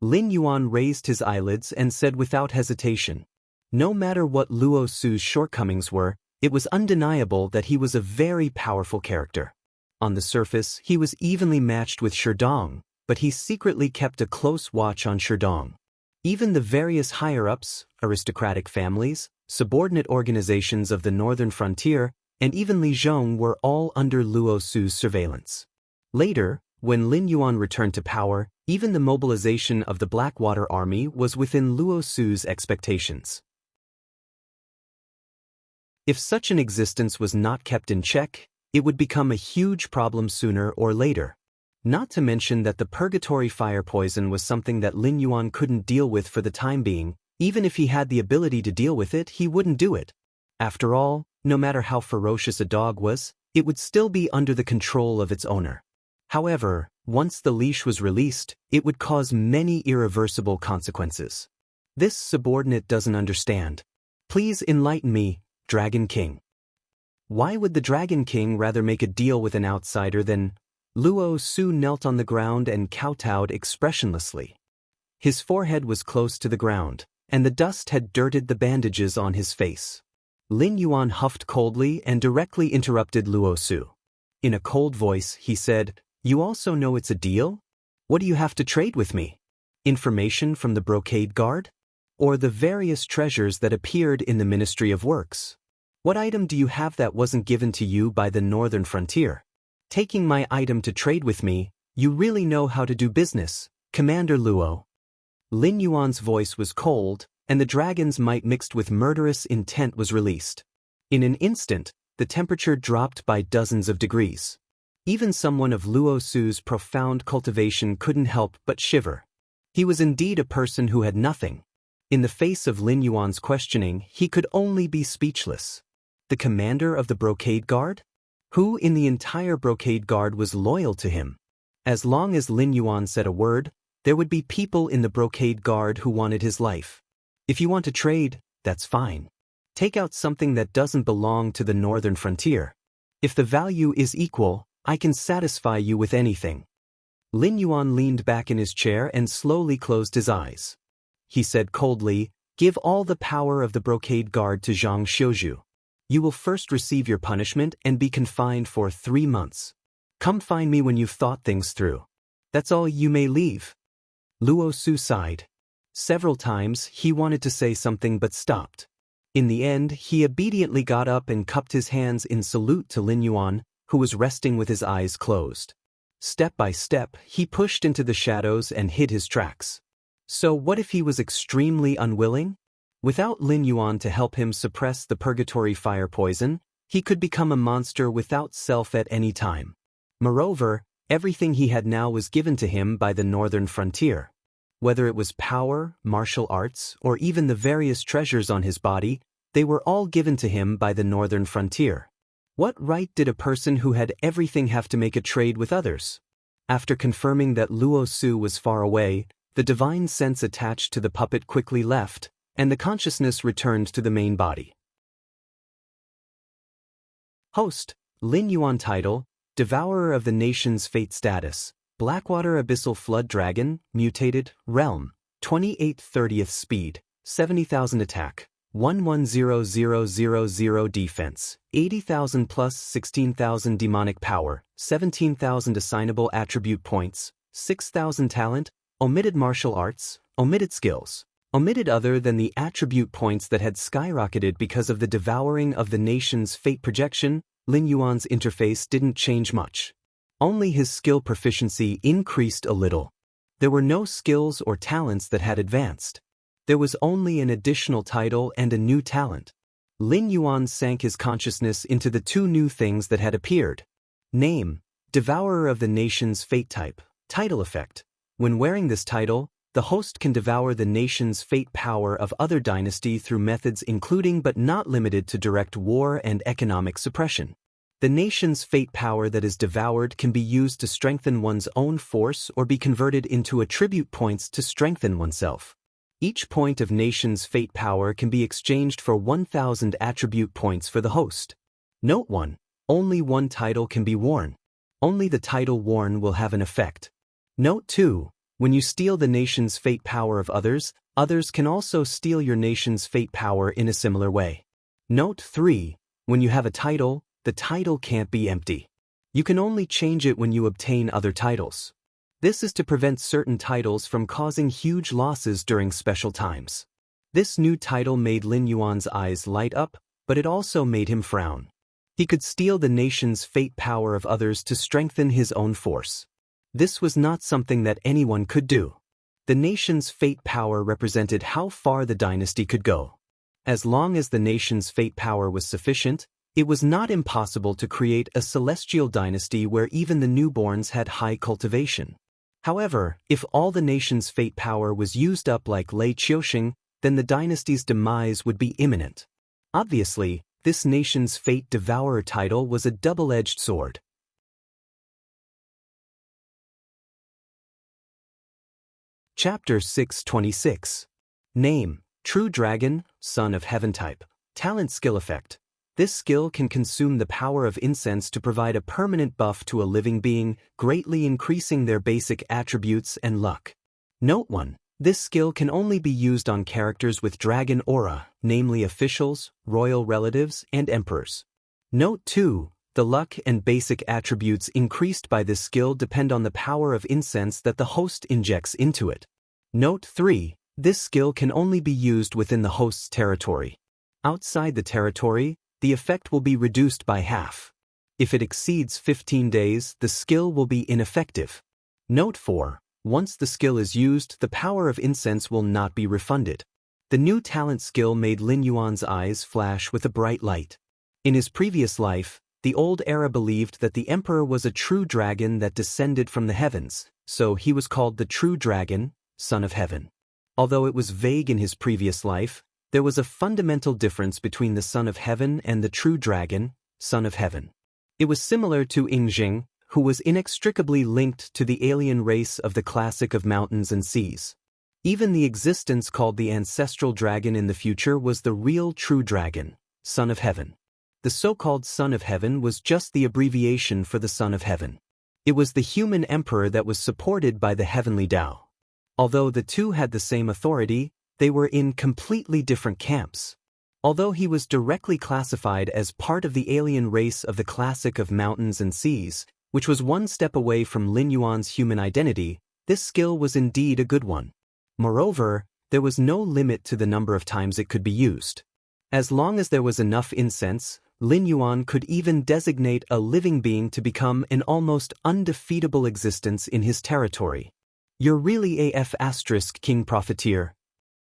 Lin Yuan raised his eyelids and said without hesitation. No matter what Luo Su's shortcomings were, it was undeniable that he was a very powerful character. On the surface, he was evenly matched with Sherdong, but he secretly kept a close watch on Sherdong. Even the various higher-ups, aristocratic families, subordinate organizations of the northern frontier, and even Li Zhong were all under Luo Su's surveillance. Later, when Lin Yuan returned to power, even the mobilization of the Blackwater Army was within Luo Su's expectations. If such an existence was not kept in check, it would become a huge problem sooner or later. Not to mention that the purgatory fire poison was something that Lin Yuan couldn't deal with for the time being. Even if he had the ability to deal with it, he wouldn't do it. After all, no matter how ferocious a dog was, it would still be under the control of its owner. However, once the leash was released, it would cause many irreversible consequences. This subordinate doesn't understand. Please enlighten me, Dragon King. Why would the Dragon King rather make a deal with an outsider than... Luo Su knelt on the ground and kowtowed expressionlessly. His forehead was close to the ground, and the dust had dirted the bandages on his face. Lin Yuan huffed coldly and directly interrupted Luo Su. In a cold voice, he said, "You also know it's a deal? What do you have to trade with me? Information from the Brocade Guard? Or the various treasures that appeared in the Ministry of Works? What item do you have that wasn't given to you by the northern frontier? Taking my item to trade with me, you really know how to do business, Commander Luo." Lin Yuan's voice was cold, and the dragon's might mixed with murderous intent was released. In an instant, the temperature dropped by dozens of degrees. Even someone of Luo Su's profound cultivation couldn't help but shiver. He was indeed a person who had nothing. In the face of Lin Yuan's questioning, he could only be speechless. The commander of the Brocade Guard? Who in the entire Brocade Guard was loyal to him? As long as Lin Yuan said a word, there would be people in the Brocade Guard who wanted his life. If you want to trade, that's fine. Take out something that doesn't belong to the northern frontier. If the value is equal, I can satisfy you with anything. Lin Yuan leaned back in his chair and slowly closed his eyes. He said coldly, "Give all the power of the Brocade Guard to Zhang Xiuzhu. You will first receive your punishment and be confined for 3 months. Come find me when you've thought things through. That's all, you may leave." Luo Su sighed. Several times he wanted to say something but stopped. In the end, he obediently got up and cupped his hands in salute to Lin Yuan, who was resting with his eyes closed. Step by step, he pushed into the shadows and hid his tracks. So what if he was extremely unwilling? Without Lin Yuan to help him suppress the purgatory fire poison, he could become a monster without self at any time. Moreover, everything he had now was given to him by the northern frontier. Whether it was power, martial arts, or even the various treasures on his body, they were all given to him by the northern frontier. What right did a person who had everything have to make a trade with others? After confirming that Luo Su was far away, the divine sense attached to the puppet quickly left, and the consciousness returned to the main body. Host, Lin Yuan. Title, Devourer of the Nation's Fate. Status, Blackwater Abyssal Flood Dragon, Mutated, Realm, 28/30th Speed, 70,000 Attack, 110000 Defense, 80,000 plus 16,000 Demonic Power, 17,000 Assignable Attribute Points, 6,000 Talent, Omitted Martial Arts, Omitted Skills. Omitted other than the attribute points that had skyrocketed because of the devouring of the nation's fate projection, Lin Yuan's interface didn't change much. Only his skill proficiency increased a little. There were no skills or talents that had advanced. There was only an additional title and a new talent. Lin Yuan sank his consciousness into the 2 new things that had appeared. Name, Devourer of the nation's fate type. Title effect. When wearing this title, the host can devour the nation's fate power of other dynasty through methods including but not limited to direct war and economic suppression. The nation's fate power that is devoured can be used to strengthen one's own force or be converted into attribute points to strengthen oneself. Each point of nation's fate power can be exchanged for 1,000 attribute points for the host. Note 1. Only one title can be worn. Only the title worn will have an effect. Note 2. When you steal the nation's fate power of others, others can also steal your nation's fate power in a similar way. Note 3. When you have a title, the title can't be empty. You can only change it when you obtain other titles. This is to prevent certain titles from causing huge losses during special times. This new title made Lin Yuan's eyes light up, but it also made him frown. He could steal the nation's fate power of others to strengthen his own force. This was not something that anyone could do. The nation's fate power represented how far the dynasty could go. As long as the nation's fate power was sufficient, it was not impossible to create a celestial dynasty where even the newborns had high cultivation. However, if all the nation's fate power was used up like Lei Qiuxing, then the dynasty's demise would be imminent. Obviously, this nation's fate devourer title was a double-edged sword. Chapter 626. Name: True Dragon, Son of Heaven type. Talent skill effect. This skill can consume the power of incense to provide a permanent buff to a living being, greatly increasing their basic attributes and luck. Note 1. This skill can only be used on characters with dragon aura, namely officials, royal relatives, and emperors. Note 2. The luck and basic attributes increased by this skill depend on the power of incense that the host injects into it. Note 3. This skill can only be used within the host's territory. Outside the territory, the effect will be reduced by half. If it exceeds 15 days, the skill will be ineffective. Note 4. Once the skill is used, the power of incense will not be refunded. The new talent skill made Lin Yuan's eyes flash with a bright light. In his previous life, the old era believed that the emperor was a true dragon that descended from the heavens, so he was called the True Dragon, Son of Heaven. Although it was vague in his previous life, there was a fundamental difference between the Son of Heaven and the True Dragon, Son of Heaven. It was similar to Yingjing, who was inextricably linked to the alien race of the classic of mountains and seas. Even the existence called the ancestral dragon in the future was the real True Dragon, Son of Heaven. The so-called Son of Heaven was just the abbreviation for the Son of Heaven. It was the human emperor that was supported by the heavenly Tao. Although the two had the same authority, they were in completely different camps. Although he was directly classified as part of the alien race of the classic of mountains and seas, which was one step away from Lin Yuan's human identity, this skill was indeed a good one. Moreover, there was no limit to the number of times it could be used. As long as there was enough incense, Lin Yuan could even designate a living being to become an almost undefeatable existence in his territory. You're really AF** King Profiteer.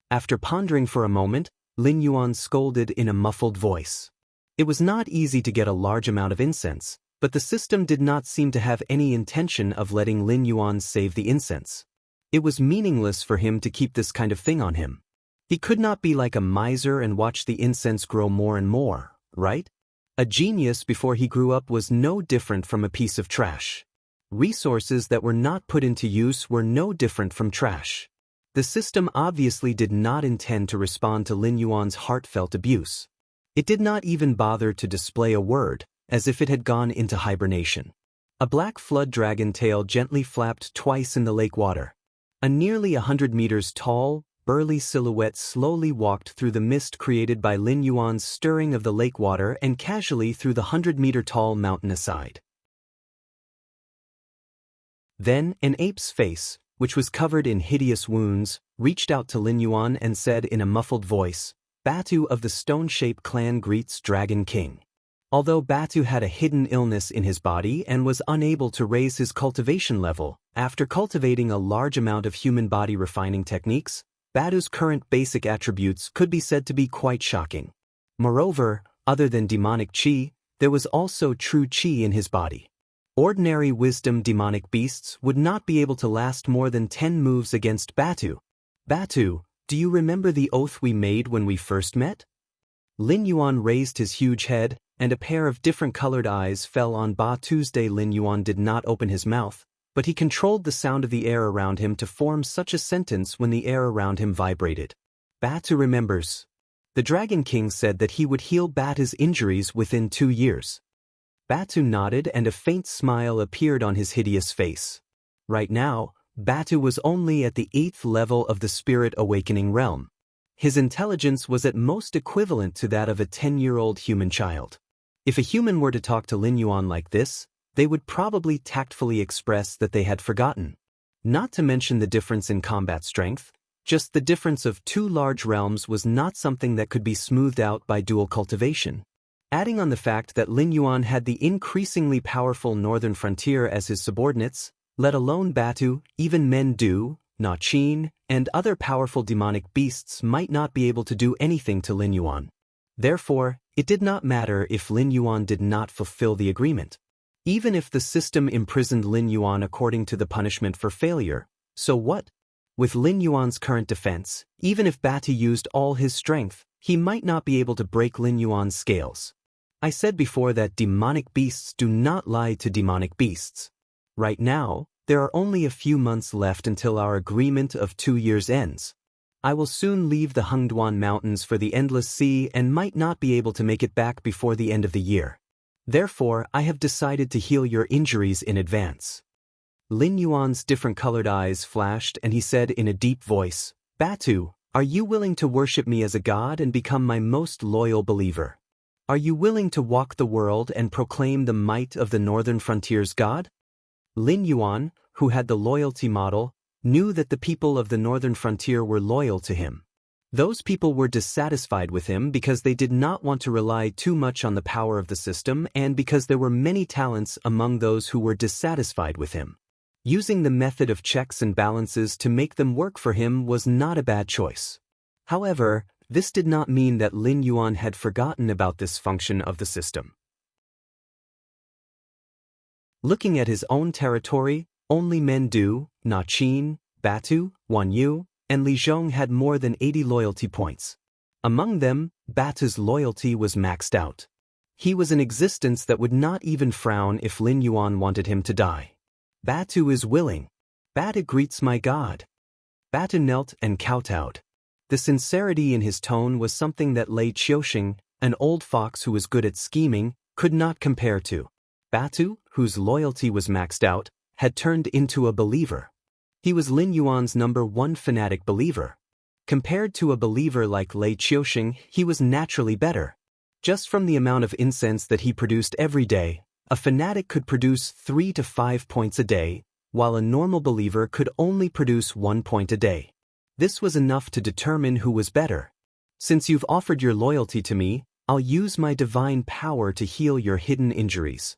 After pondering for a moment, Lin Yuan scolded in a muffled voice. It was not easy to get a large amount of incense, but the system did not seem to have any intention of letting Lin Yuan save the incense. It was meaningless for him to keep this kind of thing on him. He could not be like a miser and watch the incense grow more and more, right? A genius before he grew up was no different from a piece of trash. Resources that were not put into use were no different from trash. The system obviously did not intend to respond to Lin Yuan's heartfelt abuse. It did not even bother to display a word, as if it had gone into hibernation. A black flood dragon tail gently flapped twice in the lake water. A nearly 100 meters tall, burly silhouette slowly walked through the mist created by Lin Yuan's stirring of the lake water and casually through the 100-meter-tall mountain aside. Then an ape's face, which was covered in hideous wounds, reached out to Lin Yuan and said in a muffled voice, "Batu of the Stone-Shape clan greets Dragon King." Although Batu had a hidden illness in his body and was unable to raise his cultivation level, after cultivating a large amount of human body refining techniques, Batu's current basic attributes could be said to be quite shocking. Moreover, other than demonic qi, there was also true qi in his body. Ordinary wisdom demonic beasts would not be able to last more than 10 moves against Batu. Batu, do you remember the oath we made when we first met? Lin Yuan raised his huge head, and a pair of different colored eyes fell on Batu's. Lin Yuan did not open his mouth, but he controlled the sound of the air around him to form such a sentence when the air around him vibrated. Batu remembers. The Dragon King said that he would heal Batu's injuries within 2 years. Batu nodded and a faint smile appeared on his hideous face. Right now, Batu was only at the 8th level of the Spirit Awakening realm. His intelligence was at most equivalent to that of a 10-year-old human child. If a human were to talk to Lin Yuan like this, they would probably tactfully express that they had forgotten. Not to mention the difference in combat strength, just the difference of 2 large realms was not something that could be smoothed out by dual cultivation. Adding on the fact that Lin Yuan had the increasingly powerful northern frontier as his subordinates, let alone Batu, even Mendu, Nachin, and other powerful demonic beasts might not be able to do anything to Lin Yuan. Therefore, it did not matter if Lin Yuan did not fulfill the agreement. Even if the system imprisoned Lin Yuan according to the punishment for failure, so what? With Lin Yuan's current defense, even if Batu used all his strength, he might not be able to break Lin Yuan's scales. I said before that demonic beasts do not lie to demonic beasts. Right now, there are only a few months left until our agreement of 2 years ends. I will soon leave the Hengduan Mountains for the Endless Sea and might not be able to make it back before the end of the year. Therefore, I have decided to heal your injuries in advance. Lin Yuan's different colored eyes flashed and he said in a deep voice, Batu, are you willing to worship me as a god and become my most loyal believer? Are you willing to walk the world and proclaim the might of the Northern Frontier's god? Lin Yuan, who had the loyalty model, knew that the people of the Northern Frontier were loyal to him. Those people were dissatisfied with him because they did not want to rely too much on the power of the system and because there were many talents among those who were dissatisfied with him. Using the method of checks and balances to make them work for him was not a bad choice. However, this did not mean that Lin Yuan had forgotten about this function of the system. Looking at his own territory, only Mendu, Nachin, Batu, Wanyu, and Li Zhong had more than 80 loyalty points. Among them, Batu's loyalty was maxed out. He was an existence that would not even frown if Lin Yuan wanted him to die. Batu is willing. Batu greets my god. Batu knelt and kowtowed. The sincerity in his tone was something that Lei Qiuxing, an old fox who was good at scheming, could not compare to. Batu, whose loyalty was maxed out, had turned into a believer. He was Lin Yuan's #1 fanatic believer. Compared to a believer like Lei Qiuxing, he was naturally better. Just from the amount of incense that he produced every day, a fanatic could produce 3 to 5 points a day, while a normal believer could only produce 1 point a day. This was enough to determine who was better. Since you've offered your loyalty to me, I'll use my divine power to heal your hidden injuries.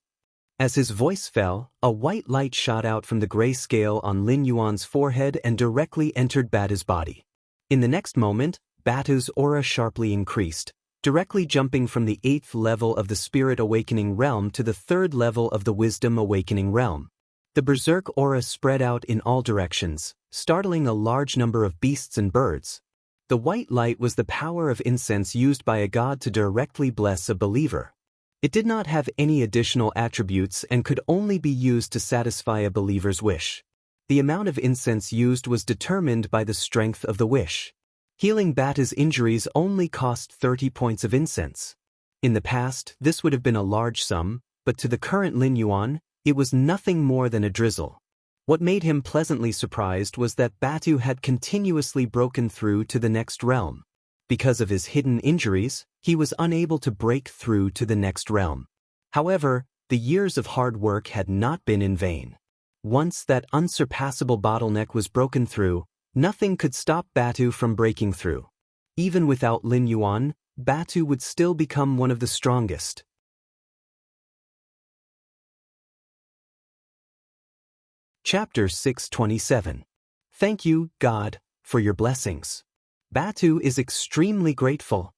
As his voice fell, a white light shot out from the gray scale on Lin Yuan's forehead and directly entered Batu's body. In the next moment, Batu's aura sharply increased, directly jumping from the 8th level of the Spirit Awakening realm to the 3rd level of the Wisdom Awakening realm. The berserk aura spread out in all directions, startling a large number of beasts and birds. The white light was the power of incense used by a god to directly bless a believer. It did not have any additional attributes and could only be used to satisfy a believer's wish. The amount of incense used was determined by the strength of the wish. Healing Batu's injuries only cost 30 points of incense. In the past, this would have been a large sum, but to the current Lin Yuan, it was nothing more than a drizzle. What made him pleasantly surprised was that Batu had continuously broken through to the next realm. Because of his hidden injuries, he was unable to break through to the next realm. However, the years of hard work had not been in vain. Once that unsurpassable bottleneck was broken through, nothing could stop Batu from breaking through. Even without Lin Yuan, Batu would still become one of the strongest. Chapter 627. Thank you, God, for your blessings. Batu is extremely grateful.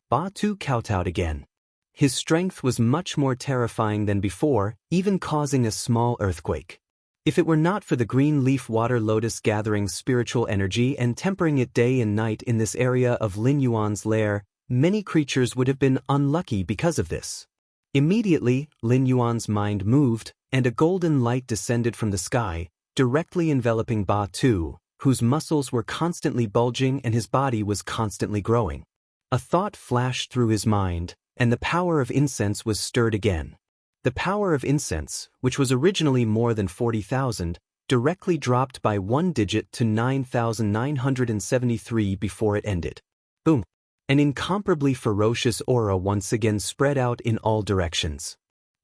Batu kowtowed again. His strength was much more terrifying than before, even causing a small earthquake. If it were not for the green leaf water lotus gathering spiritual energy and tempering it day and night in this area of Lin Yuan's lair, many creatures would have been unlucky because of this. Immediately, Lin Yuan's mind moved, and a golden light descended from the sky, directly enveloping Ba Tu, whose muscles were constantly bulging and his body was constantly growing. A thought flashed through his mind, and the power of incense was stirred again. The power of incense, which was originally more than 40,000, directly dropped by one digit to 9,973 before it ended. Boom! An incomparably ferocious aura once again spread out in all directions.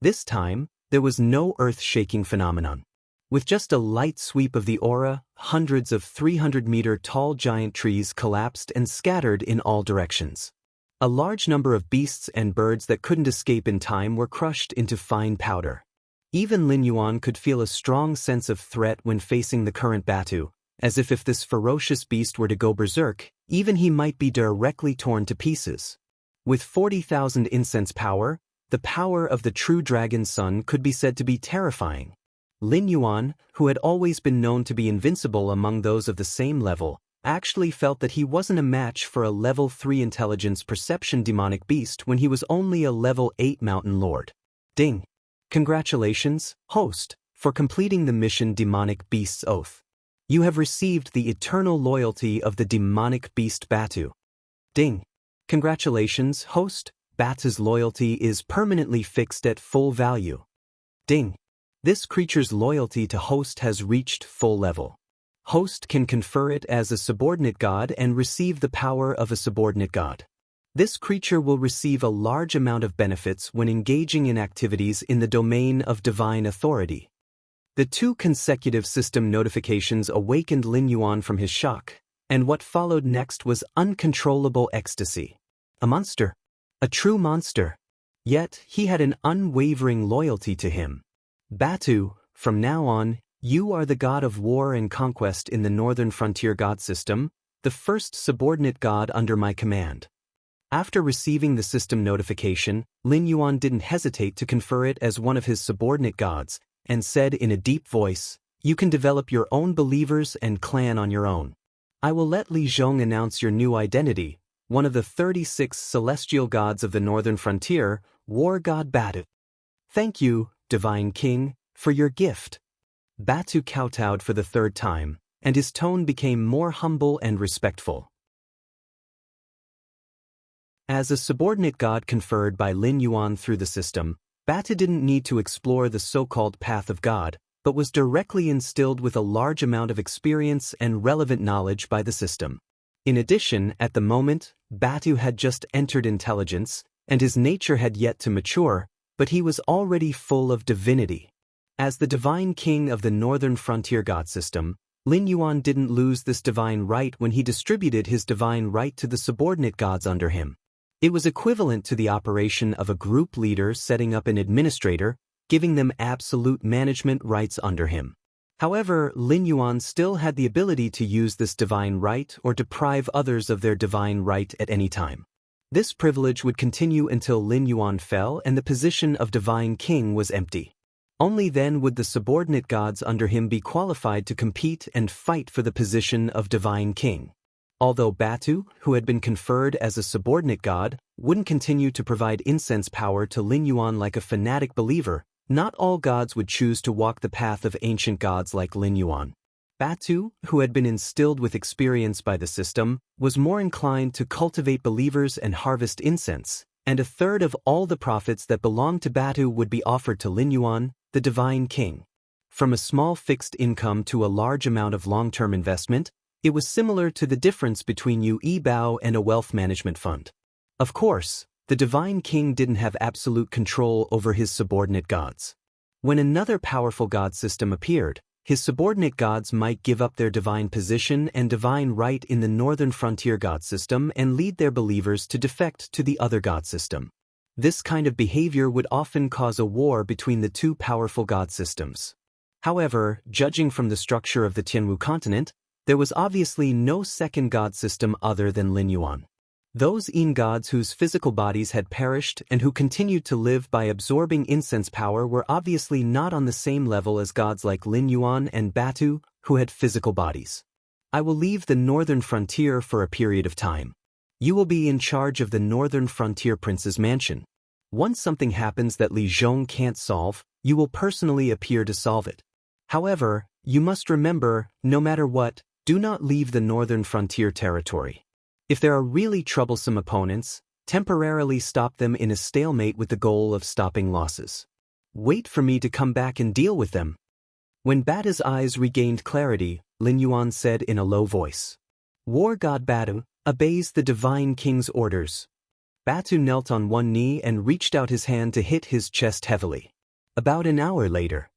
This time, there was no earth-shaking phenomenon. With just a light sweep of the aura, hundreds of 300-meter-tall giant trees collapsed and scattered in all directions. A large number of beasts and birds that couldn't escape in time were crushed into fine powder. Even Lin Yuan could feel a strong sense of threat when facing the current Batu, as if this ferocious beast were to go berserk, even he might be directly torn to pieces. With 40,000 incense power, the power of the true dragon sun could be said to be terrifying. Lin Yuan, who had always been known to be invincible among those of the same level, actually felt that he wasn't a match for a level 3 intelligence perception demonic beast when he was only a level 8 mountain lord. Ding! Congratulations, host, for completing the mission Demonic Beast's Oath. You have received the eternal loyalty of the demonic beast Batu. Ding! Congratulations, host, Batu's loyalty is permanently fixed at full value. Ding! This creature's loyalty to host has reached full level. Host can confer it as a subordinate god and receive the power of a subordinate god. This creature will receive a large amount of benefits when engaging in activities in the domain of divine authority. The 2 consecutive system notifications awakened Lin Yuan from his shock, and what followed next was uncontrollable ecstasy. A monster. A true monster. Yet, he had an unwavering loyalty to him. Batu, from now on, you are the god of war and conquest in the Northern Frontier God System, the first subordinate god under my command. After receiving the system notification, Lin Yuan didn't hesitate to confer it as one of his subordinate gods, and said in a deep voice, "You can develop your own believers and clan on your own. I will let Li Zhong announce your new identity, one of the 36 celestial gods of the Northern Frontier, War God Batu. Thank you, Divine King, for your gift." Batu kowtowed for the 3rd time, and his tone became more humble and respectful. As a subordinate god conferred by Lin Yuan through the system, Batu didn't need to explore the so-called path of God, but was directly instilled with a large amount of experience and relevant knowledge by the system. In addition, at the moment, Batu had just entered intelligence, and his nature had yet to mature, but he was already full of divinity. As the divine king of the Northern Frontier God System, Lin Yuan didn't lose this divine right when he distributed his divine right to the subordinate gods under him. It was equivalent to the operation of a group leader setting up an administrator, giving them absolute management rights under him. However, Lin Yuan still had the ability to use this divine right or deprive others of their divine right at any time. This privilege would continue until Lin Yuan fell and the position of divine king was empty. Only then would the subordinate gods under him be qualified to compete and fight for the position of divine king. Although Batu, who had been conferred as a subordinate god, wouldn't continue to provide incense power to Lin Yuan like a fanatic believer, not all gods would choose to walk the path of ancient gods like Lin Yuan. Batu, who had been instilled with experience by the system, was more inclined to cultivate believers and harvest incense, and 1/3 of all the profits that belonged to Batu would be offered to Lin Yuan, the divine king. From a small fixed income to a large amount of long-term investment, it was similar to the difference between Yu Bao and a wealth management fund. Of course, the divine king didn't have absolute control over his subordinate gods. When another powerful god system appeared, his subordinate gods might give up their divine position and divine right in the Northern Frontier God System and lead their believers to defect to the other god system. This kind of behavior would often cause a war between the 2 powerful god systems. However, judging from the structure of the Tianwu continent, there was obviously no second god system other than Lin Yuan. Those Yin gods whose physical bodies had perished and who continued to live by absorbing incense power were obviously not on the same level as gods like Lin Yuan and Batu, who had physical bodies. I will leave the northern frontier for a period of time. You will be in charge of the northern frontier prince's mansion. Once something happens that Li Zhong can't solve, you will personally appear to solve it. However, you must remember, no matter what, do not leave the northern frontier territory. If there are really troublesome opponents, temporarily stop them in a stalemate with the goal of stopping losses. Wait for me to come back and deal with them. When Batu's eyes regained clarity, Lin Yuan said in a low voice. War god Batu obeys the divine king's orders. Batu knelt on one knee and reached out his hand to hit his chest heavily. About an hour later,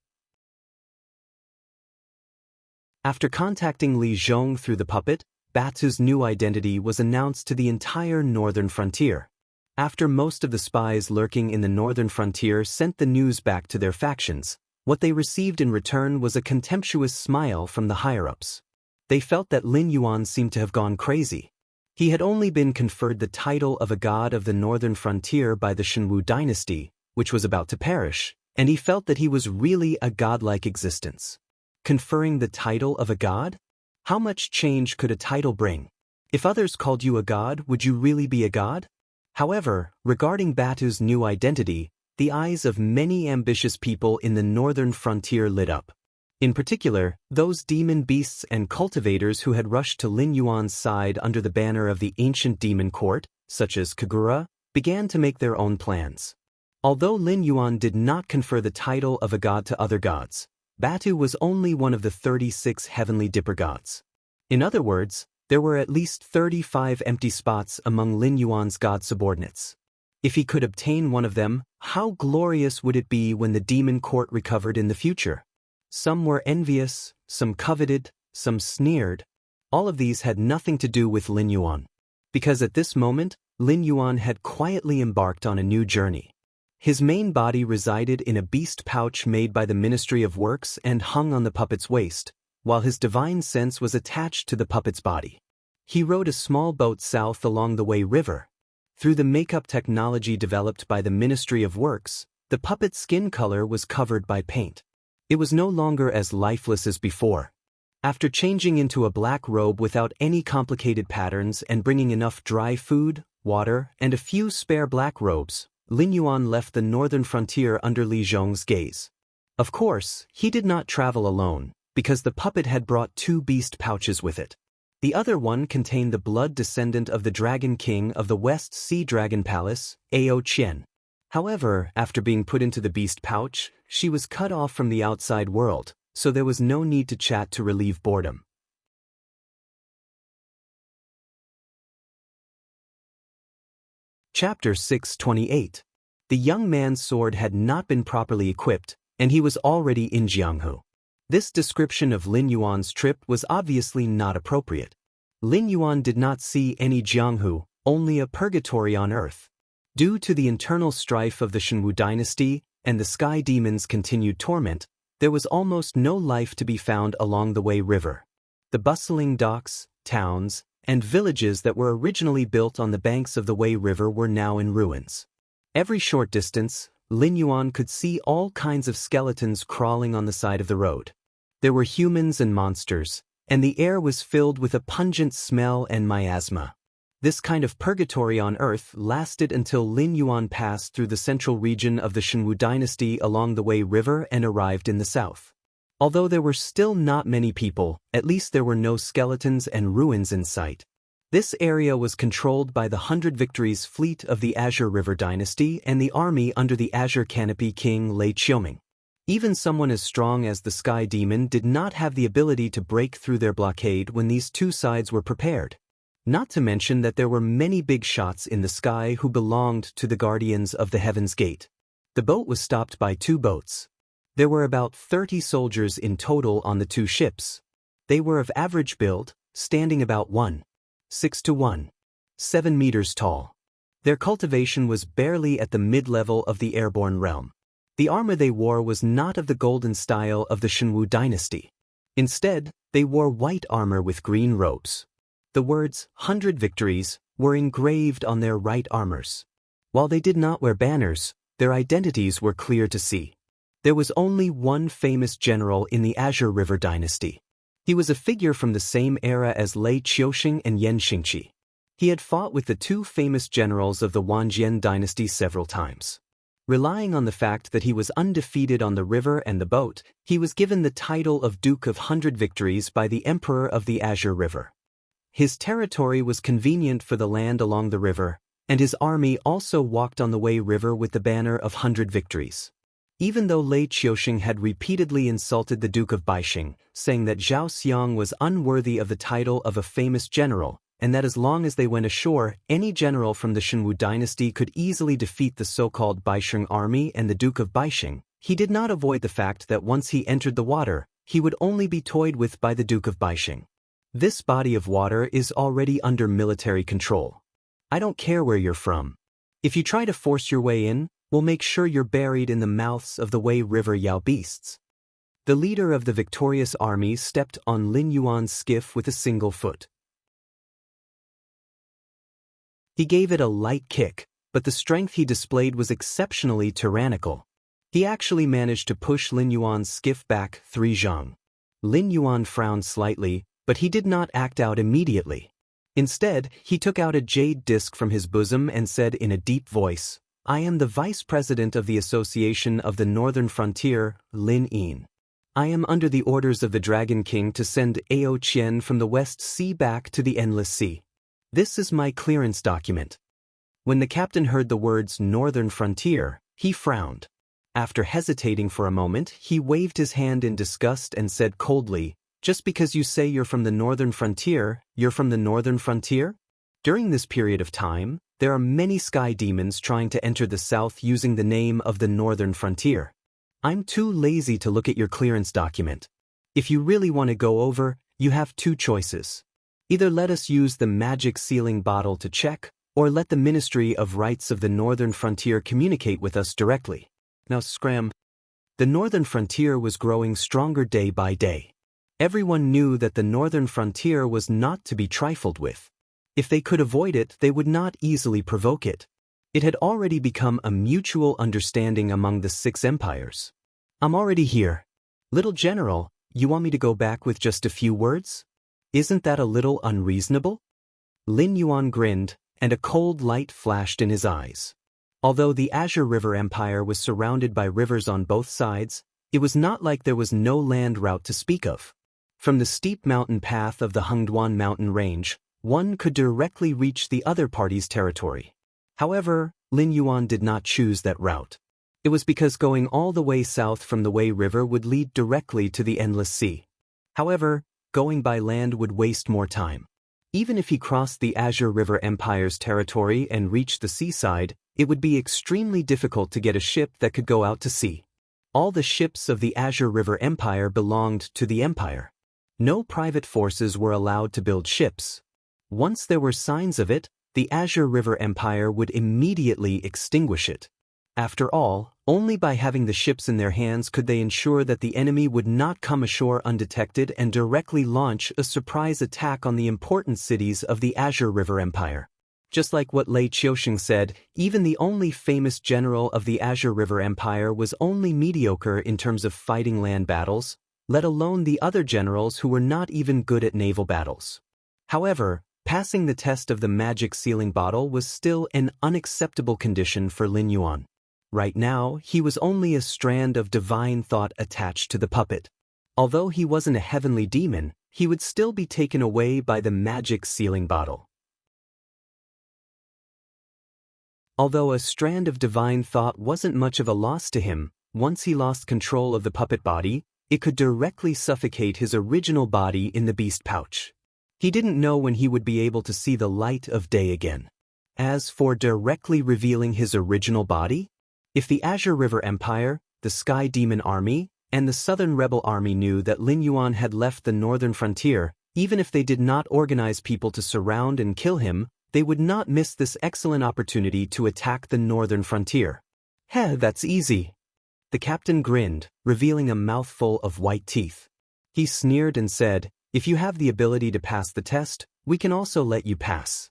after contacting Li Zhong through the puppet, Batu's new identity was announced to the entire northern frontier. After most of the spies lurking in the northern frontier sent the news back to their factions, what they received in return was a contemptuous smile from the higher-ups. They felt that Lin Yuan seemed to have gone crazy. He had only been conferred the title of a god of the northern frontier by the Shenwu dynasty, which was about to perish, and he felt that he was really a godlike existence. Conferring the title of a god? How much change could a title bring? If others called you a god, would you really be a god? However, regarding Batu's new identity, the eyes of many ambitious people in the northern frontier lit up. In particular, those demon beasts and cultivators who had rushed to Lin Yuan's side under the banner of the ancient demon court, such as Kagura, began to make their own plans. Although Lin Yuan did not confer the title of a god to other gods, Batu was only one of the 36 heavenly dipper gods. In other words, there were at least 35 empty spots among Lin Yuan's god subordinates. If he could obtain one of them, how glorious would it be when the demon court recovered in the future? Some were envious, some coveted, some sneered. All of these had nothing to do with Lin Yuan. Because at this moment, Lin Yuan had quietly embarked on a new journey. His main body resided in a beast pouch made by the Ministry of Works and hung on the puppet's waist, while his divine sense was attached to the puppet's body. He rowed a small boat south along the Wei River. Through the makeup technology developed by the Ministry of Works, the puppet's skin color was covered by paint. It was no longer as lifeless as before. After changing into a black robe without any complicated patterns and bringing enough dry food, water, and a few spare black robes, Lin Yuan left the northern frontier under Li Zhong's gaze. Of course, he did not travel alone, because the puppet had brought 2 beast pouches with it. The other one contained the blood descendant of the Dragon King of the West Sea Dragon Palace, Ao Qian. However, after being put into the beast pouch, she was cut off from the outside world, so there was no need to chat to relieve boredom. Chapter 628. The young man's sword had not been properly equipped, and he was already in Jianghu. This description of Lin Yuan's trip was obviously not appropriate. Lin Yuan did not see any Jianghu, only a purgatory on earth. Due to the internal strife of the Shenwu dynasty and the sky demon's continued torment, there was almost no life to be found along the Wei River. The bustling docks, towns, and villages that were originally built on the banks of the Wei River were now in ruins. Every short distance, Lin Yuan could see all kinds of skeletons crawling on the side of the road. There were humans and monsters, and the air was filled with a pungent smell and miasma. This kind of purgatory on earth lasted until Lin Yuan passed through the central region of the Shenwu dynasty along the Wei River and arrived in the south. Although there were still not many people, at least there were no skeletons and ruins in sight. This area was controlled by the 100 Victories fleet of the Azure River dynasty and the army under the Azure Canopy King Lei Qiuming. Even someone as strong as the Sky Demon did not have the ability to break through their blockade when these two sides were prepared. Not to mention that there were many big shots in the sky who belonged to the Guardians of the Heaven's Gate. The boat was stopped by 2 boats. There were about 30 soldiers in total on the 2 ships. They were of average build, standing about 1.6 to 1.7 meters tall. Their cultivation was barely at the mid-level of the airborne realm. The armor they wore was not of the golden style of the Shenwu dynasty. Instead, they wore white armor with green robes. The words 100 Victories were engraved on their right armors. While they did not wear banners, their identities were clear to see. There was only one famous general in the Azure River dynasty. He was a figure from the same era as Lei Qiuxing and Yan Xingqi. He had fought with the two famous generals of the Wanjian dynasty several times. Relying on the fact that he was undefeated on the river and the boat, he was given the title of Duke of 100 Victories by the Emperor of the Azure River. His territory was convenient for the land along the river, and his army also walked on the Wei River with the banner of 100 Victories. Even though Lei Qiuxing had repeatedly insulted the Duke of Baixing, saying that Zhao Xiang was unworthy of the title of a famous general, and that as long as they went ashore, any general from the Shenwu dynasty could easily defeat the so-called Baixing army and the Duke of Baixing, he did not avoid the fact that once he entered the water, he would only be toyed with by the Duke of Baixing. This body of water is already under military control. I don't care where you're from. If you try to force your way in, we'll make sure you're buried in the mouths of the Wei River Yao beasts. The leader of the victorious army stepped on Lin Yuan's skiff with a single foot. He gave it a light kick, but the strength he displayed was exceptionally tyrannical. He actually managed to push Lin Yuan's skiff back 3 zhang. Lin Yuan frowned slightly, but he did not act out immediately. Instead, he took out a jade disc from his bosom and said in a deep voice, "I am the Vice President of the Association of the Northern Frontier, Lin Yin. I am under the orders of the Dragon King to send Ao Qian from the West Sea back to the Endless Sea. This is my clearance document." When the captain heard the words Northern Frontier, he frowned. After hesitating for a moment, he waved his hand in disgust and said coldly, "Just because you say you're from the Northern Frontier, you're from the Northern Frontier?" During this period of time, there are many sky demons trying to enter the south using the name of the Northern Frontier. I'm too lazy to look at your clearance document. If you really want to go over, you have 2 choices. Either let us use the magic sealing bottle to check, or let the Ministry of Rights of the Northern Frontier communicate with us directly. Now scram. The Northern Frontier was growing stronger day by day. Everyone knew that the Northern Frontier was not to be trifled with. If they could avoid it, they would not easily provoke it. It had already become a mutual understanding among the 6 empires. I'm already here. Little General, you want me to go back with just a few words? Isn't that a little unreasonable? Lin Yuan grinned, and a cold light flashed in his eyes. Although the Azure River Empire was surrounded by rivers on both sides, it was not like there was no land route to speak of. From the steep mountain path of the Hengduan mountain range, one could directly reach the other party's territory. However, Lin Yuan did not choose that route. It was because going all the way south from the Wei River would lead directly to the Endless Sea. However, going by land would waste more time. Even if he crossed the Azure River Empire's territory and reached the seaside, it would be extremely difficult to get a ship that could go out to sea. All the ships of the Azure River Empire belonged to the Empire. No private forces were allowed to build ships. Once there were signs of it, the Azure River Empire would immediately extinguish it. After all, only by having the ships in their hands could they ensure that the enemy would not come ashore undetected and directly launch a surprise attack on the important cities of the Azure River Empire. Just like what Lei Qiuxing said, even the only famous general of the Azure River Empire was only mediocre in terms of fighting land battles, let alone the other generals who were not even good at naval battles. However, passing the test of the magic sealing bottle was still an unacceptable condition for Lin Yuan. Right now, he was only a strand of divine thought attached to the puppet. Although he wasn't a heavenly demon, he would still be taken away by the magic sealing bottle. Although a strand of divine thought wasn't much of a loss to him, once he lost control of the puppet body, it could directly suffocate his original body in the beast pouch. He didn't know when he would be able to see the light of day again. As for directly revealing his original body, if the Azure River Empire, the Sky Demon Army, and the Southern Rebel Army knew that Lin Yuan had left the northern frontier, even if they did not organize people to surround and kill him, they would not miss this excellent opportunity to attack the northern frontier. Heh, that's easy. The captain grinned, revealing a mouthful of white teeth. He sneered and said, "If you have the ability to pass the test, we can also let you pass.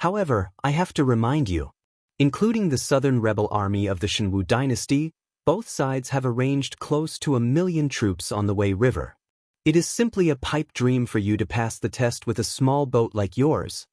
However, I have to remind you, including the southern rebel army of the Shenwu dynasty, both sides have arranged close to 1,000,000 troops on the Wei River. It is simply a pipe dream for you to pass the test with a small boat like yours.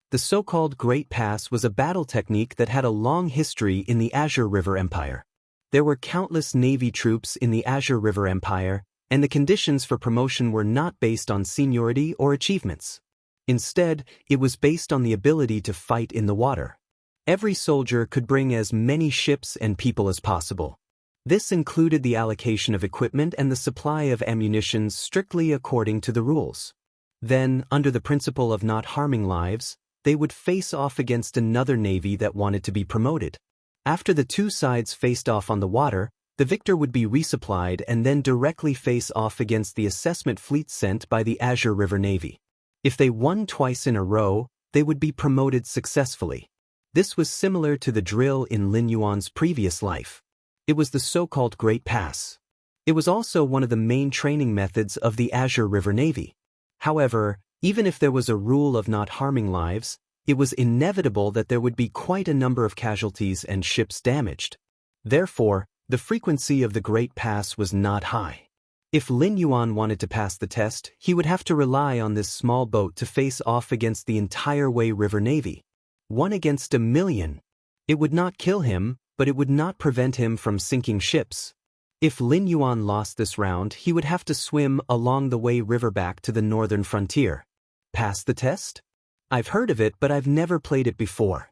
The so-called Great Pass was a battle technique that had a long history in the Azure River Empire. There were countless navy troops in the Azure River Empire, and the conditions for promotion were not based on seniority or achievements. Instead, it was based on the ability to fight in the water. Every soldier could bring as many ships and people as possible. This included the allocation of equipment and the supply of ammunition strictly according to the rules. Then, under the principle of not harming lives, they would face off against another navy that wanted to be promoted. After the two sides faced off on the water, the victor would be resupplied and then directly face off against the assessment fleet sent by the Azure River Navy. If they won twice in a row, they would be promoted successfully. This was similar to the drill in Lin Yuan's previous life. It was the so-called Great Pass. It was also one of the main training methods of the Azure River Navy. However, even if there was a rule of not harming lives, it was inevitable that there would be quite a number of casualties and ships damaged. Therefore, the frequency of the Great Pass was not high. If Lin Yuan wanted to pass the test, he would have to rely on this small boat to face off against the entire Wei River Navy. 1 against 1,000,000. It would not kill him, but it would not prevent him from sinking ships. If Lin Yuan lost this round, he would have to swim along the Wei River back to the northern frontier. Pass the test? I've heard of it, but I've never played it before.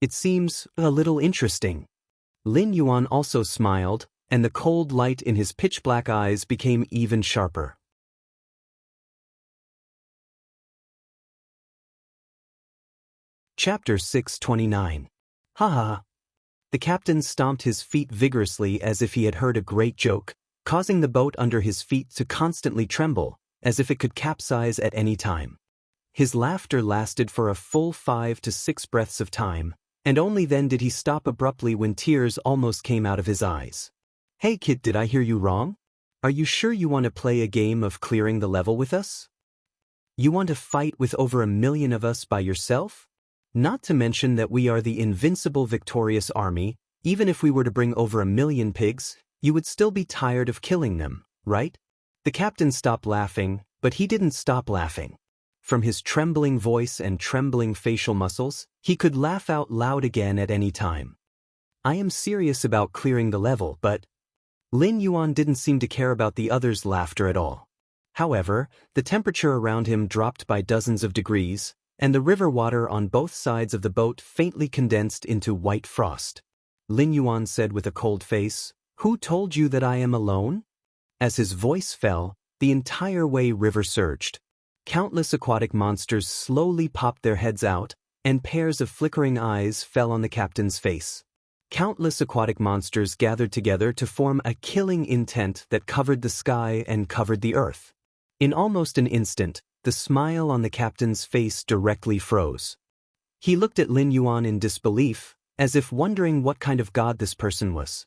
It seems a little interesting. Lin Yuan also smiled, and the cold light in his pitch-black eyes became even sharper. Chapter 629. Haha. The captain stomped his feet vigorously as if he had heard a great joke, causing the boat under his feet to constantly tremble, as if it could capsize at any time. His laughter lasted for a full 5 to 6 breaths of time, and only then did he stop abruptly when tears almost came out of his eyes. Hey kid, did I hear you wrong? Are you sure you want to play a game of clearing the level with us? You want to fight with over 1,000,000 of us by yourself? Not to mention that we are the invincible victorious army. Even if we were to bring over 1,000,000 pigs, you would still be tired of killing them, right? The captain stopped laughing, but he didn't stop laughing. From his trembling voice and trembling facial muscles, he could laugh out loud again at any time. I am serious about clearing the level, but Lin Yuan didn't seem to care about the others' laughter at all. However, the temperature around him dropped by dozens of degrees, and the river water on both sides of the boat faintly condensed into white frost. Lin Yuan said with a cold face, "Who told you that I am alone?" As his voice fell, the entire Wei River surged. Countless aquatic monsters slowly popped their heads out, and pairs of flickering eyes fell on the captain's face. Countless aquatic monsters gathered together to form a killing intent that covered the sky and covered the earth. In almost an instant, the smile on the captain's face directly froze. He looked at Lin Yuan in disbelief, as if wondering what kind of god this person was.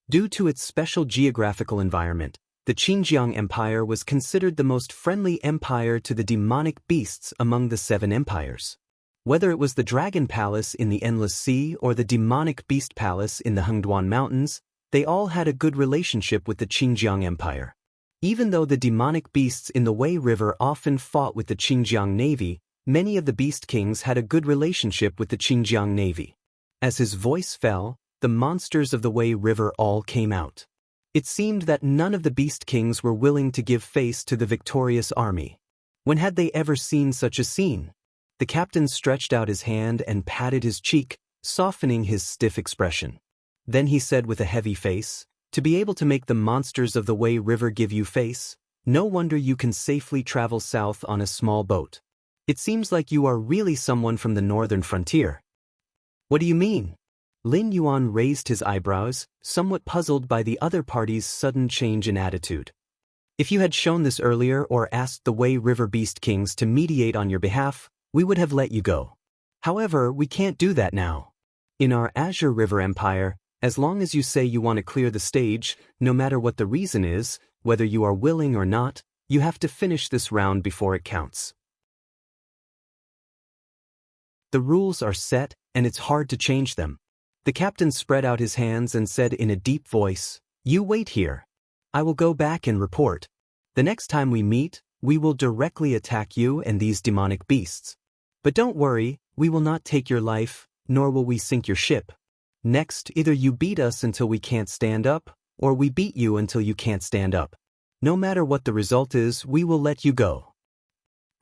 Due to its special geographical environment, the Xinjiang Empire was considered the most friendly empire to the demonic beasts among the 7 empires. Whether it was the Dragon Palace in the Endless Sea or the Demonic Beast Palace in the Hengduan Mountains, they all had a good relationship with the Xinjiang Empire. Even though the demonic beasts in the Wei River often fought with the Xinjiang Navy, many of the beast kings had a good relationship with the Xinjiang Navy. As his voice fell, the monsters of the Wei River all came out. It seemed that none of the beast kings were willing to give face to the victorious army. When had they ever seen such a scene? The captain stretched out his hand and patted his cheek, softening his stiff expression. Then he said with a heavy face, "To be able to make the monsters of the Wei River give you face, no wonder you can safely travel south on a small boat. It seems like you are really someone from the northern frontier." "What do you mean?" Lin Yuan raised his eyebrows, somewhat puzzled by the other party's sudden change in attitude. "If you had shown this earlier or asked the Wei River Beast Kings to mediate on your behalf, we would have let you go. However, we can't do that now. In our Azure River Empire, as long as you say you want to clear the stage, no matter what the reason is, whether you are willing or not, you have to finish this round before it counts." The rules are set, and it's hard to change them. The captain spread out his hands and said in a deep voice, "You wait here. I will go back and report. The next time we meet, we will directly attack you and these demonic beasts. But don't worry, we will not take your life, nor will we sink your ship. Next, either you beat us until we can't stand up, or we beat you until you can't stand up. No matter what the result is, we will let you go."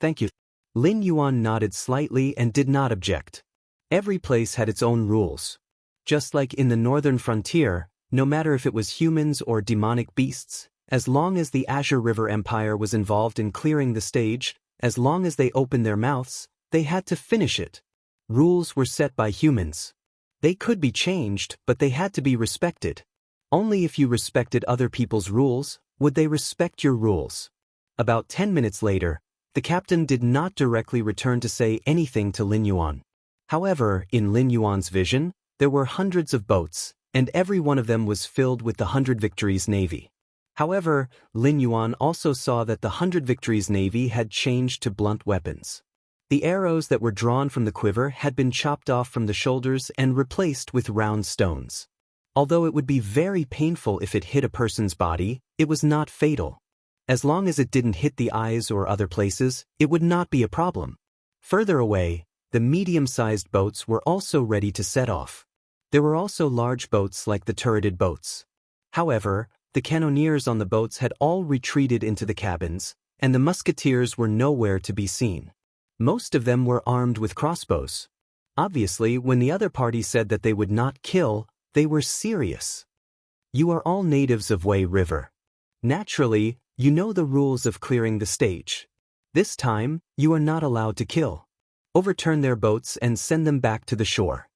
"Thank you." Lin Yuan nodded slightly and did not object. Every place had its own rules. Just like in the northern frontier, no matter if it was humans or demonic beasts, as long as the Azure River Empire was involved in clearing the stage, as long as they opened their mouths, they had to finish it. Rules were set by humans. They could be changed, but they had to be respected. Only if you respected other people's rules would they respect your rules. About 10 minutes later, the captain did not directly return to say anything to Lin Yuan. However, in Lin Yuan's vision, there were hundreds of boats, and every one of them was filled with the 100 Victories Navy. However, Lin Yuan also saw that the 100 Victories Navy had changed to blunt weapons. The arrows that were drawn from the quiver had been chopped off from the shoulders and replaced with round stones. Although it would be very painful if it hit a person's body, it was not fatal. As long as it didn't hit the eyes or other places, it would not be a problem. Further away, the medium-sized boats were also ready to set off. There were also large boats like the turreted boats. However, the cannoneers on the boats had all retreated into the cabins, and the musketeers were nowhere to be seen. Most of them were armed with crossbows. Obviously, when the other party said that they would not kill, they were serious. You are all natives of Wei River. Naturally, you know the rules of clearing the stage. This time, you are not allowed to kill. Overturn their boats and send them back to the shore.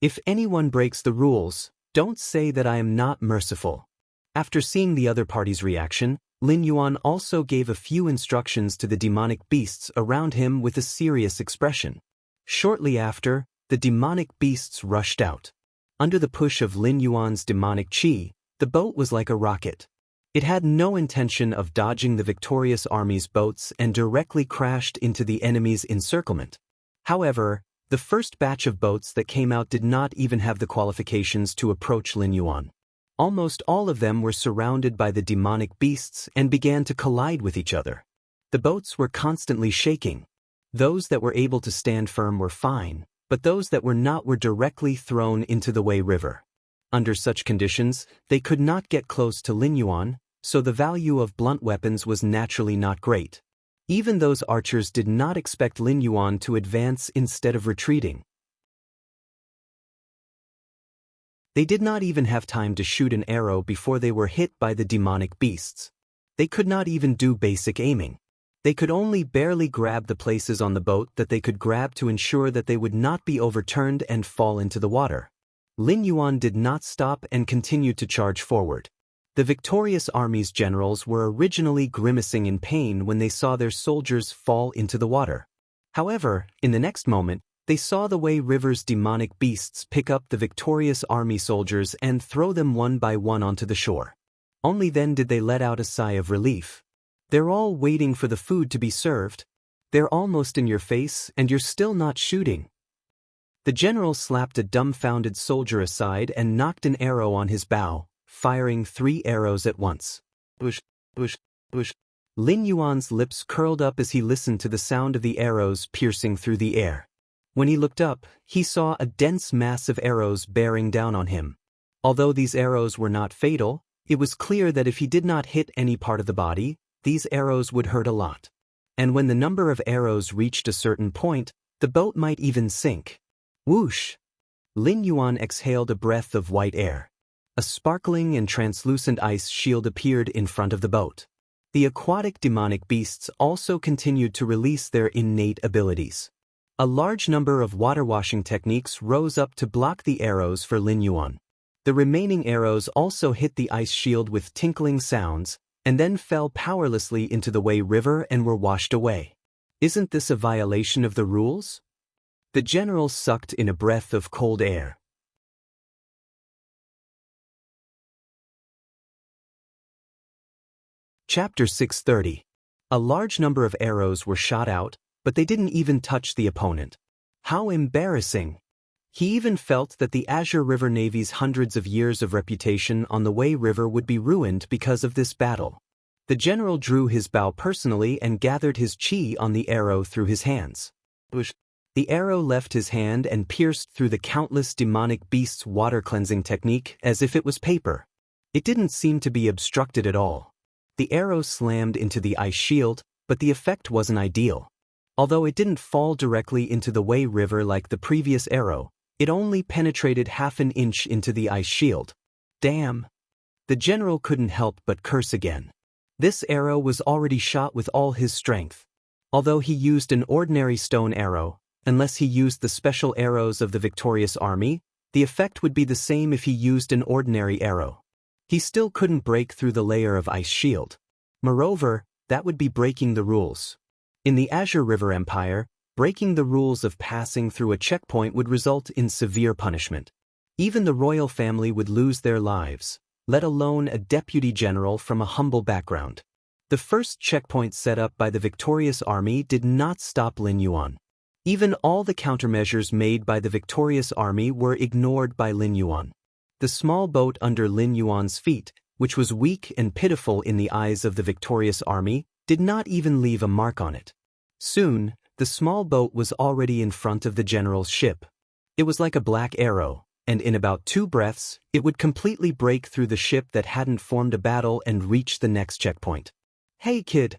If anyone breaks the rules, don't say that I am not merciful. After seeing the other party's reaction, Lin Yuan also gave a few instructions to the demonic beasts around him with a serious expression. Shortly after, the demonic beasts rushed out. Under the push of Lin Yuan's demonic chi, the boat was like a rocket. It had no intention of dodging the victorious army's boats and directly crashed into the enemy's encirclement. However, the first batch of boats that came out did not even have the qualifications to approach Lin Yuan. Almost all of them were surrounded by the demonic beasts and began to collide with each other. The boats were constantly shaking. Those that were able to stand firm were fine, but those that were not were directly thrown into the Wei River. Under such conditions, they could not get close to Lin Yuan, so the value of blunt weapons was naturally not great. Even those archers did not expect Lin Yuan to advance instead of retreating. They did not even have time to shoot an arrow before they were hit by the demonic beasts. They could not even do basic aiming. They could only barely grab the places on the boat that they could grab to ensure that they would not be overturned and fall into the water. Lin Yuan did not stop and continued to charge forward. The victorious army's generals were originally grimacing in pain when they saw their soldiers fall into the water. However, in the next moment, they saw the Wei River's demonic beasts pick up the victorious army soldiers and throw them one by one onto the shore. Only then did they let out a sigh of relief. They're all waiting for the food to be served. They're almost in your face and you're still not shooting. The general slapped a dumbfounded soldier aside and knocked an arrow on his bow, firing 3 arrows at once. Bush, bush, bush. Lin Yuan's lips curled up as he listened to the sound of the arrows piercing through the air. When he looked up, he saw a dense mass of arrows bearing down on him. Although these arrows were not fatal, it was clear that if he did not hit any part of the body, these arrows would hurt a lot. And when the number of arrows reached a certain point, the boat might even sink. Whoosh! Lin Yuan exhaled a breath of white air. A sparkling and translucent ice shield appeared in front of the boat. The aquatic demonic beasts also continued to release their innate abilities. A large number of water-washing techniques rose up to block the arrows for Lin Yuan. The remaining arrows also hit the ice shield with tinkling sounds, and then fell powerlessly into the Wei River and were washed away. Isn't this a violation of the rules? The general sucked in a breath of cold air. Chapter 630. A large number of arrows were shot out, but they didn't even touch the opponent. How embarrassing! He even felt that the Azure River Navy's hundreds of years of reputation on the Wei River would be ruined because of this battle. The general drew his bow personally and gathered his chi on the arrow through his hands. The arrow left his hand and pierced through the countless demonic beasts' water-cleansing technique as if it was paper. It didn't seem to be obstructed at all. The arrow slammed into the ice shield, but the effect wasn't ideal. Although it didn't fall directly into the Wei River like the previous arrow, it only penetrated half an inch into the ice shield. Damn! The general couldn't help but curse again. This arrow was already shot with all his strength. Although he used an ordinary stone arrow, unless he used the special arrows of the victorious army, the effect would be the same if he used an ordinary arrow. He still couldn't break through the layer of ice shield. Moreover, that would be breaking the rules. In the Azure River Empire, breaking the rules of passing through a checkpoint would result in severe punishment. Even the royal family would lose their lives, let alone a deputy general from a humble background. The first checkpoint set up by the victorious army did not stop Lin Yuan. Even all the countermeasures made by the victorious army were ignored by Lin Yuan. The small boat under Lin Yuan's feet, which was weak and pitiful in the eyes of the victorious army, did not even leave a mark on it. Soon, the small boat was already in front of the general's ship. It was like a black arrow, and in about 2 breaths, it would completely break through the ship that hadn't formed a battle and reach the next checkpoint. "Hey kid!"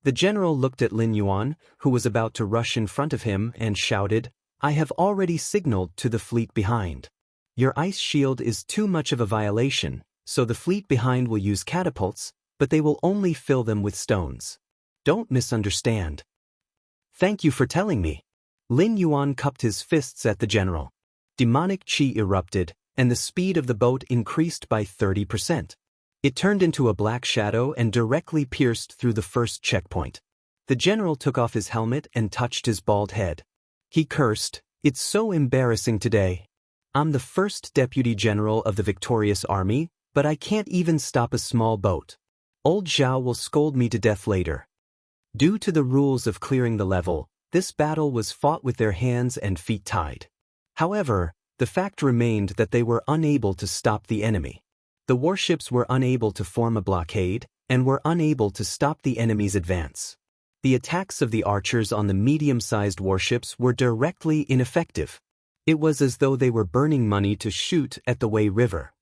The general looked at Lin Yuan, who was about to rush in front of him, and shouted, "I have already signaled to the fleet behind. Your ice shield is too much of a violation, so the fleet behind will use catapults, but they will only fill them with stones. Don't misunderstand." "Thank you for telling me." Lin Yuan cupped his fists at the general. Demonic chi erupted, and the speed of the boat increased by 30%. It turned into a black shadow and directly pierced through the first checkpoint. The general took off his helmet and touched his bald head. He cursed, "It's so embarrassing today. I'm the first deputy general of the victorious army, but I can't even stop a small boat. Old Zhao will scold me to death later." Due to the rules of clearing the level, this battle was fought with their hands and feet tied. However, the fact remained that they were unable to stop the enemy. The warships were unable to form a blockade, and were unable to stop the enemy's advance. The attacks of the archers on the medium-sized warships were directly ineffective. It was as though they were burning money to shoot at the Wei River.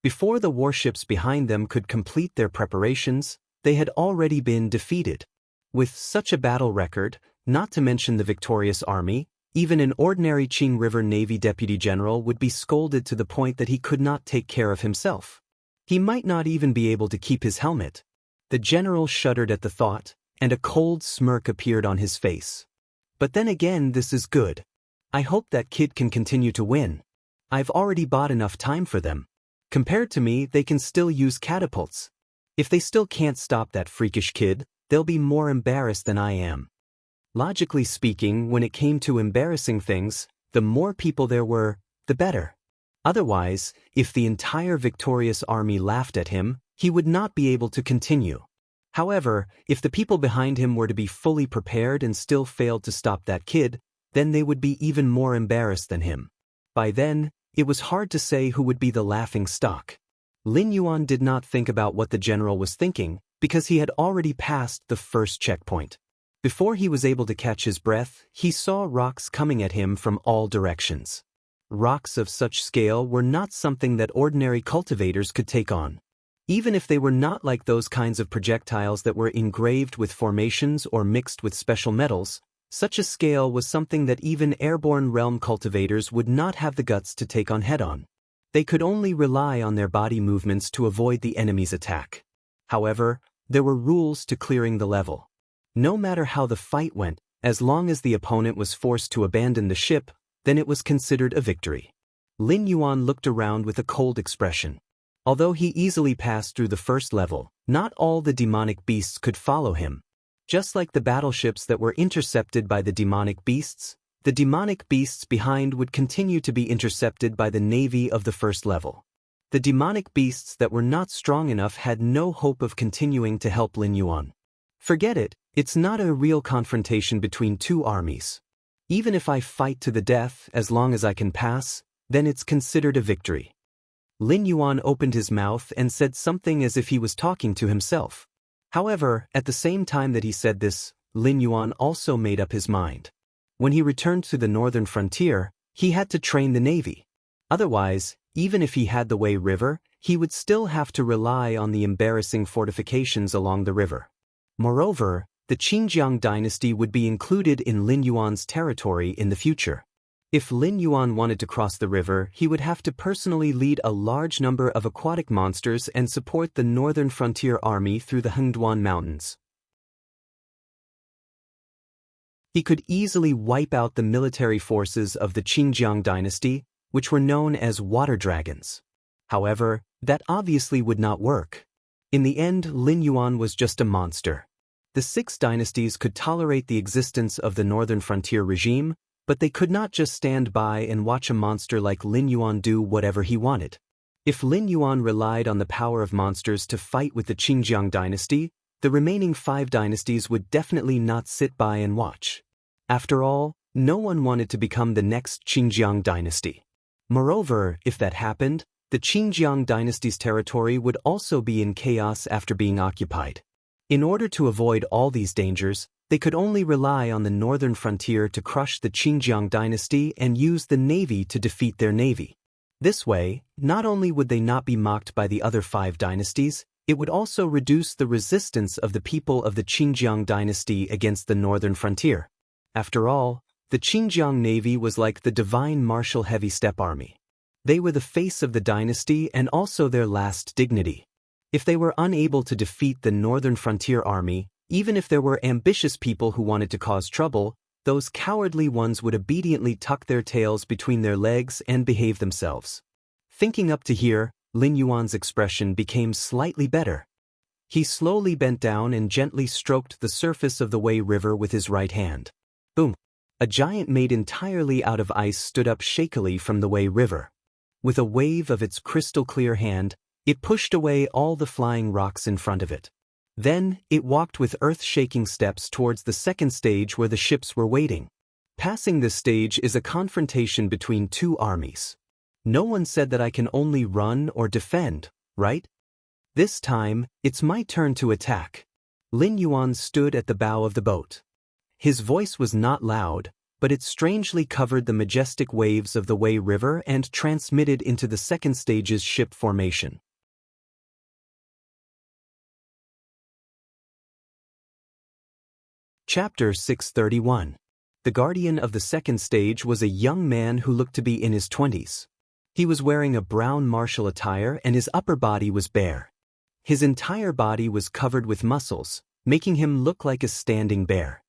Before the warships behind them could complete their preparations, they had already been defeated. With such a battle record, not to mention the victorious army, even an ordinary Qing River Navy deputy general would be scolded to the point that he could not take care of himself. He might not even be able to keep his helmet. The general shuddered at the thought, and a cold smirk appeared on his face. "But then again, this is good. I hope that kid can continue to win. I've already bought enough time for them. Compared to me, they can still use catapults. If they still can't stop that freakish kid, they'll be more embarrassed than I am." Logically speaking, when it came to embarrassing things, the more people there were, the better. Otherwise, if the entire victorious army laughed at him, he would not be able to continue. However, if the people behind him were to be fully prepared and still failed to stop that kid, then they would be even more embarrassed than him. By then, it was hard to say who would be the laughing stock. Lin Yuan did not think about what the general was thinking, because he had already passed the first checkpoint. Before he was able to catch his breath, he saw rocks coming at him from all directions. Rocks of such scale were not something that ordinary cultivators could take on. Even if they were not like those kinds of projectiles that were engraved with formations or mixed with special metals, such a scale was something that even airborne realm cultivators would not have the guts to take on head-on. They could only rely on their body movements to avoid the enemy's attack. However, there were rules to clearing the level. No matter how the fight went, as long as the opponent was forced to abandon the ship, then it was considered a victory. Lin Yuan looked around with a cold expression. Although he easily passed through the first level, not all the demonic beasts could follow him. Just like the battleships that were intercepted by the demonic beasts, the demonic beasts behind would continue to be intercepted by the navy of the first level. The demonic beasts that were not strong enough had no hope of continuing to help Lin Yuan. Forget it, It's not a real confrontation between two armies. Even if I fight to the death, as long as I can pass, then it's considered a victory. Lin Yuan opened his mouth and said something as if he was talking to himself. However, at the same time that he said this, Lin Yuan also made up his mind. When he returned to the northern frontier, he had to train the navy. Otherwise, even if he had the Wei River, he would still have to rely on the embarrassing fortifications along the river. Moreover, the Qingjiang dynasty would be included in Lin Yuan's territory in the future. If Lin Yuan wanted to cross the river, he would have to personally lead a large number of aquatic monsters and support the northern frontier army through the Hengduan Mountains. He could easily wipe out the military forces of the Qingjiang dynasty, which were known as water dragons. However, that obviously would not work. In the end, Lin Yuan was just a monster. The six dynasties could tolerate the existence of the northern frontier regime, but they could not just stand by and watch a monster like Lin Yuan do whatever he wanted. If Lin Yuan relied on the power of monsters to fight with the Qingjiang dynasty, the remaining 5 dynasties would definitely not sit by and watch. After all, no one wanted to become the next Qingjiang dynasty. Moreover, if that happened, the Qingjiang dynasty's territory would also be in chaos after being occupied. In order to avoid all these dangers, they could only rely on the northern frontier to crush the Qingjiang dynasty and use the navy to defeat their navy. This way, not only would they not be mocked by the other 5 dynasties, it would also reduce the resistance of the people of the Qingjiang dynasty against the northern frontier. After all, the Qingjiang navy was like the divine martial heavy steppe army. They were the face of the dynasty and also their last dignity. If they were unable to defeat the northern frontier army, even if there were ambitious people who wanted to cause trouble, those cowardly ones would obediently tuck their tails between their legs and behave themselves. Thinking up to here, Lin Yuan's expression became slightly better. He slowly bent down and gently stroked the surface of the Wei River with his right hand. Boom! A giant made entirely out of ice stood up shakily from the Wei River. With a wave of its crystal-clear hand, it pushed away all the flying rocks in front of it. Then, it walked with earth-shaking steps towards the second stage where the ships were waiting. Passing this stage is a confrontation between 2 armies. No one said that I can only run or defend, right? This time, it's my turn to attack. Lin Yuan stood at the bow of the boat. His voice was not loud, but it strangely covered the majestic waves of the Wei River and transmitted into the second stage's ship formation. Chapter 631. The guardian of the second stage was a young man who looked to be in his 20s. He was wearing a brown martial attire and his upper body was bare. His entire body was covered with muscles, making him look like a standing bear.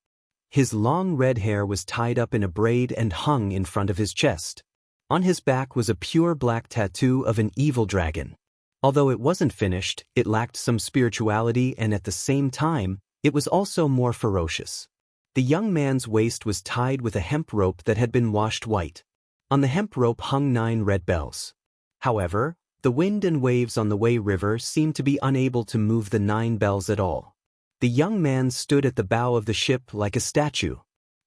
His long red hair was tied up in a braid and hung in front of his chest. On his back was a pure black tattoo of an evil dragon. Although it wasn't finished, it lacked some spirituality and at the same time, it was also more ferocious. The young man's waist was tied with a hemp rope that had been washed white. On the hemp rope hung 9 red bells. However, the wind and waves on the Wei River seemed to be unable to move the 9 bells at all. The young man stood at the bow of the ship like a statue.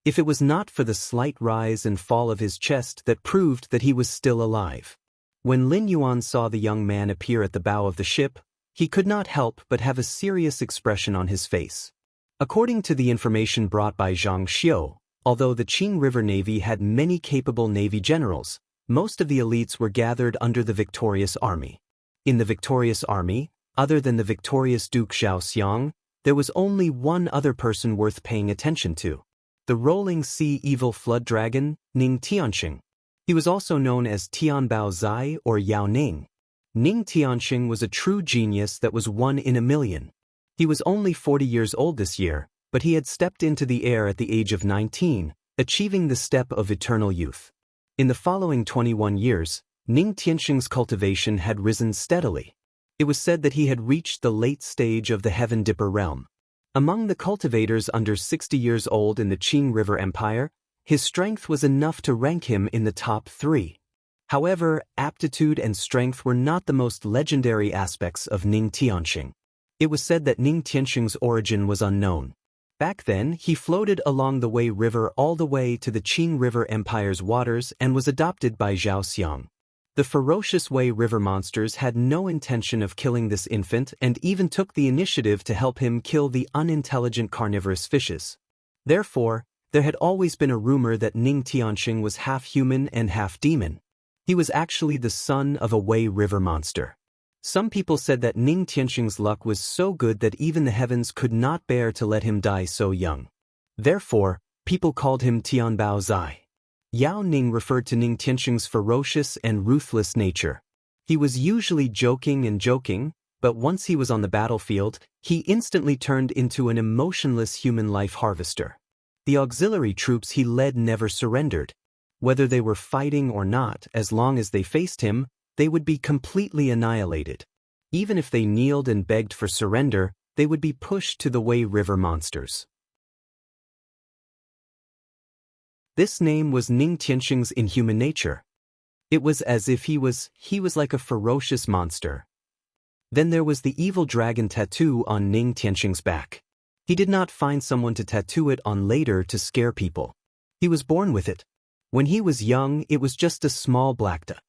If it was not for the slight rise and fall of his chest that proved that he was still alive. When Lin Yuan saw the young man appear at the bow of the ship, he could not help but have a serious expression on his face. According to the information brought by Zhang Xiu, although the Qing River Navy had many capable Navy generals, most of the elites were gathered under the victorious army. In the victorious army, other than the victorious Duke Xiaoxiang, there was only one other person worth paying attention to. The rolling sea evil flood dragon, Ning Tianxing. He was also known as Tianbao Zai or Yao Ning. Ning Tianxing was a true genius that was 1 in a million. He was only 40 years old this year, but he had stepped into the air at the age of 19, achieving the step of eternal youth. In the following 21 years, Ning Tianxing's cultivation had risen steadily. It was said that he had reached the late stage of the Heaven Dipper realm. Among the cultivators under 60 years old in the Qing River Empire, his strength was enough to rank him in the top 3. However, aptitude and strength were not the most legendary aspects of Ning Tianxing. It was said that Ning Tianxing's origin was unknown. Back then, he floated along the Wei River all the way to the Qing River Empire's waters and was adopted by Zhao Xiang. The ferocious Wei River monsters had no intention of killing this infant and even took the initiative to help him kill the unintelligent carnivorous fishes. Therefore, there had always been a rumor that Ning Tianxing was half human and half demon. He was actually the son of a Wei River monster. Some people said that Ning Tianxing's luck was so good that even the heavens could not bear to let him die so young. Therefore, people called him Tianbao Zai. Yao Ning referred to Ning Tianxing's ferocious and ruthless nature. He was usually joking, but once he was on the battlefield, he instantly turned into an emotionless human life harvester. The auxiliary troops he led never surrendered. Whether they were fighting or not, as long as they faced him, they would be completely annihilated. Even if they kneeled and begged for surrender, they would be pushed to the Wei River monsters. This name was Ning Tianxing's inhuman nature. It was as if he was like a ferocious monster. Then there was the evil dragon tattoo on Ning Tianxing's back. He did not find someone to tattoo it on later to scare people. He was born with it. When he was young, it was just a small black dot.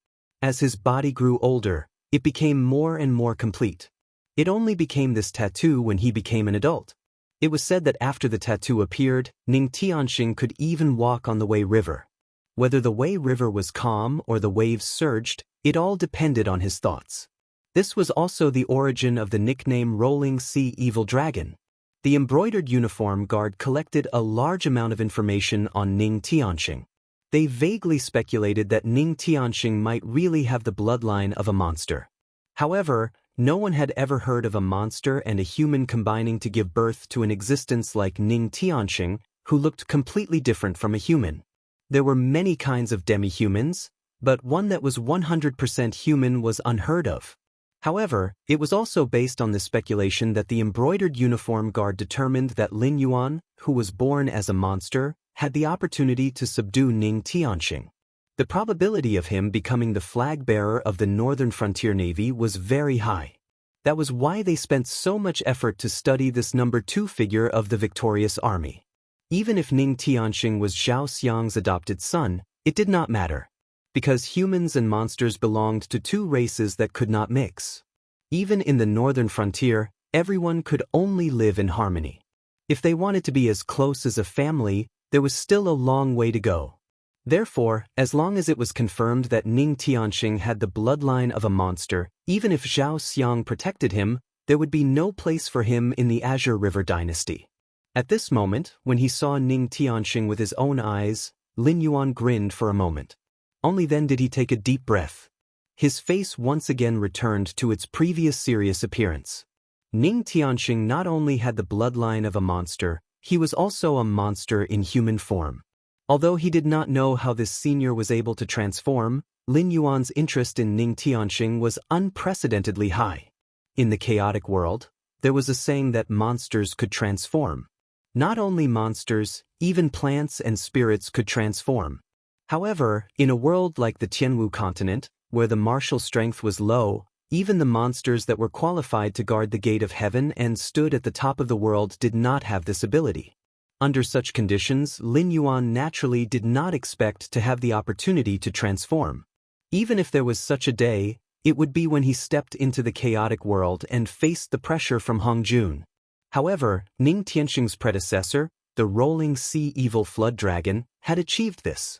As his body grew older, it became more and more complete. It only became this tattoo when he became an adult. It was said that after the tattoo appeared, Ning Tianxing could even walk on the Wei River. Whether the Wei River was calm or the waves surged, it all depended on his thoughts. This was also the origin of the nickname Rolling Sea Evil Dragon. The embroidered uniform guard collected a large amount of information on Ning Tianxing. They vaguely speculated that Ning Tianxing might really have the bloodline of a monster. However, no one had ever heard of a monster and a human combining to give birth to an existence like Ning Tianxing, who looked completely different from a human. There were many kinds of demi-humans, but one that was 100% human was unheard of. However, it was also based on the speculation that the embroidered uniform guard determined that Lin Yuan, who was born as a monster, had the opportunity to subdue Ning Tianxing. The probability of him becoming the flag bearer of the Northern Frontier Navy was very high. That was why they spent so much effort to study this number 2 figure of the victorious army. Even if Ning Tianxing was Zhao Xiang's adopted son, it did not matter, because humans and monsters belonged to 2 races that could not mix. Even in the Northern Frontier, everyone could only live in harmony. If they wanted to be as close as a family, there was still a long way to go. Therefore, as long as it was confirmed that Ning Tianxing had the bloodline of a monster, even if Zhao Xiang protected him, there would be no place for him in the Azure River dynasty. At this moment, when he saw Ning Tianxing with his own eyes, Lin Yuan grinned for a moment. Only then did he take a deep breath. His face once again returned to its previous serious appearance. Ning Tianxing not only had the bloodline of a monster, he was also a monster in human form. Although he did not know how this senior was able to transform, Lin Yuan's interest in Ning Tianxing was unprecedentedly high. In the chaotic world, there was a saying that monsters could transform. Not only monsters, even plants and spirits could transform. However, in a world like the Tianwu continent, where the martial strength was low, even the monsters that were qualified to guard the gate of heaven and stood at the top of the world did not have this ability. Under such conditions, Lin Yuan naturally did not expect to have the opportunity to transform. Even if there was such a day, it would be when he stepped into the chaotic world and faced the pressure from Hongjun. However, Ning Tianxing's predecessor, the Rolling Sea Evil Flood Dragon, had achieved this.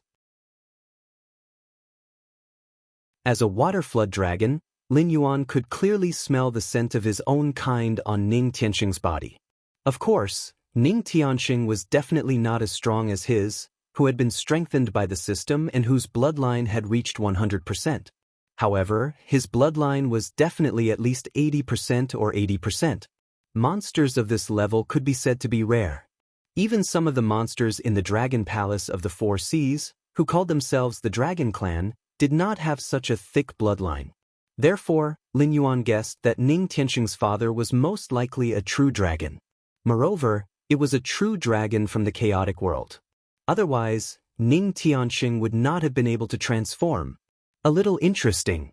As a water flood dragon, Lin Yuan could clearly smell the scent of his own kind on Ning Tianxing's body. Of course, Ning Tianxing was definitely not as strong as his, who had been strengthened by the system and whose bloodline had reached 100%. However, his bloodline was definitely at least 80% or 80%. Monsters of this level could be said to be rare. Even some of the monsters in the Dragon Palace of the Four Seas, who called themselves the Dragon Clan, did not have such a thick bloodline. Therefore, Lin Yuan guessed that Ning Tianxing's father was most likely a true dragon. Moreover, it was a true dragon from the chaotic world. Otherwise, Ning Tianxing would not have been able to transform. A little interesting.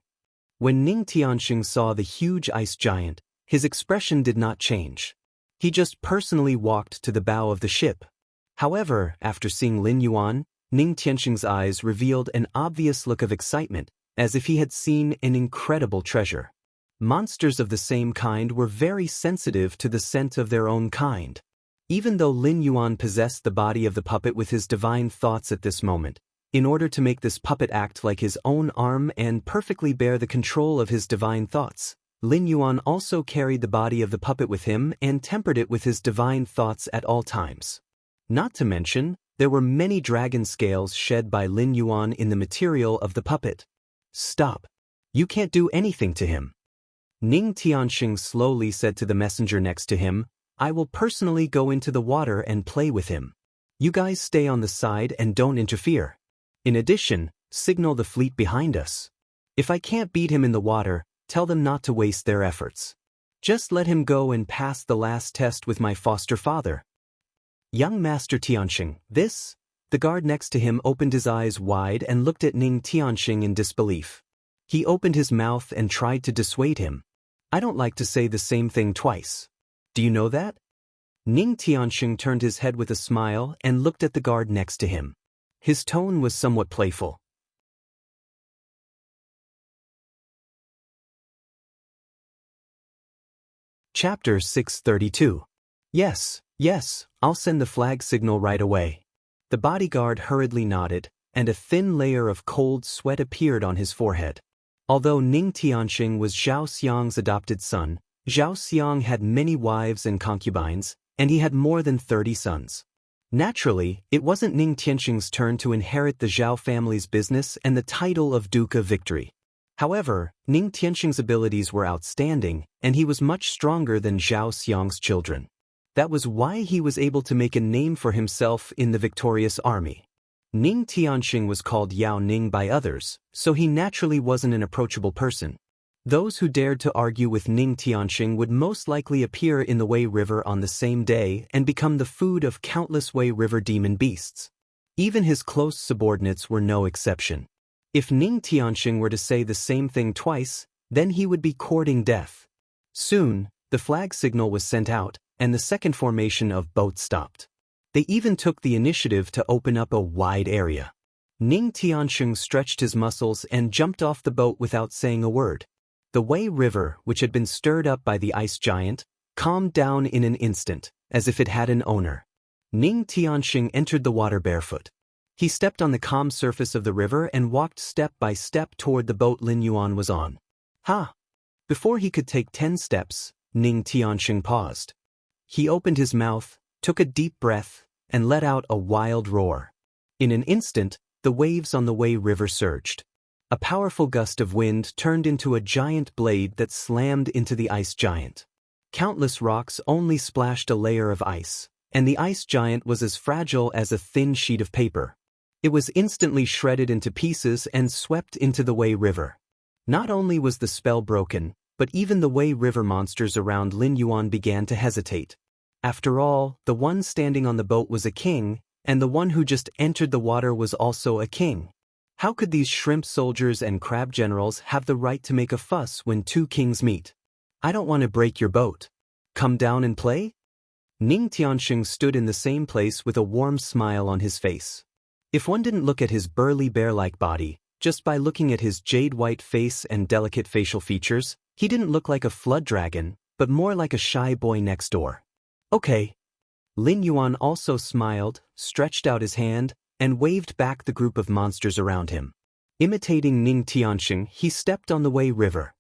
When Ning Tianxing saw the huge ice giant, his expression did not change. He just personally walked to the bow of the ship. However, after seeing Lin Yuan, Ning Tianxing's eyes revealed an obvious look of excitement, as if he had seen an incredible treasure. Monsters of the same kind were very sensitive to the scent of their own kind. Even though Lin Yuan possessed the body of the puppet with his divine thoughts at this moment, in order to make this puppet act like his own arm and perfectly bear the control of his divine thoughts, Lin Yuan also carried the body of the puppet with him and tempered it with his divine thoughts at all times. Not to mention, there were many dragon scales shed by Lin Yuan in the material of the puppet. Stop. You can't do anything to him. Ning Tianxing slowly said to the messenger next to him, I will personally go into the water and play with him. You guys stay on the side and don't interfere. In addition, signal the fleet behind us. If I can't beat him in the water, tell them not to waste their efforts. Just let him go and pass the last test with my foster father. Young Master Tianxing, this? The guard next to him opened his eyes wide and looked at Ning Tianxing in disbelief. He opened his mouth and tried to dissuade him. I don't like to say the same thing twice. Do you know that? Ning Tianxing turned his head with a smile and looked at the guard next to him. His tone was somewhat playful. Chapter 632. Yes, I'll send the flag signal right away. The bodyguard hurriedly nodded, and a thin layer of cold sweat appeared on his forehead. Although Ning Tianxing was Zhao Xiang's adopted son, Zhao Xiang had many wives and concubines, and he had more than 30 sons. Naturally, it wasn't Ning Tianxing's turn to inherit the Zhao family's business and the title of Duke of Victory. However, Ning Tianxing's abilities were outstanding, and he was much stronger than Zhao Xiang's children. That was why he was able to make a name for himself in the victorious army. Ning Tianxing was called Yao Ning by others, so he naturally wasn't an approachable person. Those who dared to argue with Ning Tianxing would most likely appear in the Wei River on the same day and become the food of countless Wei River demon beasts. Even his close subordinates were no exception. If Ning Tianxing were to say the same thing twice, then he would be courting death. Soon, the flag signal was sent out, and the second formation of boats stopped. They even took the initiative to open up a wide area. Ning Tianxing stretched his muscles and jumped off the boat without saying a word. The Wei River, which had been stirred up by the ice giant, calmed down in an instant, as if it had an owner. Ning Tianxing entered the water barefoot. He stepped on the calm surface of the river and walked step by step toward the boat Lin Yuan was on. Ha! Before he could take 10 steps, Ning Tianxing paused. He opened his mouth, took a deep breath, and let out a wild roar. In an instant, the waves on the Wei River surged. A powerful gust of wind turned into a giant blade that slammed into the ice giant. Countless rocks only splashed a layer of ice, and the ice giant was as fragile as a thin sheet of paper. It was instantly shredded into pieces and swept into the Wei River. Not only was the spell broken, but even the Wei River monsters around Lin Yuan began to hesitate. After all, the one standing on the boat was a king, and the one who just entered the water was also a king. How could these shrimp soldiers and crab generals have the right to make a fuss when two kings meet? I don't want to break your boat. Come down and play? Ning Tianxing stood in the same place with a warm smile on his face. If one didn't look at his burly bear-like body, just by looking at his jade-white face and delicate facial features, he didn't look like a flood dragon, but more like a shy boy next door. Okay. Lin Yuan also smiled, stretched out his hand, and waved back the group of monsters around him. Imitating Ning Tianxing, he stepped on the Wei River.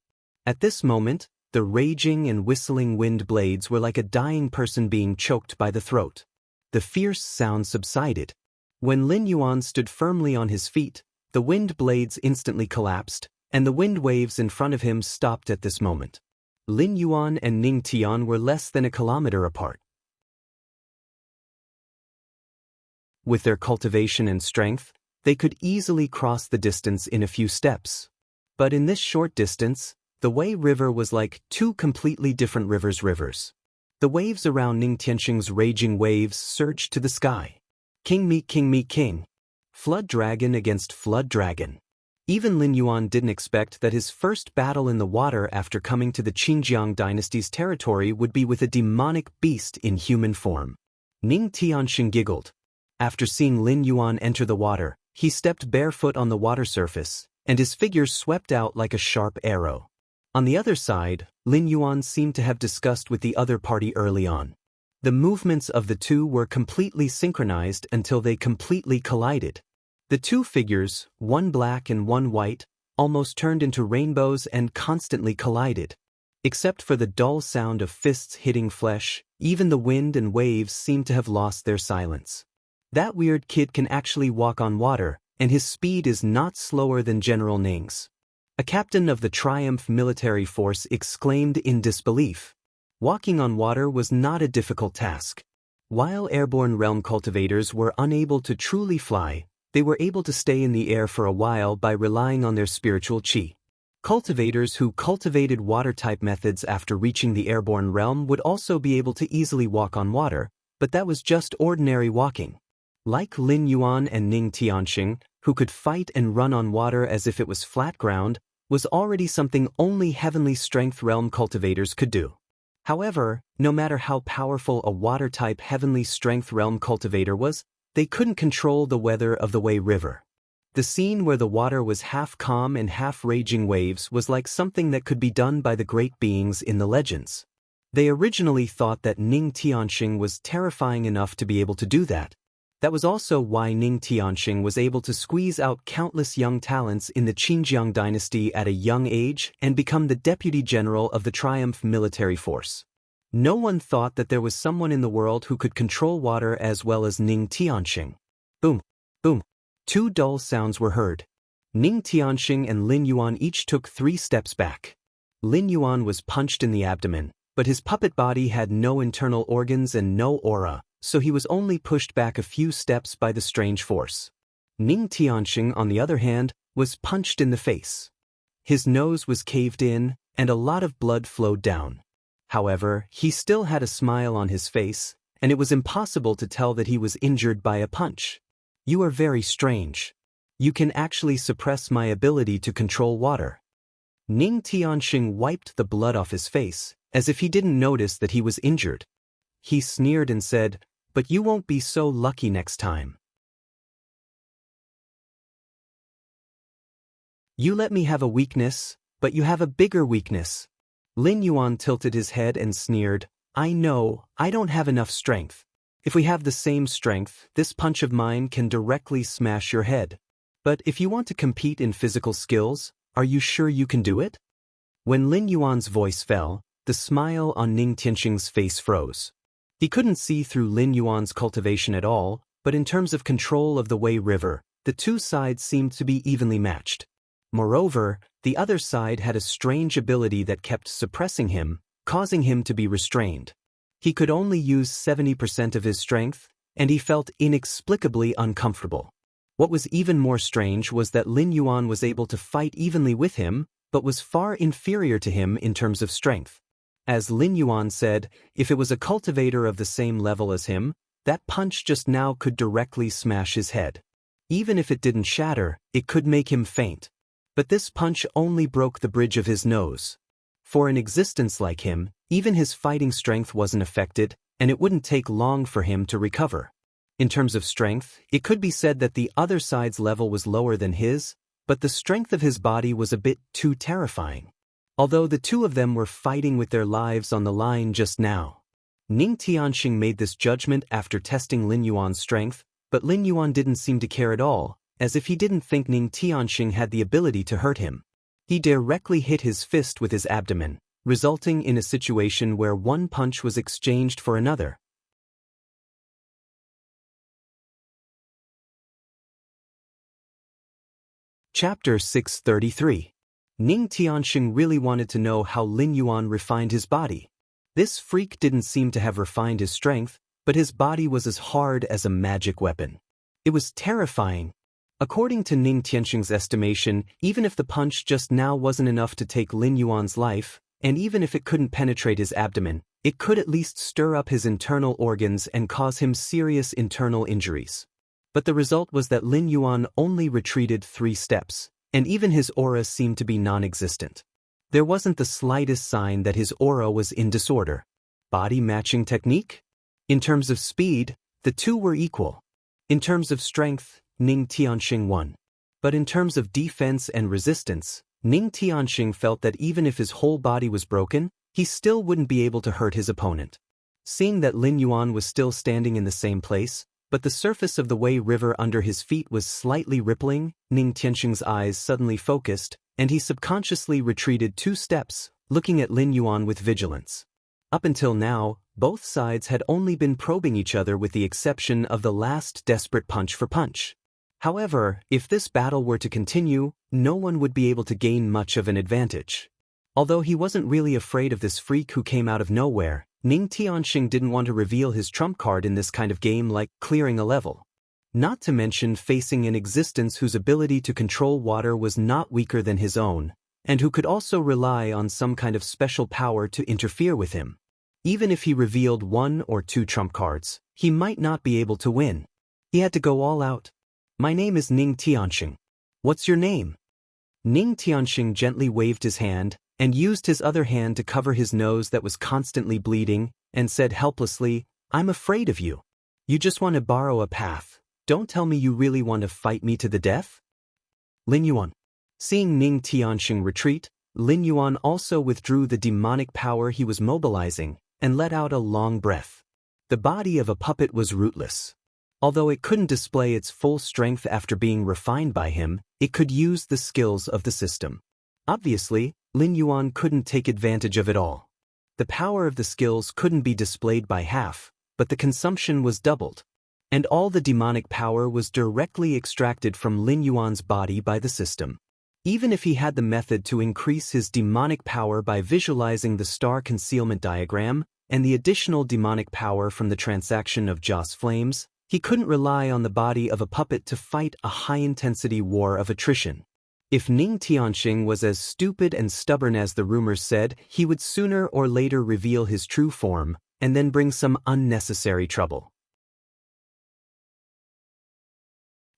At this moment, the raging and whistling wind blades were like a dying person being choked by the throat. The fierce sound subsided. When Lin Yuan stood firmly on his feet, the wind blades instantly collapsed, and the wind waves in front of him stopped at this moment. Lin Yuan and Ning Tian were less than a kilometer apart. With their cultivation and strength, they could easily cross the distance in a few steps. But in this short distance, the Wei River was like two completely different rivers. The waves around Ning Tianxing's raging waves surged to the sky. King meet king meet king. Flood dragon against flood dragon. Even Lin Yuan didn't expect that his first battle in the water after coming to the Qinjiang dynasty's territory would be with a demonic beast in human form. Ning Tianxing giggled. After seeing Lin Yuan enter the water, he stepped barefoot on the water surface, and his figure swept out like a sharp arrow. On the other side, Lin Yuan seemed to have discussed with the other party early on. The movements of the two were completely synchronized until they completely collided. The two figures, one black and one white, almost turned into rainbows and constantly collided. Except for the dull sound of fists hitting flesh, even the wind and waves seemed to have lost their silence. That weird kid can actually walk on water, and his speed is not slower than General Ning's. A captain of the Triumph military force exclaimed in disbelief. Walking on water was not a difficult task. While airborne realm cultivators were unable to truly fly, they were able to stay in the air for a while by relying on their spiritual qi. Cultivators who cultivated water-type methods after reaching the airborne realm would also be able to easily walk on water, but that was just ordinary walking. Like Lin Yuan and Ning Tianxing, who could fight and run on water as if it was flat ground, was already something only heavenly strength realm cultivators could do. However, no matter how powerful a water-type heavenly strength realm cultivator was, they couldn't control the weather of the Wei River. The scene where the water was half calm and half raging waves was like something that could be done by the great beings in the legends. They originally thought that Ning Tianxing was terrifying enough to be able to do that. That was also why Ning Tianxing was able to squeeze out countless young talents in the Qinjiang dynasty at a young age and become the deputy general of the Triumph military force. No one thought that there was someone in the world who could control water as well as Ning Tianxing. Boom, boom. Two dull sounds were heard. Ning Tianxing and Lin Yuan each took 3 steps back. Lin Yuan was punched in the abdomen, but his puppet body had no internal organs and no aura, so he was only pushed back a few steps by the strange force. Ning Tianxing, on the other hand, was punched in the face. His nose was caved in, and a lot of blood flowed down. However, he still had a smile on his face, and it was impossible to tell that he was injured by a punch. You are very strange. You can actually suppress my ability to control water. Ning Tianxing wiped the blood off his face, as if he didn't notice that he was injured. He sneered and said, "But you won't be so lucky next time. You let me have a weakness, but you have a bigger weakness." Lin Yuan tilted his head and sneered, "I know, I don't have enough strength. If we have the same strength, this punch of mine can directly smash your head. But if you want to compete in physical skills, are you sure you can do it?" When Lin Yuan's voice fell, the smile on Ning Tianxing's face froze. He couldn't see through Lin Yuan's cultivation at all, but in terms of control of the Wei River, the two sides seemed to be evenly matched. Moreover, the other side had a strange ability that kept suppressing him, causing him to be restrained. He could only use 70% of his strength, and he felt inexplicably uncomfortable. What was even more strange was that Lin Yuan was able to fight evenly with him, but was far inferior to him in terms of strength. As Lin Yuan said, if it was a cultivator of the same level as him, that punch just now could directly smash his head. Even if it didn't shatter, it could make him faint. But this punch only broke the bridge of his nose. For an existence like him, even his fighting strength wasn't affected, and it wouldn't take long for him to recover. In terms of strength, it could be said that the other side's level was lower than his, but the strength of his body was a bit too terrifying. Although the two of them were fighting with their lives on the line just now. Ning Tianxing made this judgment after testing Lin Yuan's strength, but Lin Yuan didn't seem to care at all, as if he didn't think Ning Tianxing had the ability to hurt him. He directly hit his fist with his abdomen, resulting in a situation where one punch was exchanged for another. Chapter 633. Ning Tianxing really wanted to know how Lin Yuan refined his body. This freak didn't seem to have refined his strength, but his body was as hard as a magic weapon. It was terrifying. According to Ning Tianxing's estimation, even if the punch just now wasn't enough to take Lin Yuan's life, and even if it couldn't penetrate his abdomen, it could at least stir up his internal organs and cause him serious internal injuries. But the result was that Lin Yuan only retreated 3 steps, and even his aura seemed to be non-existent. There wasn't the slightest sign that his aura was in disorder. Body matching technique? In terms of speed, the two were equal. In terms of strength, Ning Tianxing won. But in terms of defense and resistance, Ning Tianxing felt that even if his whole body was broken, he still wouldn't be able to hurt his opponent. Seeing that Lin Yuan was still standing in the same place, but the surface of the Wei River under his feet was slightly rippling, Ning Tianxing's eyes suddenly focused, and he subconsciously retreated 2 steps, looking at Lin Yuan with vigilance. Up until now, both sides had only been probing each other with the exception of the last desperate punch for punch. However, if this battle were to continue, no one would be able to gain much of an advantage. Although he wasn't really afraid of this freak who came out of nowhere, Ning Tianxing didn't want to reveal his trump card in this kind of game like clearing a level. Not to mention facing an existence whose ability to control water was not weaker than his own, and who could also rely on some kind of special power to interfere with him. Even if he revealed 1 or 2 trump cards, he might not be able to win. He had to go all out. My name is Ning Tianxing. What's your name? Ning Tianxing gently waved his hand, and used his other hand to cover his nose that was constantly bleeding, and said helplessly, I'm afraid of you. You just want to borrow a path. Don't tell me you really want to fight me to the death? Lin Yuan. Seeing Ning Tianxing retreat, Lin Yuan also withdrew the demonic power he was mobilizing, and let out a long breath. The body of a puppet was rootless. Although it couldn't display its full strength after being refined by him, it could use the skills of the system. Obviously, Lin Yuan couldn't take advantage of it all. The power of the skills couldn't be displayed by half, but the consumption was doubled. And all the demonic power was directly extracted from Lin Yuan's body by the system. Even if he had the method to increase his demonic power by visualizing the star concealment diagram and the additional demonic power from the transaction of Joss flames, he couldn't rely on the body of a puppet to fight a high-intensity war of attrition. If Ning Tianxing was as stupid and stubborn as the rumors said, he would sooner or later reveal his true form, and then bring some unnecessary trouble.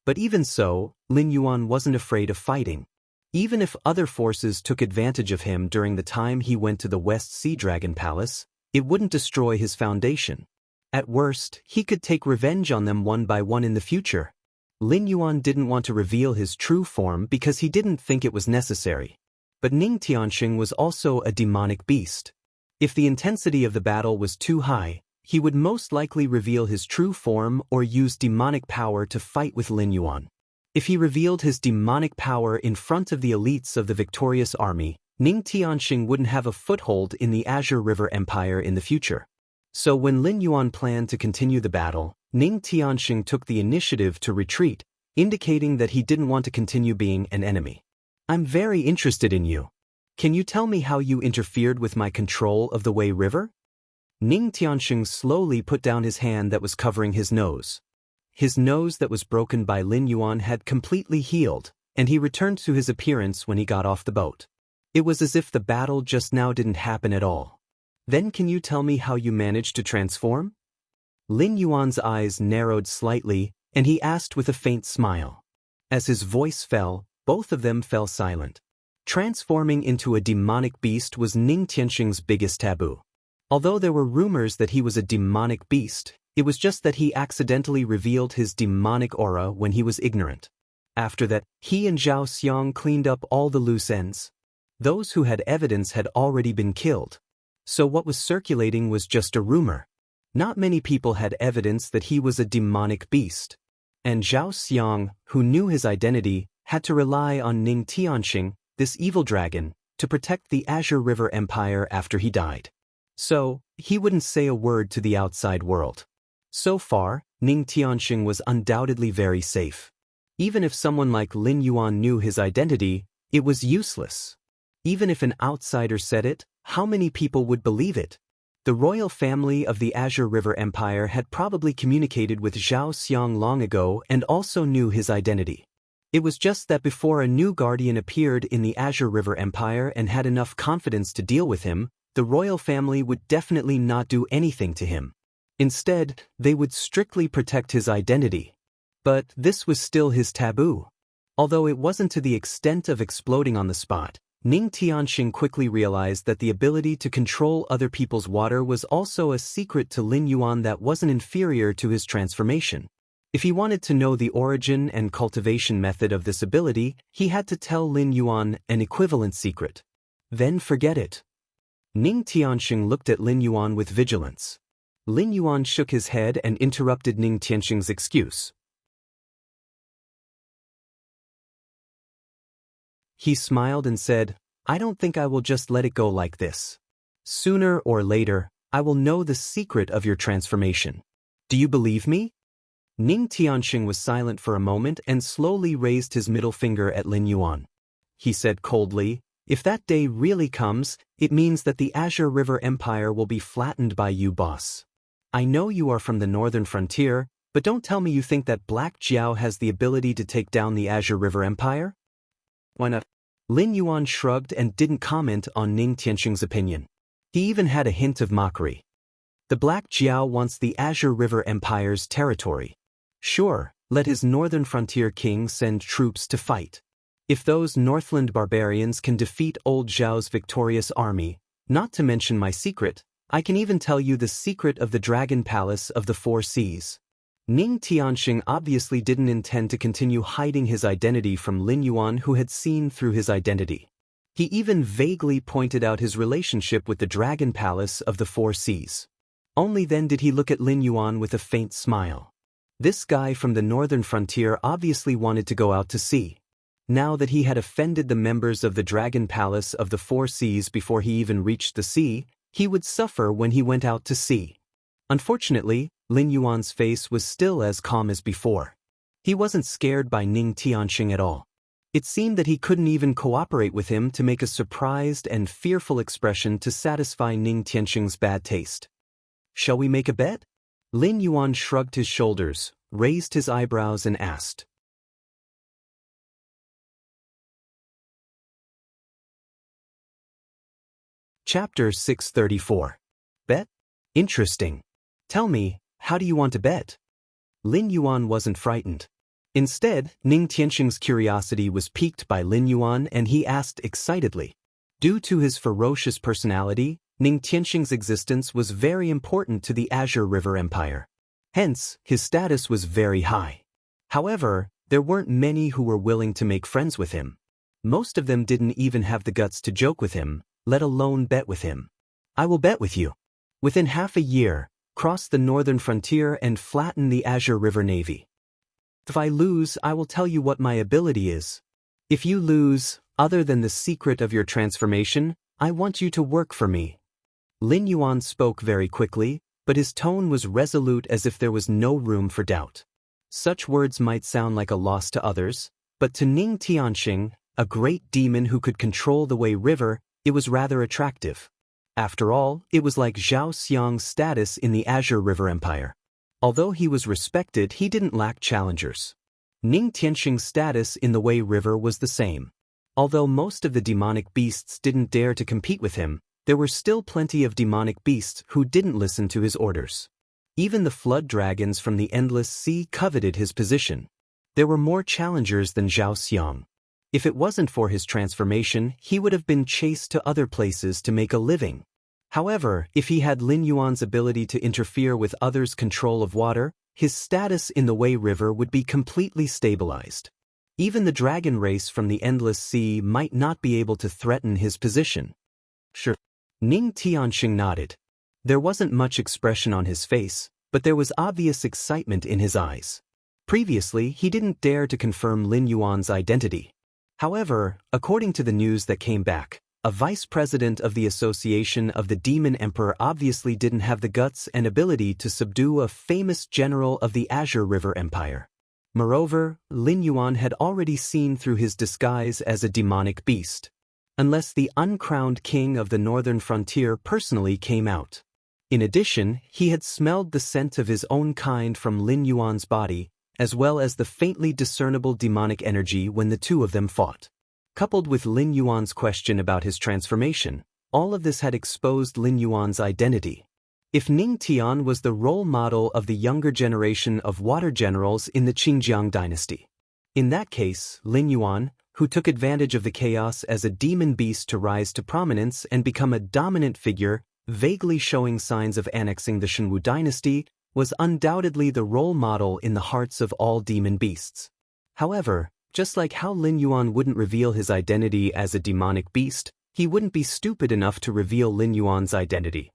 But even so, Lin Yuan wasn't afraid of fighting. Even if other forces took advantage of him during the time he went to the West Sea Dragon Palace, it wouldn't destroy his foundation. At worst, he could take revenge on them one by one in the future. Lin Yuan didn't want to reveal his true form because he didn't think it was necessary. But Ning Tianxing was also a demonic beast. If the intensity of the battle was too high, he would most likely reveal his true form or use demonic power to fight with Lin Yuan. If he revealed his demonic power in front of the elites of the victorious army, Ning Tianxing wouldn't have a foothold in the Azure River Empire in the future. So when Lin Yuan planned to continue the battle, Ning Tianxing took the initiative to retreat, indicating that he didn't want to continue being an enemy. I'm very interested in you. Can you tell me how you interfered with my control of the Wei River? Ning Tianxing slowly put down his hand that was covering his nose. His nose that was broken by Lin Yuan had completely healed, and he returned to his appearance when he got off the boat. It was as if the battle just now didn't happen at all. Then can you tell me how you managed to transform? Lin Yuan's eyes narrowed slightly, and he asked with a faint smile. As his voice fell, both of them fell silent. Transforming into a demonic beast was Ning Tianxing's biggest taboo. Although there were rumors that he was a demonic beast, it was just that he accidentally revealed his demonic aura when he was ignorant. After that, he and Zhao Xiang cleaned up all the loose ends. Those who had evidence had already been killed. So what was circulating was just a rumor. Not many people had evidence that he was a demonic beast. And Zhao Xiang, who knew his identity, had to rely on Ning Tianxing, this evil dragon, to protect the Azure River Empire after he died. So, he wouldn't say a word to the outside world. So far, Ning Tianxing was undoubtedly very safe. Even if someone like Lin Yuan knew his identity, it was useless. Even if an outsider said it, how many people would believe it? The royal family of the Azure River Empire had probably communicated with Zhao Xiang long ago and also knew his identity. It was just that before a new guardian appeared in the Azure River Empire and had enough confidence to deal with him, the royal family would definitely not do anything to him. Instead, they would strictly protect his identity. But this was still his taboo. Although it wasn't to the extent of exploding on the spot, Ning Tianxing quickly realized that the ability to control other people's water was also a secret to Lin Yuan that wasn't inferior to his transformation. If he wanted to know the origin and cultivation method of this ability, he had to tell Lin Yuan an equivalent secret. Then forget it. Ning Tianxing looked at Lin Yuan with vigilance. Lin Yuan shook his head and interrupted Ning Tianxing's excuse. He smiled and said, "I don't think I will just let it go like this. Sooner or later, I will know the secret of your transformation. Do you believe me?" Ning Tianxing was silent for a moment and slowly raised his middle finger at Lin Yuan. He said coldly, "If that day really comes, it means that the Azure River Empire will be flattened by you, boss. I know you are from the northern frontier, but don't tell me you think that Black Jiao has the ability to take down the Azure River Empire?" "Why not?" Lin Yuan shrugged and didn't comment on Ning Tianxing's opinion. He even had a hint of mockery. "The Black Jiao wants the Azure River Empire's territory. Sure, let his northern frontier king send troops to fight. If those Northland barbarians can defeat old Zhao's victorious army, not to mention my secret, I can even tell you the secret of the Dragon Palace of the Four Seas." Ning Tianxing obviously didn't intend to continue hiding his identity from Lin Yuan, who had seen through his identity. He even vaguely pointed out his relationship with the Dragon Palace of the Four Seas. Only then did he look at Lin Yuan with a faint smile. This guy from the northern frontier obviously wanted to go out to sea. Now that he had offended the members of the Dragon Palace of the Four Seas before he even reached the sea, he would suffer when he went out to sea. Unfortunately, Lin Yuan's face was still as calm as before. He wasn't scared by Ning Tianxing at all. It seemed that he couldn't even cooperate with him to make a surprised and fearful expression to satisfy Ning Tianxing's bad taste. "Shall we make a bet?" Lin Yuan shrugged his shoulders, raised his eyebrows and asked. Chapter 634. Bet? Interesting. Tell me, how do you want to bet? Lin Yuan wasn't frightened. Instead, Ning Tianxing's curiosity was piqued by Lin Yuan and he asked excitedly. Due to his ferocious personality, Ning Tianxing's existence was very important to the Azure River Empire. Hence, his status was very high. However, there weren't many who were willing to make friends with him. Most of them didn't even have the guts to joke with him, let alone bet with him. "I will bet with you. Within half a year, cross the northern frontier and flatten the Azure River Navy. If I lose, I will tell you what my ability is. If you lose, other than the secret of your transformation, I want you to work for me." Lin Yuan spoke very quickly, but his tone was resolute as if there was no room for doubt. Such words might sound like a loss to others, but to Ning Tianxing, a great demon who could control the Wei River, it was rather attractive. After all, it was like Zhao Xiang's status in the Azure River Empire. Although he was respected, he didn't lack challengers. Ning Tianxing's status in the Wei River was the same. Although most of the demonic beasts didn't dare to compete with him, there were still plenty of demonic beasts who didn't listen to his orders. Even the flood dragons from the endless sea coveted his position. There were more challengers than Zhao Xiang. If it wasn't for his transformation, he would have been chased to other places to make a living. However, if he had Lin Yuan's ability to interfere with others' control of water, his status in the Wei River would be completely stabilized. Even the dragon race from the endless sea might not be able to threaten his position. Sure. Ning Tianxing nodded. There wasn't much expression on his face, but there was obvious excitement in his eyes. Previously, he didn't dare to confirm Lin Yuan's identity. However, according to the news that came back, a vice president of the Association of the Demon Emperor obviously didn't have the guts and ability to subdue a famous general of the Azure River Empire. Moreover, Lin Yuan had already seen through his disguise as a demonic beast. Unless the uncrowned king of the northern frontier personally came out. In addition, he had smelled the scent of his own kind from Lin Yuan's body, as well as the faintly discernible demonic energy when the two of them fought. Coupled with Lin Yuan's question about his transformation, all of this had exposed Lin Yuan's identity. If Ning Tian was the role model of the younger generation of water generals in the Qingjiang dynasty, In that case, Lin Yuan, who took advantage of the chaos as a demon beast to rise to prominence and become a dominant figure, vaguely showing signs of annexing the Shenwu dynasty, was undoubtedly the role model in the hearts of all demon beasts. However, just like how Lin Yuan wouldn't reveal his identity as a demonic beast, he wouldn't be stupid enough to reveal Lin Yuan's identity.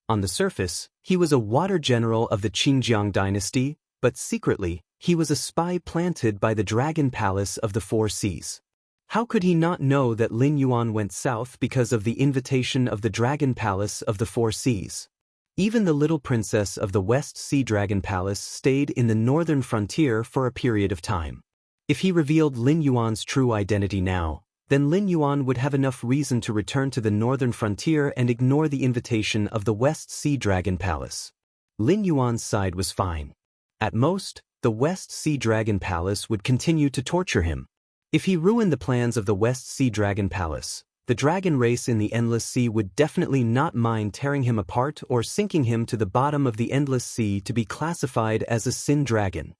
On the surface, he was a water general of the Qingjiang dynasty, but secretly, he was a spy planted by the Dragon Palace of the Four Seas. How could he not know that Lin Yuan went south because of the invitation of the Dragon Palace of the Four Seas? Even the little princess of the West Sea Dragon Palace stayed in the northern frontier for a period of time. If he revealed Lin Yuan's true identity now, then Lin Yuan would have enough reason to return to the northern frontier and ignore the invitation of the West Sea Dragon Palace. Lin Yuan's side was fine. At most, the West Sea Dragon Palace would continue to torture him. If he ruined the plans of the West Sea Dragon Palace, the dragon race in the Endless Sea would definitely not mind tearing him apart or sinking him to the bottom of the Endless Sea to be classified as a sin dragon.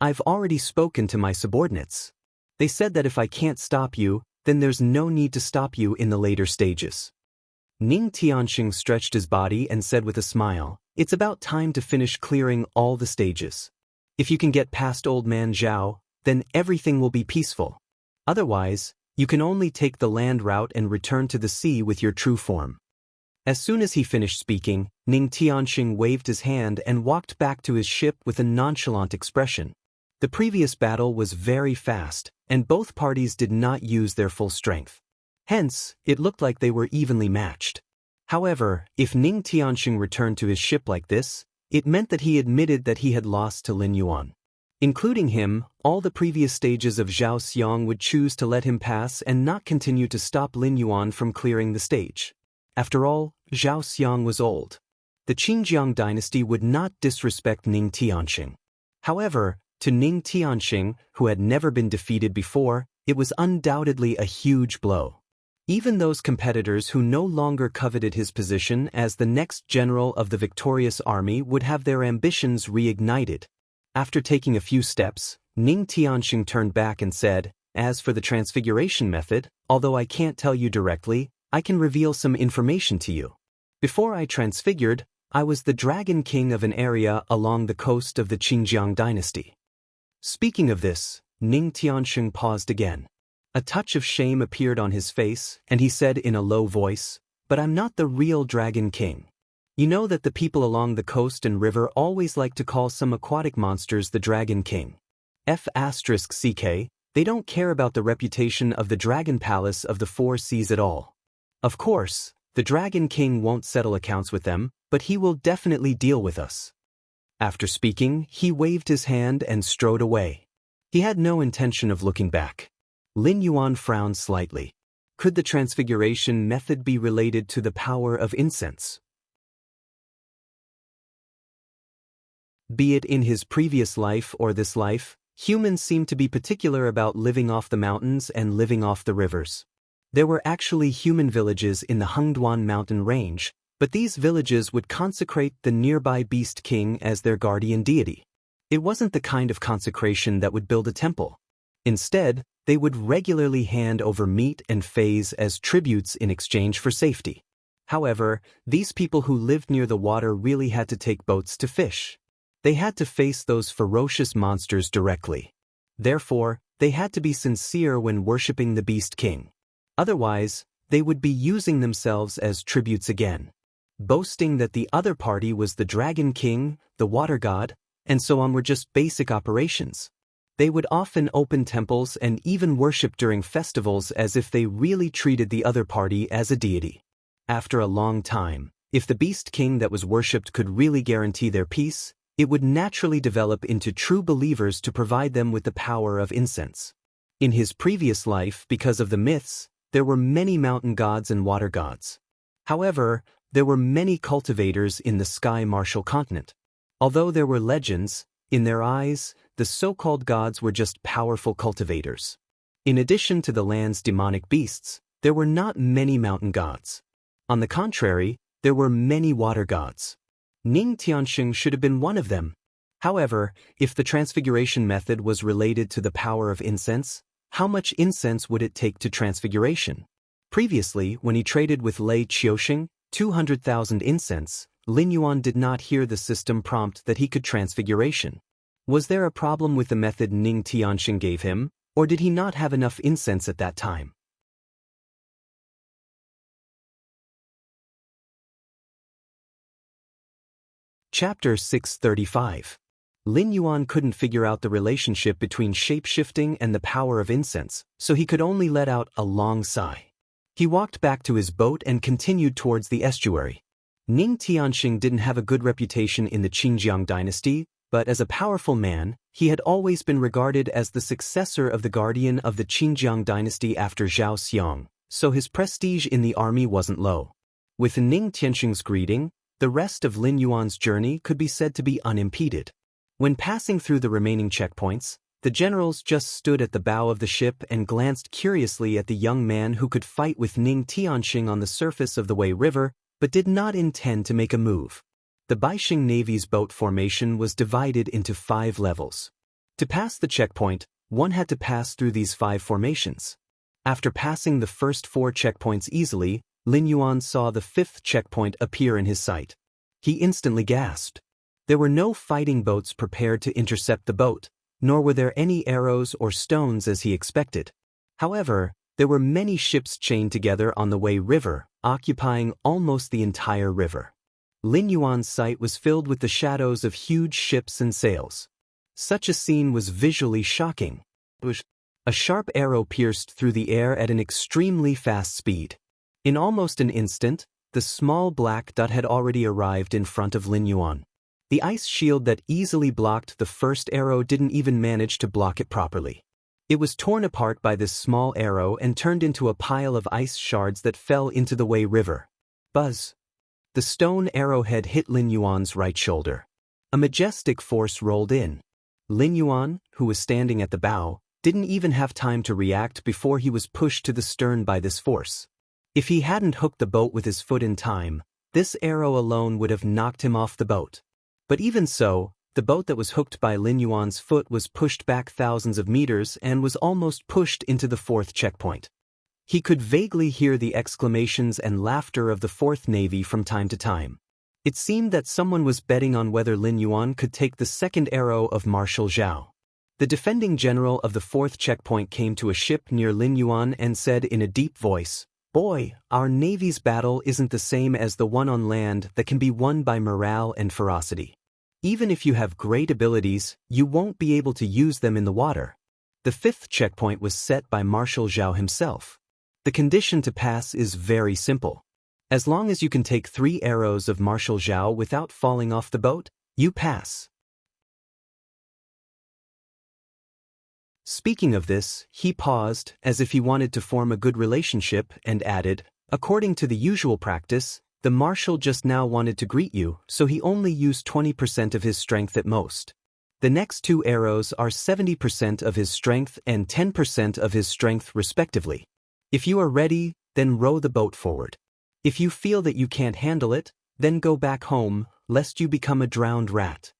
I've already spoken to my subordinates. They said that if I can't stop you, then there's no need to stop you in the later stages. Ning Tianxing stretched his body and said with a smile, "It's about time to finish clearing all the stages. If you can get past Old Man Zhao, then everything will be peaceful. Otherwise, you can only take the land route and return to the sea with your true form." As soon as he finished speaking, Ning Tianxing waved his hand and walked back to his ship with a nonchalant expression. The previous battle was very fast, and both parties did not use their full strength. Hence, it looked like they were evenly matched. However, if Ning Tianxing returned to his ship like this, it meant that he admitted that he had lost to Lin Yuan. Including him, all the previous stages of Zhao Xiang would choose to let him pass and not continue to stop Lin Yuan from clearing the stage. After all, Zhao Xiang was old. The Qingjiang dynasty would not disrespect Ning Tianxing. However, to Ning Tianxing, who had never been defeated before, it was undoubtedly a huge blow. Even those competitors who no longer coveted his position as the next general of the victorious army would have their ambitions reignited. After taking a few steps, Ning Tianxing turned back and said, "As for the transfiguration method, although I can't tell you directly, I can reveal some information to you. Before I transfigured, I was the Dragon King of an area along the coast of the Qingjiang dynasty." Speaking of this, Ning Tianxing paused again. A touch of shame appeared on his face, and he said in a low voice, "But I'm not the real Dragon King. You know that the people along the coast and river always like to call some aquatic monsters the Dragon King. F***ck, they don't care about the reputation of the Dragon Palace of the Four Seas at all. Of course, the Dragon King won't settle accounts with them, but he will definitely deal with us." After speaking, he waved his hand and strode away. He had no intention of looking back. Lin Yuan frowned slightly. Could the transfiguration method be related to the power of incense? Be it in his previous life or this life, humans seemed to be particular about living off the mountains and living off the rivers. There were actually human villages in the Hengduan mountain range, but these villages would consecrate the nearby Beast King as their guardian deity. It wasn't the kind of consecration that would build a temple. Instead, they would regularly hand over meat and fays as tributes in exchange for safety. However, these people who lived near the water really had to take boats to fish. They had to face those ferocious monsters directly. Therefore, they had to be sincere when worshipping the Beast King. Otherwise, they would be using themselves as tributes again, boasting that the other party was the Dragon King, the Water God, and so on were just basic operations. They would often open temples and even worship during festivals as if they really treated the other party as a deity. After a long time, if the Beast King that was worshipped could really guarantee their peace, it would naturally develop into true believers to provide them with the power of incense. In his previous life, because of the myths, there were many mountain gods and water gods. However, there were many cultivators in the Sky Martial continent. Although there were legends, in their eyes, the so-called gods were just powerful cultivators. In addition to the land's demonic beasts, there were not many mountain gods. On the contrary, there were many water gods. Ning Tianxing should have been one of them. However, if the transfiguration method was related to the power of incense, how much incense would it take to transfiguration? Previously, when he traded with Lei Qiuxing, 200,000 incense, Lin Yuan did not hear the system prompt that he could transfiguration. Was there a problem with the method Ning Tianxing gave him, or did he not have enough incense at that time? Chapter 635. Lin Yuan couldn't figure out the relationship between shape-shifting and the power of incense, so he could only let out a long sigh. He walked back to his boat and continued towards the estuary. Ning Tianxing didn't have a good reputation in the Qinjiang dynasty, but as a powerful man, he had always been regarded as the successor of the guardian of the Qinjiang dynasty after Zhao Xiong, so his prestige in the army wasn't low. With Ning Tianxing's greeting, the rest of Lin Yuan's journey could be said to be unimpeded. When passing through the remaining checkpoints, the generals just stood at the bow of the ship and glanced curiously at the young man who could fight with Ning Tianxing on the surface of the Wei River, but did not intend to make a move. The Baixing Navy's boat formation was divided into 5 levels. To pass the checkpoint, one had to pass through these 5 formations. After passing the first 4 checkpoints easily, Lin Yuan saw the 5th checkpoint appear in his sight. He instantly gasped. There were no fighting boats prepared to intercept the boat, nor were there any arrows or stones as he expected. However, there were many ships chained together on the Wei River, occupying almost the entire river. Lin Yuan's sight was filled with the shadows of huge ships and sails. Such a scene was visually shocking. A sharp arrow pierced through the air at an extremely fast speed. In almost an instant, the small black dot had already arrived in front of Lin Yuan. The ice shield that easily blocked the first arrow didn't even manage to block it properly. It was torn apart by this small arrow and turned into a pile of ice shards that fell into the Wei River. Buzz! The stone arrowhead hit Lin Yuan's right shoulder. A majestic force rolled in. Lin Yuan, who was standing at the bow, didn't even have time to react before he was pushed to the stern by this force. If he hadn't hooked the boat with his foot in time, this arrow alone would have knocked him off the boat. But even so, the boat that was hooked by Lin Yuan's foot was pushed back thousands of meters and was almost pushed into the 4th checkpoint. He could vaguely hear the exclamations and laughter of the 4th Navy from time to time. It seemed that someone was betting on whether Lin Yuan could take the 2nd arrow of Marshal Zhao. The defending general of the 4th checkpoint came to a ship near Lin Yuan and said in a deep voice, "Boy, our Navy's battle isn't the same as the one on land that can be won by morale and ferocity. Even if you have great abilities, you won't be able to use them in the water." The 5th checkpoint was set by Marshal Zhao himself. The condition to pass is very simple. As long as you can take 3 arrows of Marshal Zhao without falling off the boat, you pass. Speaking of this, he paused, as if he wanted to form a good relationship, and added, "According to the usual practice, the marshal just now wanted to greet you, so he only used 20% of his strength at most. The next 2 arrows are 70% of his strength and 10% of his strength respectively. If you are ready, then row the boat forward. If you feel that you can't handle it, then go back home, lest you become a drowned rat."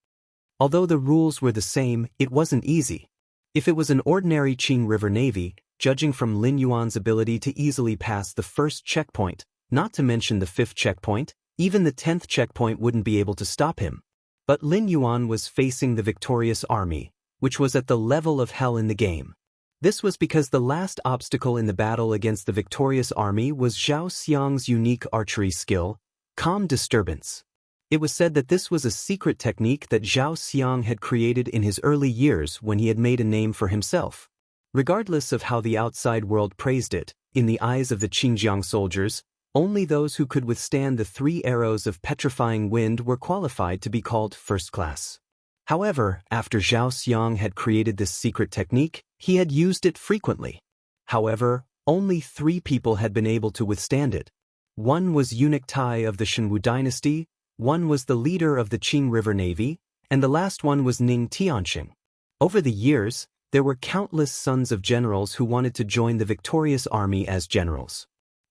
Although the rules were the same, it wasn't easy. If it was an ordinary Qing River Navy, judging from Lin Yuan's ability to easily pass the 1st checkpoint, not to mention the 5th checkpoint, even the 10th checkpoint wouldn't be able to stop him. But Lin Yuan was facing the victorious army, which was at the level of hell in the game. This was because the last obstacle in the battle against the victorious army was Zhao Xiang's unique archery skill, calm disturbance. It was said that this was a secret technique that Zhao Xiang had created in his early years when he had made a name for himself. Regardless of how the outside world praised it, in the eyes of the Xinjiang soldiers, only those who could withstand the 3 arrows of petrifying wind were qualified to be called first class. However, after Zhao Xiang had created this secret technique, he had used it frequently. However, only 3 people had been able to withstand it. One was Eunuch Tai of the Shenwu dynasty, one was the leader of the Qing River Navy, and the last one was Ning Tianxing. Over the years, there were countless sons of generals who wanted to join the victorious army as generals.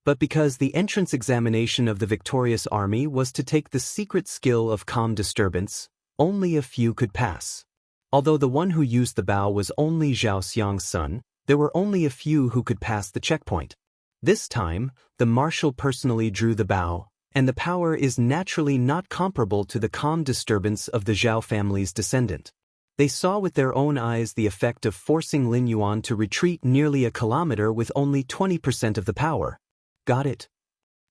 But because the entrance examination of the victorious army was to take the secret skill of calm disturbance, only a few could pass. Although the one who used the bow was only Zhao Xiang's son, there were only a few who could pass the checkpoint. This time, the marshal personally drew the bow, and the power is naturally not comparable to the calm disturbance of the Zhao family's descendant. They saw with their own eyes the effect of forcing Lin Yuan to retreat nearly a kilometer with only 20% of the power. Got it?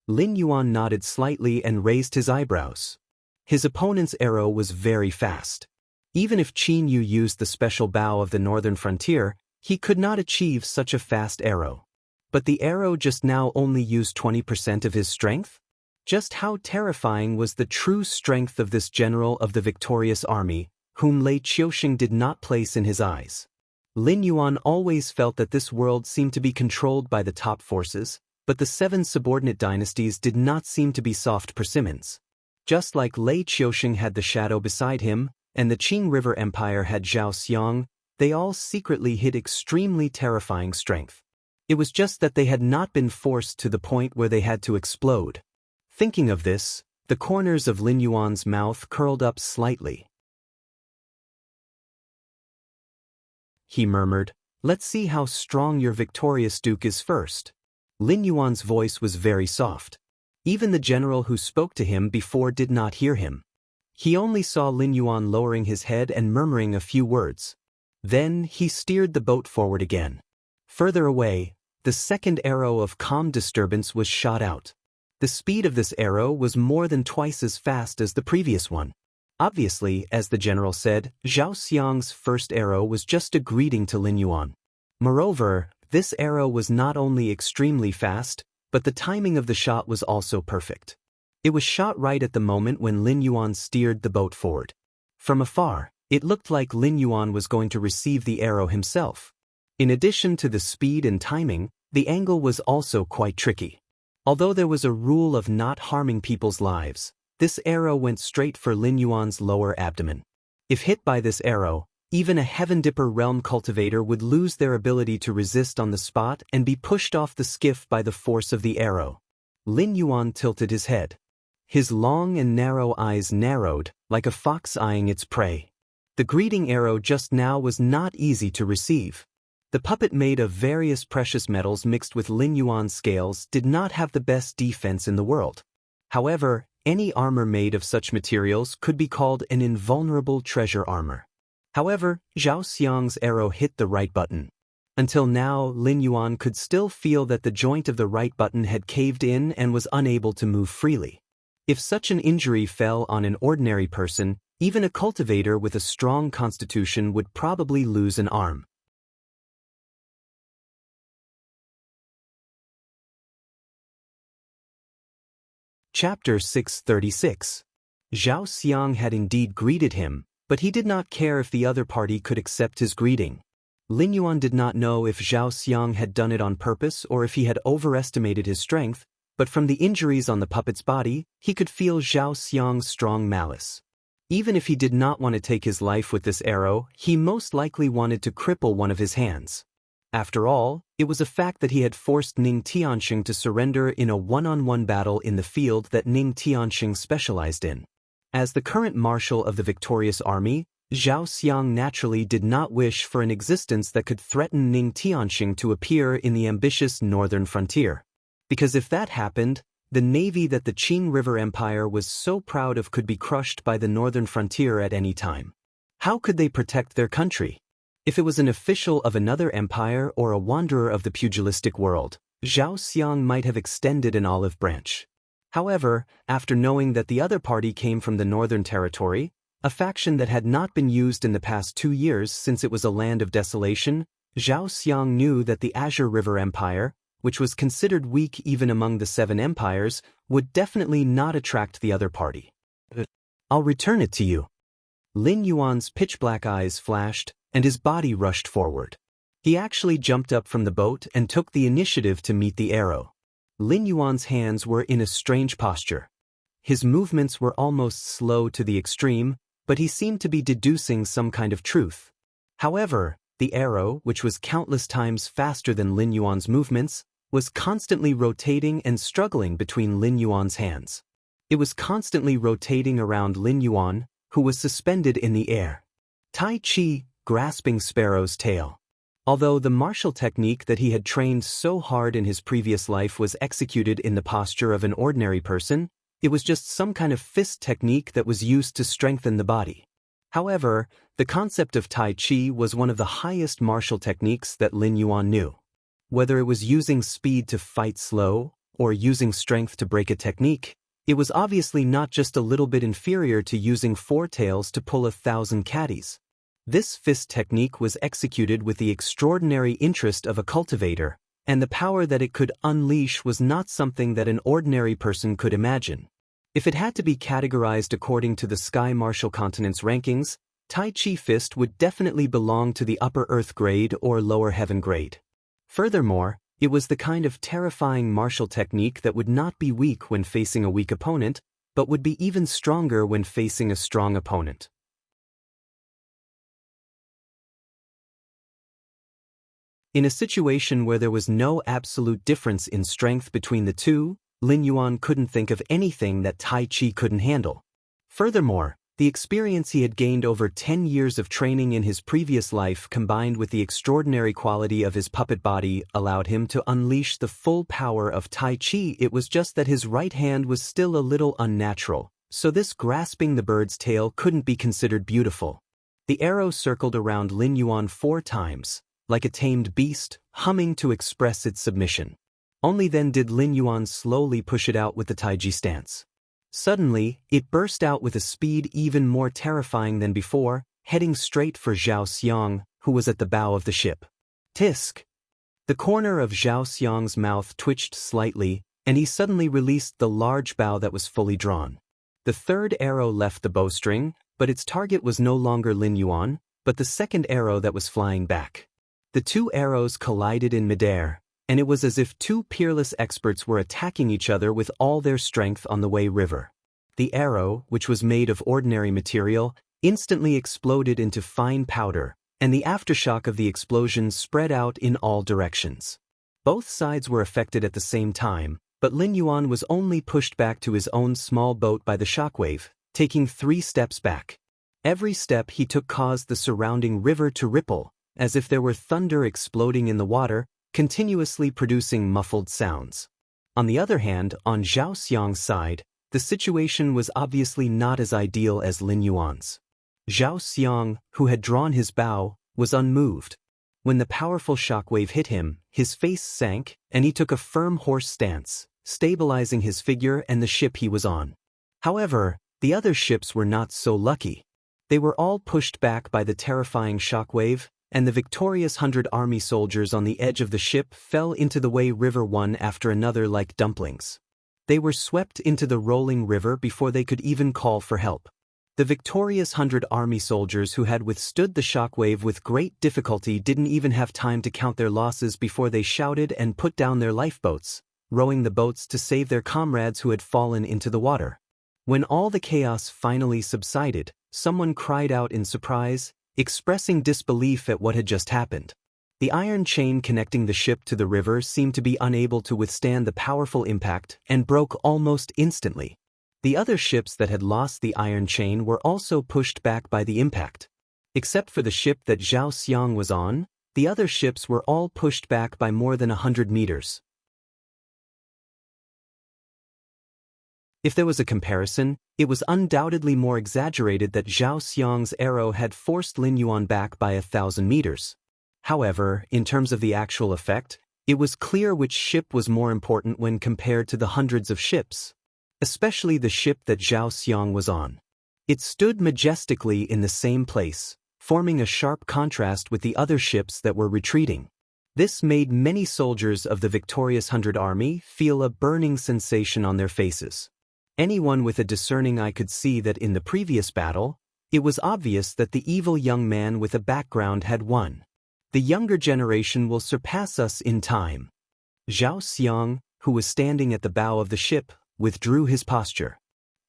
Lin Yuan nodded slightly and raised his eyebrows. His opponent's arrow was very fast. Even if Qin Yu used the special bow of the northern frontier, he could not achieve such a fast arrow. But the arrow just now only used 20% of his strength? Just how terrifying was the true strength of this general of the victorious army, whom Lei Qiusheng did not place in his eyes. Lin Yuan always felt that this world seemed to be controlled by the top forces, but the 7 subordinate dynasties did not seem to be soft persimmons. Just like Lei Qiusheng had the shadow beside him, and the Qing River Empire had Zhao Xiang, they all secretly hid extremely terrifying strength. It was just that they had not been forced to the point where they had to explode. Thinking of this, the corners of Lin Yuan's mouth curled up slightly. He murmured, "Let's see how strong your victorious duke is first." Lin Yuan's voice was very soft. Even the general who spoke to him before did not hear him. He only saw Lin Yuan lowering his head and murmuring a few words. Then he steered the boat forward again. Further away, the second arrow of calm disturbance was shot out. The speed of this arrow was more than twice as fast as the previous one. Obviously, as the general said, Zhao Xiang's first arrow was just a greeting to Lin Yuan. Moreover, this arrow was not only extremely fast, but the timing of the shot was also perfect. It was shot right at the moment when Lin Yuan steered the boat forward. From afar, it looked like Lin Yuan was going to receive the arrow himself. In addition to the speed and timing, the angle was also quite tricky. Although there was a rule of not harming people's lives, this arrow went straight for Lin Yuan's lower abdomen. If hit by this arrow, even a Heaven Dipper realm cultivator would lose their ability to resist on the spot and be pushed off the skiff by the force of the arrow. Lin Yuan tilted his head. His long and narrow eyes narrowed, like a fox eyeing its prey. The greeting arrow just now was not easy to receive. The puppet made of various precious metals mixed with Lin Yuan's scales did not have the best defense in the world. However, any armor made of such materials could be called an invulnerable treasure armor. However, Zhao Xiang's arrow hit the right button. Until now, Lin Yuan could still feel that the joint of the right button had caved in and was unable to move freely. If such an injury fell on an ordinary person, even a cultivator with a strong constitution would probably lose an arm. Chapter 636. Zhao Xiang had indeed greeted him, but he did not care if the other party could accept his greeting. Lin Yuan did not know if Zhao Xiang had done it on purpose or if he had overestimated his strength, but from the injuries on the puppet's body, he could feel Zhao Xiang's strong malice. Even if he did not want to take his life with this arrow, he most likely wanted to cripple one of his hands. After all, it was a fact that he had forced Ning Tianxing to surrender in a one-on-one battle in the field that Ning Tianxing specialized in. As the current marshal of the victorious army, Zhao Xiang naturally did not wish for an existence that could threaten Ning Tianxing to appear in the ambitious northern frontier. Because if that happened, the navy that the Qing River Empire was so proud of could be crushed by the northern frontier at any time. How could they protect their country? If it was an official of another empire or a wanderer of the pugilistic world, Zhao Xiang might have extended an olive branch. However, after knowing that the other party came from the northern territory, a faction that had not been used in the past 2 years since it was a land of desolation, Zhao Xiang knew that the Azure River Empire, which was considered weak even among the 7 empires, would definitely not attract the other party. "I'll return it to you." Lin Yuan's pitch-black eyes flashed, and his body rushed forward. He actually jumped up from the boat and took the initiative to meet the arrow. Lin Yuan's hands were in a strange posture. His movements were almost slow to the extreme, but he seemed to be deducing some kind of truth. However, the arrow, which was countless times faster than Lin Yuan's movements, was constantly rotating and struggling between Lin Yuan's hands. It was constantly rotating around Lin Yuan, who was suspended in the air. Tai Chi, grasping Sparrow's tail. Although the martial technique that he had trained so hard in his previous life was executed in the posture of an ordinary person, it was just some kind of fist technique that was used to strengthen the body. However, the concept of Tai Chi was one of the highest martial techniques that Lin Yuan knew. Whether it was using speed to fight slow, or using strength to break a technique, it was obviously not just a little bit inferior to using 4 tails to pull 1,000 caddies. This fist technique was executed with the extraordinary interest of a cultivator, and the power that it could unleash was not something that an ordinary person could imagine. If it had to be categorized according to the Sky Martial Continent's rankings, Tai Chi Fist would definitely belong to the Upper Earth grade or Lower Heaven grade. Furthermore, it was the kind of terrifying martial technique that would not be weak when facing a weak opponent, but would be even stronger when facing a strong opponent. In a situation where there was no absolute difference in strength between the two, Lin Yuan couldn't think of anything that Tai Chi couldn't handle. Furthermore, the experience he had gained over 10 years of training in his previous life combined with the extraordinary quality of his puppet body allowed him to unleash the full power of Tai Chi. It was just that his right hand was still a little unnatural, so this grasping the bird's tail couldn't be considered beautiful. The arrow circled around Lin Yuan 4 times, like a tamed beast, humming to express its submission. Only then did Lin Yuan slowly push it out with the Taiji stance. Suddenly, it burst out with a speed even more terrifying than before, heading straight for Zhao Xiang, who was at the bow of the ship. Tisk! The corner of Zhao Xiang's mouth twitched slightly, and he suddenly released the large bow that was fully drawn. The third arrow left the bowstring, but its target was no longer Lin Yuan, but the second arrow that was flying back. The 2 arrows collided in midair, and it was as if 2 peerless experts were attacking each other with all their strength on the Wei River. The arrow, which was made of ordinary material, instantly exploded into fine powder, and the aftershock of the explosion spread out in all directions. Both sides were affected at the same time, but Lin Yuan was only pushed back to his own small boat by the shockwave, taking 3 steps back. Every step he took caused the surrounding river to ripple, as if there were thunder exploding in the water, continuously producing muffled sounds. On the other hand, on Zhao Xiang's side, the situation was obviously not as ideal as Lin Yuan's. Zhao Xiang, who had drawn his bow, was unmoved. When the powerful shockwave hit him, his face sank, and he took a firm horse stance, stabilizing his figure and the ship he was on. However, the other ships were not so lucky. They were all pushed back by the terrifying shockwave, and the victorious 100 army soldiers on the edge of the ship fell into the Wei River one after another like dumplings. They were swept into the rolling river before they could even call for help. The victorious 100 army soldiers who had withstood the shockwave with great difficulty didn't even have time to count their losses before they shouted and put down their lifeboats, rowing the boats to save their comrades who had fallen into the water. When all the chaos finally subsided, someone cried out in surprise, expressing disbelief at what had just happened. The iron chain connecting the ship to the river seemed to be unable to withstand the powerful impact and broke almost instantly. The other ships that had lost the iron chain were also pushed back by the impact. Except for the ship that Zhao Xiang was on, the other ships were all pushed back by more than 100 meters. If there was a comparison, it was undoubtedly more exaggerated that Zhao Xiang's arrow had forced Lin Yuan back by 1,000 meters. However, in terms of the actual effect, it was clear which ship was more important when compared to the hundreds of ships, especially the ship that Zhao Xiang was on. It stood majestically in the same place, forming a sharp contrast with the other ships that were retreating. This made many soldiers of the victorious 100 army feel a burning sensation on their faces. Anyone with a discerning eye could see that in the previous battle, it was obvious that the evil young man with a background had won. The younger generation will surpass us in time. Zhao Xiang, who was standing at the bow of the ship, withdrew his posture.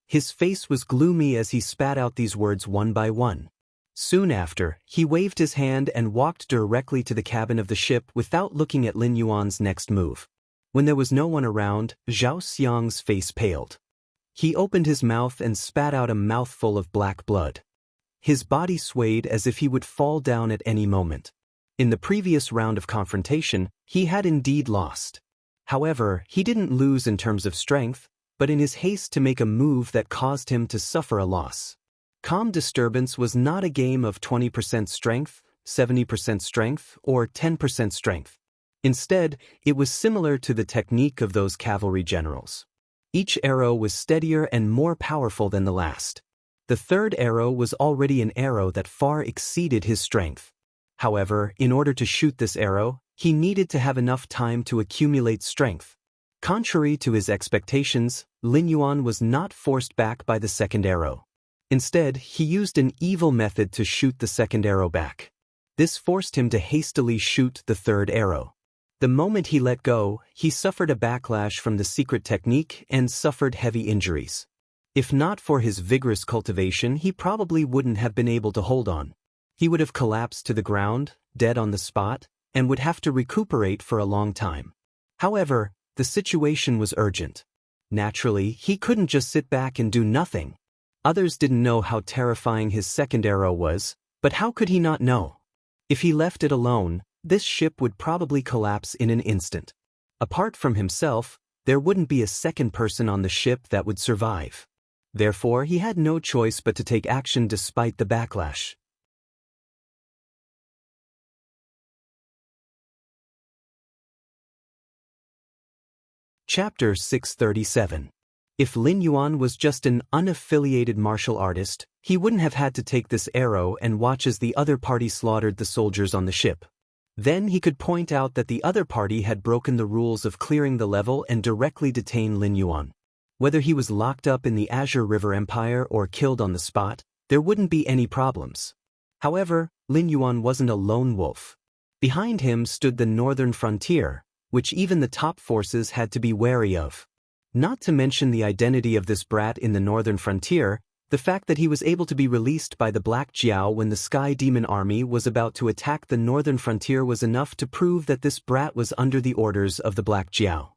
His face was gloomy as he spat out these words one by one. Soon after, he waved his hand and walked directly to the cabin of the ship without looking at Lin Yuan's next move. When there was no one around, Zhao Xiang's face paled. He opened his mouth and spat out a mouthful of black blood. His body swayed as if he would fall down at any moment. In the previous round of confrontation, he had indeed lost. However, he didn't lose in terms of strength, but in his haste to make a move that caused him to suffer a loss. Calm Disturbance was not a game of 20% strength, 70% strength, or 10% strength. Instead, it was similar to the technique of those cavalry generals. Each arrow was steadier and more powerful than the last. The third arrow was already an arrow that far exceeded his strength. However, in order to shoot this arrow, he needed to have enough time to accumulate strength. Contrary to his expectations, Lin Yuan was not forced back by the second arrow. Instead, he used an evil method to shoot the second arrow back. This forced him to hastily shoot the third arrow. The moment he let go, he suffered a backlash from the secret technique and suffered heavy injuries. If not for his vigorous cultivation, he probably wouldn't have been able to hold on. He would have collapsed to the ground, dead on the spot, and would have to recuperate for a long time. However, the situation was urgent. Naturally, he couldn't just sit back and do nothing. Others didn't know how terrifying his second arrow was, but how could he not know? If he left it alone, this ship would probably collapse in an instant. Apart from himself, there wouldn't be a second person on the ship that would survive. Therefore, he had no choice but to take action despite the backlash. Chapter 637. If Lin Yuan was just an unaffiliated martial artist, he wouldn't have had to take this arrow and watch as the other party slaughtered the soldiers on the ship. Then he could point out that the other party had broken the rules of clearing the level and directly detain Lin Yuan. Whether he was locked up in the Azure River Empire or killed on the spot, there wouldn't be any problems. However, Lin Yuan wasn't a lone wolf. Behind him stood the northern frontier, which even the top forces had to be wary of. Not to mention the identity of this brat in the northern frontier, the fact that he was able to be released by the Black Jiao when the Sky Demon Army was about to attack the northern frontier was enough to prove that this brat was under the orders of the Black Jiao.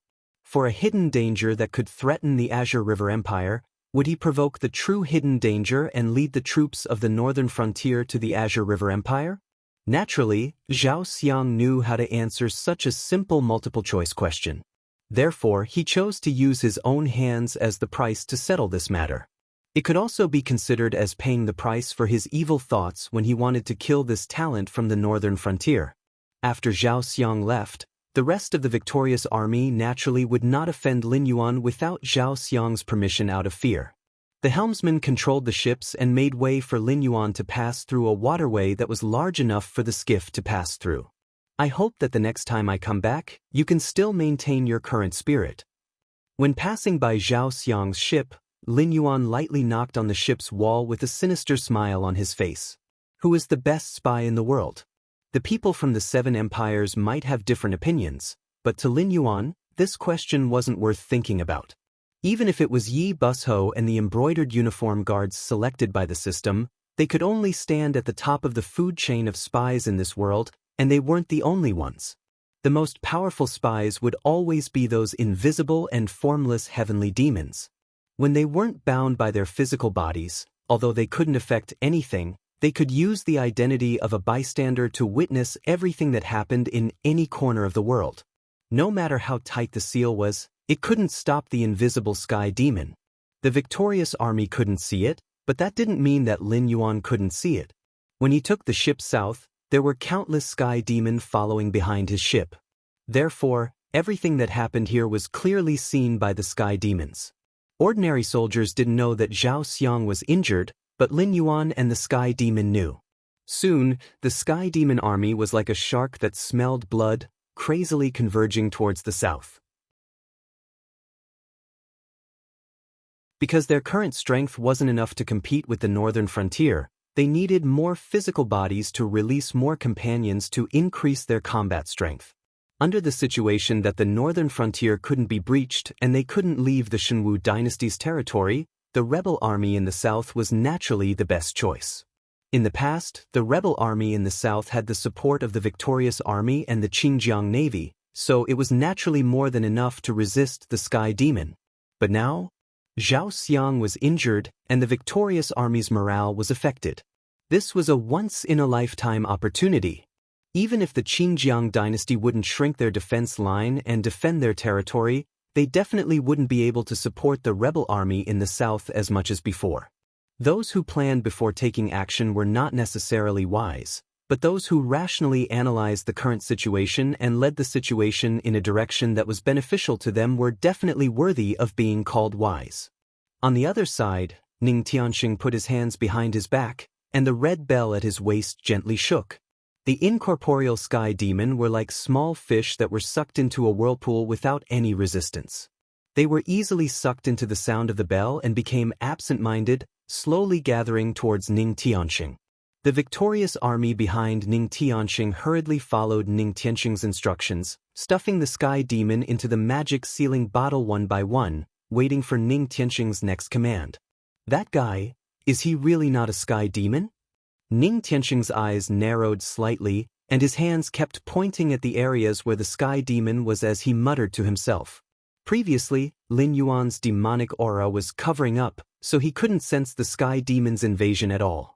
For a hidden danger that could threaten the Azure River Empire, would he provoke the true hidden danger and lead the troops of the northern frontier to the Azure River Empire? Naturally, Zhao Xiang knew how to answer such a simple multiple-choice question. Therefore, he chose to use his own hands as the price to settle this matter. It could also be considered as paying the price for his evil thoughts when he wanted to kill this talent from the northern frontier. After Zhao Xiang left, the rest of the victorious army naturally would not offend Lin Yuan without Zhao Xiang's permission out of fear. The helmsman controlled the ships and made way for Lin Yuan to pass through a waterway that was large enough for the skiff to pass through. I hope that the next time I come back, you can still maintain your current spirit. When passing by Zhao Xiang's ship, Lin Yuan lightly knocked on the ship's wall with a sinister smile on his face. Who is the best spy in the world? The people from the 7 empires might have different opinions, but to Lin Yuan, this question wasn't worth thinking about. Even if it was Yi Busho and the embroidered uniform guards selected by the system, they could only stand at the top of the food chain of spies in this world, and they weren't the only ones. The most powerful spies would always be those invisible and formless heavenly demons. When they weren't bound by their physical bodies, although they couldn't affect anything, they could use the identity of a bystander to witness everything that happened in any corner of the world. No matter how tight the seal was, it couldn't stop the invisible sky demon. The victorious army couldn't see it, but that didn't mean that Lin Yuan couldn't see it. When he took the ship south, there were countless sky demon following behind his ship. Therefore, everything that happened here was clearly seen by the sky demons. Ordinary soldiers didn't know that Zhao Xiang was injured, but Lin Yuan and the sky demon knew. Soon, the sky demon army was like a shark that smelled blood, crazily converging towards the south. Because their current strength wasn't enough to compete with the northern frontier, they needed more physical bodies to release more companions to increase their combat strength. Under the situation that the northern frontier couldn't be breached and they couldn't leave the Shenwu dynasty's territory, the rebel army in the south was naturally the best choice. In the past, the rebel army in the south had the support of the victorious army and the Xinjiang Navy, so it was naturally more than enough to resist the sky demon. But now, Zhao Xiang was injured, and the victorious army's morale was affected. This was a once-in-a-lifetime opportunity. Even if the Qinjiang dynasty wouldn't shrink their defense line and defend their territory, they definitely wouldn't be able to support the rebel army in the south as much as before. Those who planned before taking action were not necessarily wise, but those who rationally analyzed the current situation and led the situation in a direction that was beneficial to them were definitely worthy of being called wise. On the other side, Ning Tianxing put his hands behind his back, and the red bell at his waist gently shook. The incorporeal sky demon were like small fish that were sucked into a whirlpool without any resistance. They were easily sucked into the sound of the bell and became absent-minded, slowly gathering towards Ning Tianxing. The victorious army behind Ning Tianxing hurriedly followed Ning Tianxing's instructions, stuffing the sky demon into the magic sealing bottle one by one, waiting for Ning Tianxing's next command. That guy, is he really not a sky demon? Ning Tianxing's eyes narrowed slightly, and his hands kept pointing at the areas where the sky demon was as he muttered to himself. Previously, Lin Yuan's demonic aura was covering up, so he couldn't sense the sky demon's invasion at all.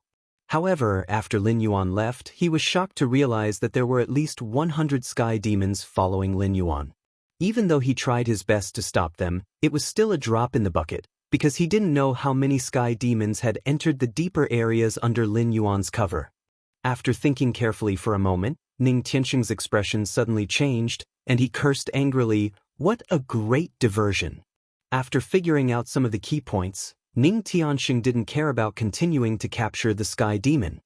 However, after Lin Yuan left, he was shocked to realize that there were at least 100 sky demons following Lin Yuan. Even though he tried his best to stop them, it was still a drop in the bucket, because he didn't know how many sky demons had entered the deeper areas under Lin Yuan's cover. After thinking carefully for a moment, Ning Tianxing's expression suddenly changed, and he cursed angrily, "What a great diversion!" After figuring out some of the key points, Ning Tianxing didn't care about continuing to capture the sky demon.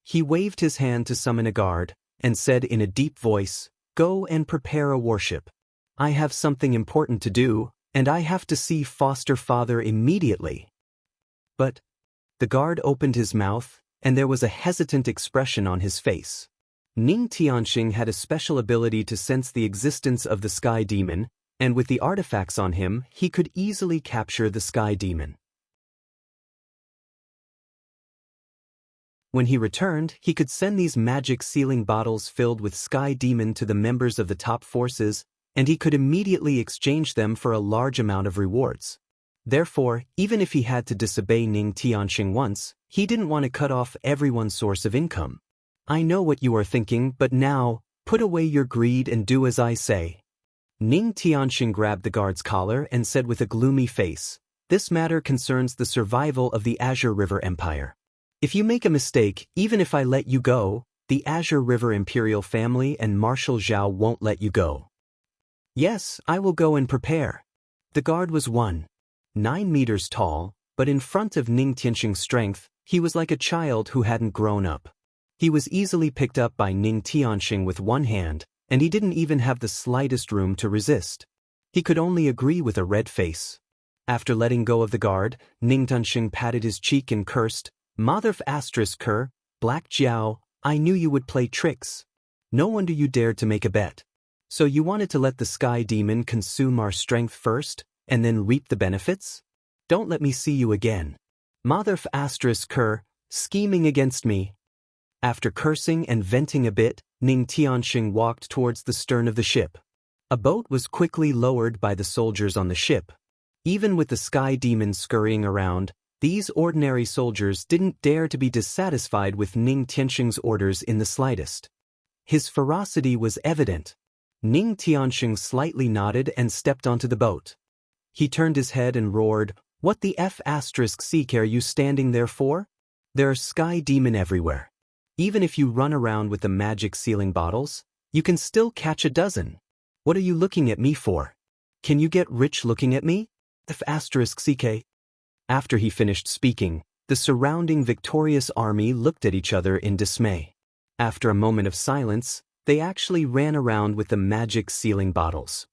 He waved his hand to summon a guard, and said in a deep voice, "Go and prepare a warship. I have something important to do, and I have to see foster father immediately." But the guard opened his mouth, and there was a hesitant expression on his face. Ning Tianxing had a special ability to sense the existence of the sky demon, and with the artifacts on him, he could easily capture the sky demon. When he returned, he could send these magic sealing bottles filled with sky demon to the members of the top forces, and he could immediately exchange them for a large amount of rewards. Therefore, even if he had to disobey Ning Tianxing once, he didn't want to cut off everyone's source of income. "I know what you are thinking, but now, put away your greed and do as I say." Ning Tianxing grabbed the guard's collar and said with a gloomy face, "This matter concerns the survival of the Azure River Empire. If you make a mistake, even if I let you go, the Azure River Imperial family and Marshal Zhao won't let you go." "Yes, I will go and prepare." The guard was 1.9 meters tall, but in front of Ning Tianxing's strength, he was like a child who hadn't grown up. He was easily picked up by Ning Tianxing with one hand, and he didn't even have the slightest room to resist. He could only agree with a red face. After letting go of the guard, Ning Tianxing patted his cheek and cursed, "Mother ***, Black Jiao, I knew you would play tricks. No wonder you dared to make a bet. So you wanted to let the sky demon consume our strength first, and then reap the benefits? Don't let me see you again. Mother ***, scheming against me." After cursing and venting a bit, Ning Tianxing walked towards the stern of the ship. A boat was quickly lowered by the soldiers on the ship. Even with the sky demon scurrying around, these ordinary soldiers didn't dare to be dissatisfied with Ning Tianxing's orders in the slightest. His ferocity was evident. Ning Tianxing slightly nodded and stepped onto the boat. He turned his head and roared, "What the ***** are you standing there for? There are sky demon everywhere. Even if you run around with the magic sealing bottles, you can still catch a dozen. What are you looking at me for? Can you get rich looking at me? ****. After he finished speaking, the surrounding victorious army looked at each other in dismay. After a moment of silence, they actually ran around with the magic sealing bottles.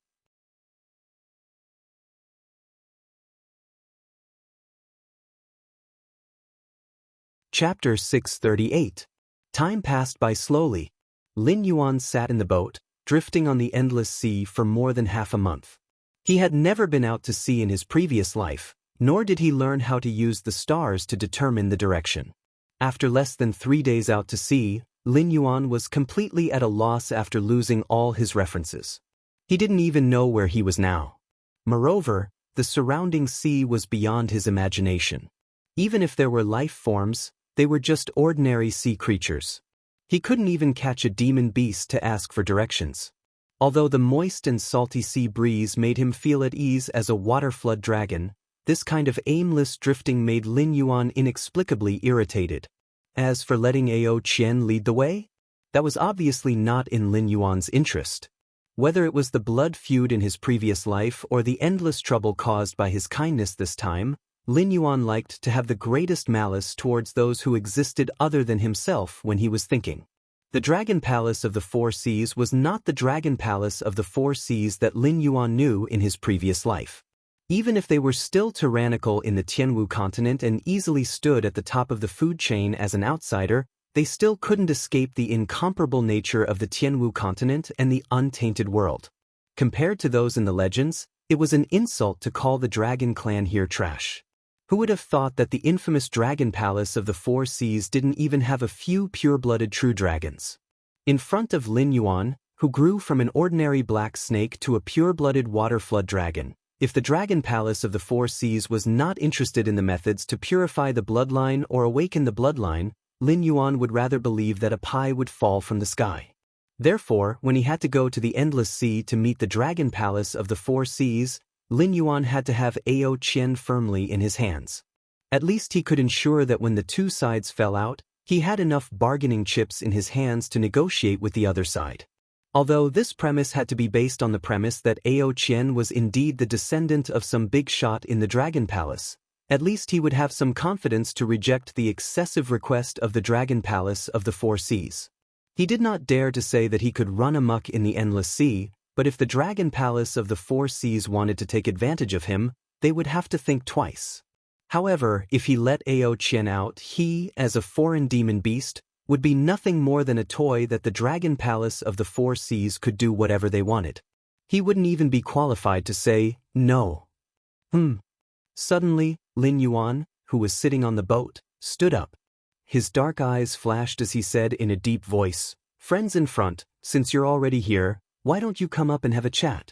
Chapter 638. Time passed by slowly. Lin Yuan sat in the boat, drifting on the endless sea for more than half a month. He had never been out to sea in his previous life, nor did he learn how to use the stars to determine the direction. After less than 3 days out to sea, Lin Yuan was completely at a loss after losing all his references. He didn't even know where he was now. Moreover, the surrounding sea was beyond his imagination. Even if there were life forms, they were just ordinary sea creatures. He couldn't even catch a demon beast to ask for directions. Although the moist and salty sea breeze made him feel at ease as a waterflood dragon, this kind of aimless drifting made Lin Yuan inexplicably irritated. As for letting Ao Qian lead the way, that was obviously not in Lin Yuan's interest. Whether it was the blood feud in his previous life or the endless trouble caused by his kindness this time, Lin Yuan liked to have the greatest malice towards those who existed other than himself when he was thinking. The Dragon Palace of the Four Seas was not the Dragon Palace of the Four Seas that Lin Yuan knew in his previous life. Even if they were still tyrannical in the Tianwu continent and easily stood at the top of the food chain as an outsider, they still couldn't escape the incomparable nature of the Tianwu continent and the untainted world. Compared to those in the legends, it was an insult to call the Dragon Clan here trash. Who would have thought that the infamous Dragon Palace of the Four Seas didn't even have a few pure-blooded true dragons? In front of Lin Yuan, who grew from an ordinary black snake to a pure-blooded waterflood dragon, if the Dragon Palace of the Four Seas was not interested in the methods to purify the bloodline or awaken the bloodline, Lin Yuan would rather believe that a pie would fall from the sky. Therefore, when he had to go to the Endless Sea to meet the Dragon Palace of the Four Seas, Lin Yuan had to have Ao Qian firmly in his hands. At least he could ensure that when the two sides fell out, he had enough bargaining chips in his hands to negotiate with the other side. Although this premise had to be based on the premise that Ao Qian was indeed the descendant of some big shot in the Dragon Palace, at least he would have some confidence to reject the excessive request of the Dragon Palace of the Four Seas. He did not dare to say that he could run amok in the Endless Sea, but if the Dragon Palace of the Four Seas wanted to take advantage of him, they would have to think twice. However, if he let Ao Qian out, he, as a foreign demon beast, would be nothing more than a toy that the Dragon Palace of the Four Seas could do whatever they wanted. He wouldn't even be qualified to say, no. Suddenly, Lin Yuan, who was sitting on the boat, stood up. His dark eyes flashed as he said in a deep voice, "Friends in front, since you're already here, why don't you come up and have a chat?"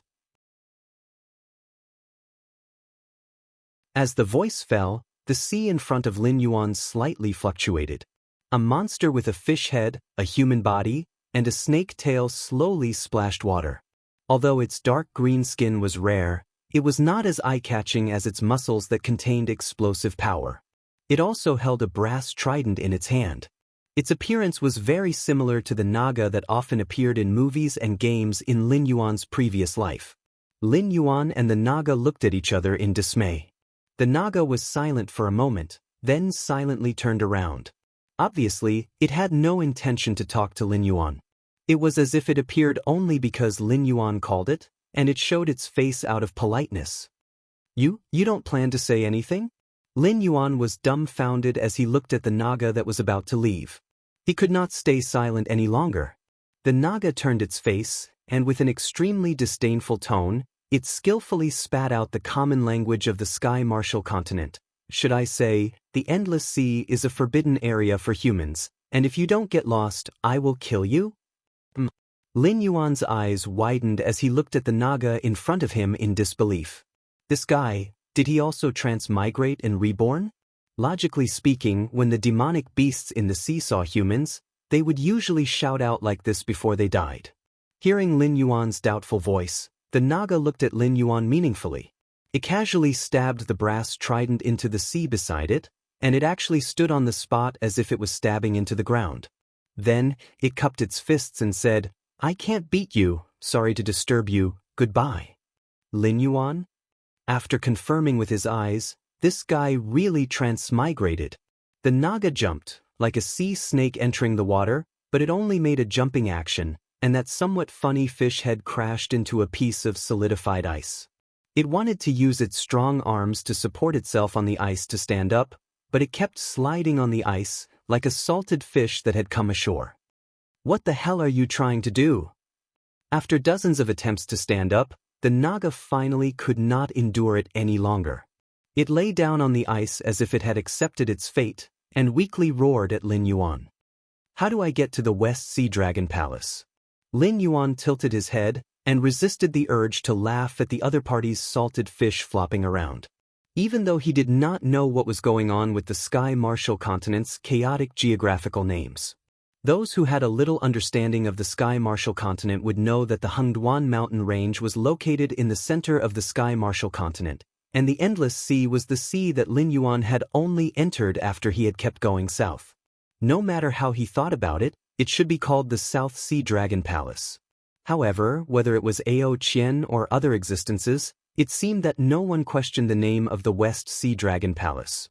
As the voice fell, the sea in front of Lin Yuan slightly fluctuated. A monster with a fish head, a human body, and a snake tail slowly splashed water. Although its dark green skin was rare, it was not as eye-catching as its muscles that contained explosive power. It also held a brass trident in its hand. Its appearance was very similar to the Naga that often appeared in movies and games in Lin Yuan's previous life. Lin Yuan and the Naga looked at each other in dismay. The Naga was silent for a moment, then silently turned around. Obviously, it had no intention to talk to Lin Yuan. It was as if it appeared only because Lin Yuan called it, and it showed its face out of politeness. You don't plan to say anything?" Lin Yuan was dumbfounded as he looked at the Naga that was about to leave. He could not stay silent any longer. The Naga turned its face, and with an extremely disdainful tone, it skillfully spat out the common language of the Sky Martial continent. "Should I say, the Endless Sea is a forbidden area for humans, and if you don't get lost, I will kill you?" Lin Yuan's eyes widened as he looked at the Naga in front of him in disbelief. This guy, did he also transmigrate and reborn? Logically speaking, when the demonic beasts in the sea saw humans, they would usually shout out like this before they died. Hearing Lin Yuan's doubtful voice, the Naga looked at Lin Yuan meaningfully. It casually stabbed the brass trident into the sea beside it, and it actually stood on the spot as if it was stabbing into the ground. Then, it cupped its fists and said, "I can't beat you, sorry to disturb you, goodbye." Lin Yuan? After confirming with his eyes, this guy really transmigrated. The Naga jumped, like a sea snake entering the water, but it only made a jumping action, and that somewhat funny fish head crashed into a piece of solidified ice. It wanted to use its strong arms to support itself on the ice to stand up, but it kept sliding on the ice, like a salted fish that had come ashore. "What the hell are you trying to do?" After dozens of attempts to stand up, the Naga finally could not endure it any longer. It lay down on the ice as if it had accepted its fate, and weakly roared at Lin Yuan. "How do I get to the West Sea Dragon Palace?" Lin Yuan tilted his head, and resisted the urge to laugh at the other party's salted fish flopping around. Even though he did not know what was going on with the Sky Marshall Continent's chaotic geographical names. Those who had a little understanding of the Sky Marshall Continent would know that the Hengduan mountain range was located in the center of the Sky Marshall Continent, and the Endless Sea was the sea that Lin Yuan had only entered after he had kept going south. No matter how he thought about it, it should be called the South Sea Dragon Palace. However, whether it was Ao Qian or other existences, it seemed that no one questioned the name of the West Sea Dragon Palace.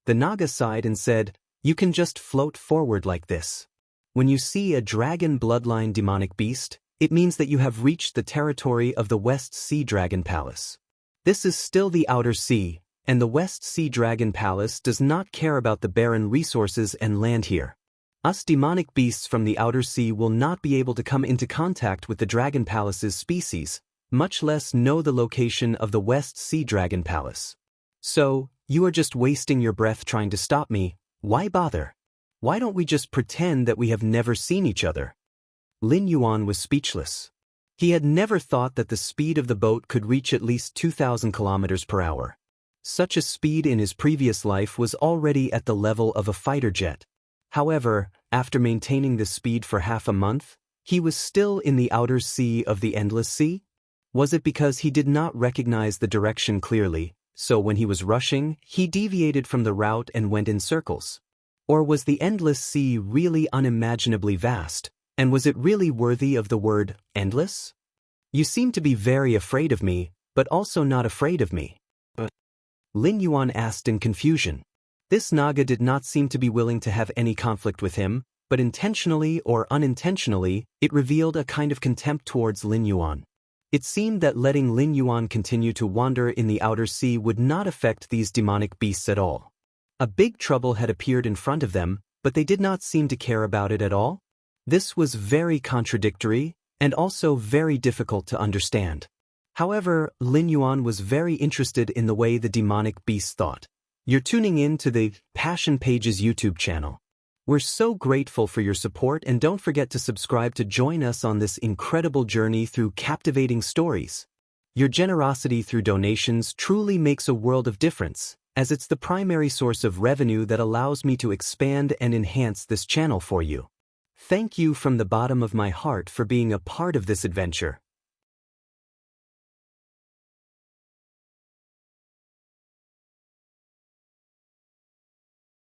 The Naga sighed and said, "You can just float forward like this. When you see a dragon bloodline demonic beast, it means that you have reached the territory of the West Sea Dragon Palace. This is still the Outer Sea, and the West Sea Dragon Palace does not care about the barren resources and land here. Us demonic beasts from the Outer Sea will not be able to come into contact with the Dragon Palace's species, much less know the location of the West Sea Dragon Palace. So, you are just wasting your breath trying to stop me. Why bother? Why don't we just pretend that we have never seen each other?" Lin Yuan was speechless. He had never thought that the speed of the boat could reach at least 2,000 kilometers per hour. Such a speed in his previous life was already at the level of a fighter jet. However, after maintaining this speed for half a month, he was still in the outer sea of the Endless Sea? Was it because he did not recognize the direction clearly, so when he was rushing, he deviated from the route and went in circles? Or was the Endless Sea really unimaginably vast, and was it really worthy of the word endless? "You seem to be very afraid of me, but also not afraid of me." Lin Yuan asked in confusion. This Naga did not seem to be willing to have any conflict with him, but intentionally or unintentionally, it revealed a kind of contempt towards Lin Yuan. It seemed that letting Lin Yuan continue to wander in the outer sea would not affect these demonic beasts at all. A big trouble had appeared in front of them, but they did not seem to care about it at all. This was very contradictory, and also very difficult to understand. However, Lin Yuan was very interested in the way the demonic beasts thought. You're tuning in to the Passion Pages YouTube channel. We're so grateful for your support, and don't forget to subscribe to join us on this incredible journey through captivating stories. Your generosity through donations truly makes a world of difference, as it's the primary source of revenue that allows me to expand and enhance this channel for you. Thank you from the bottom of my heart for being a part of this adventure.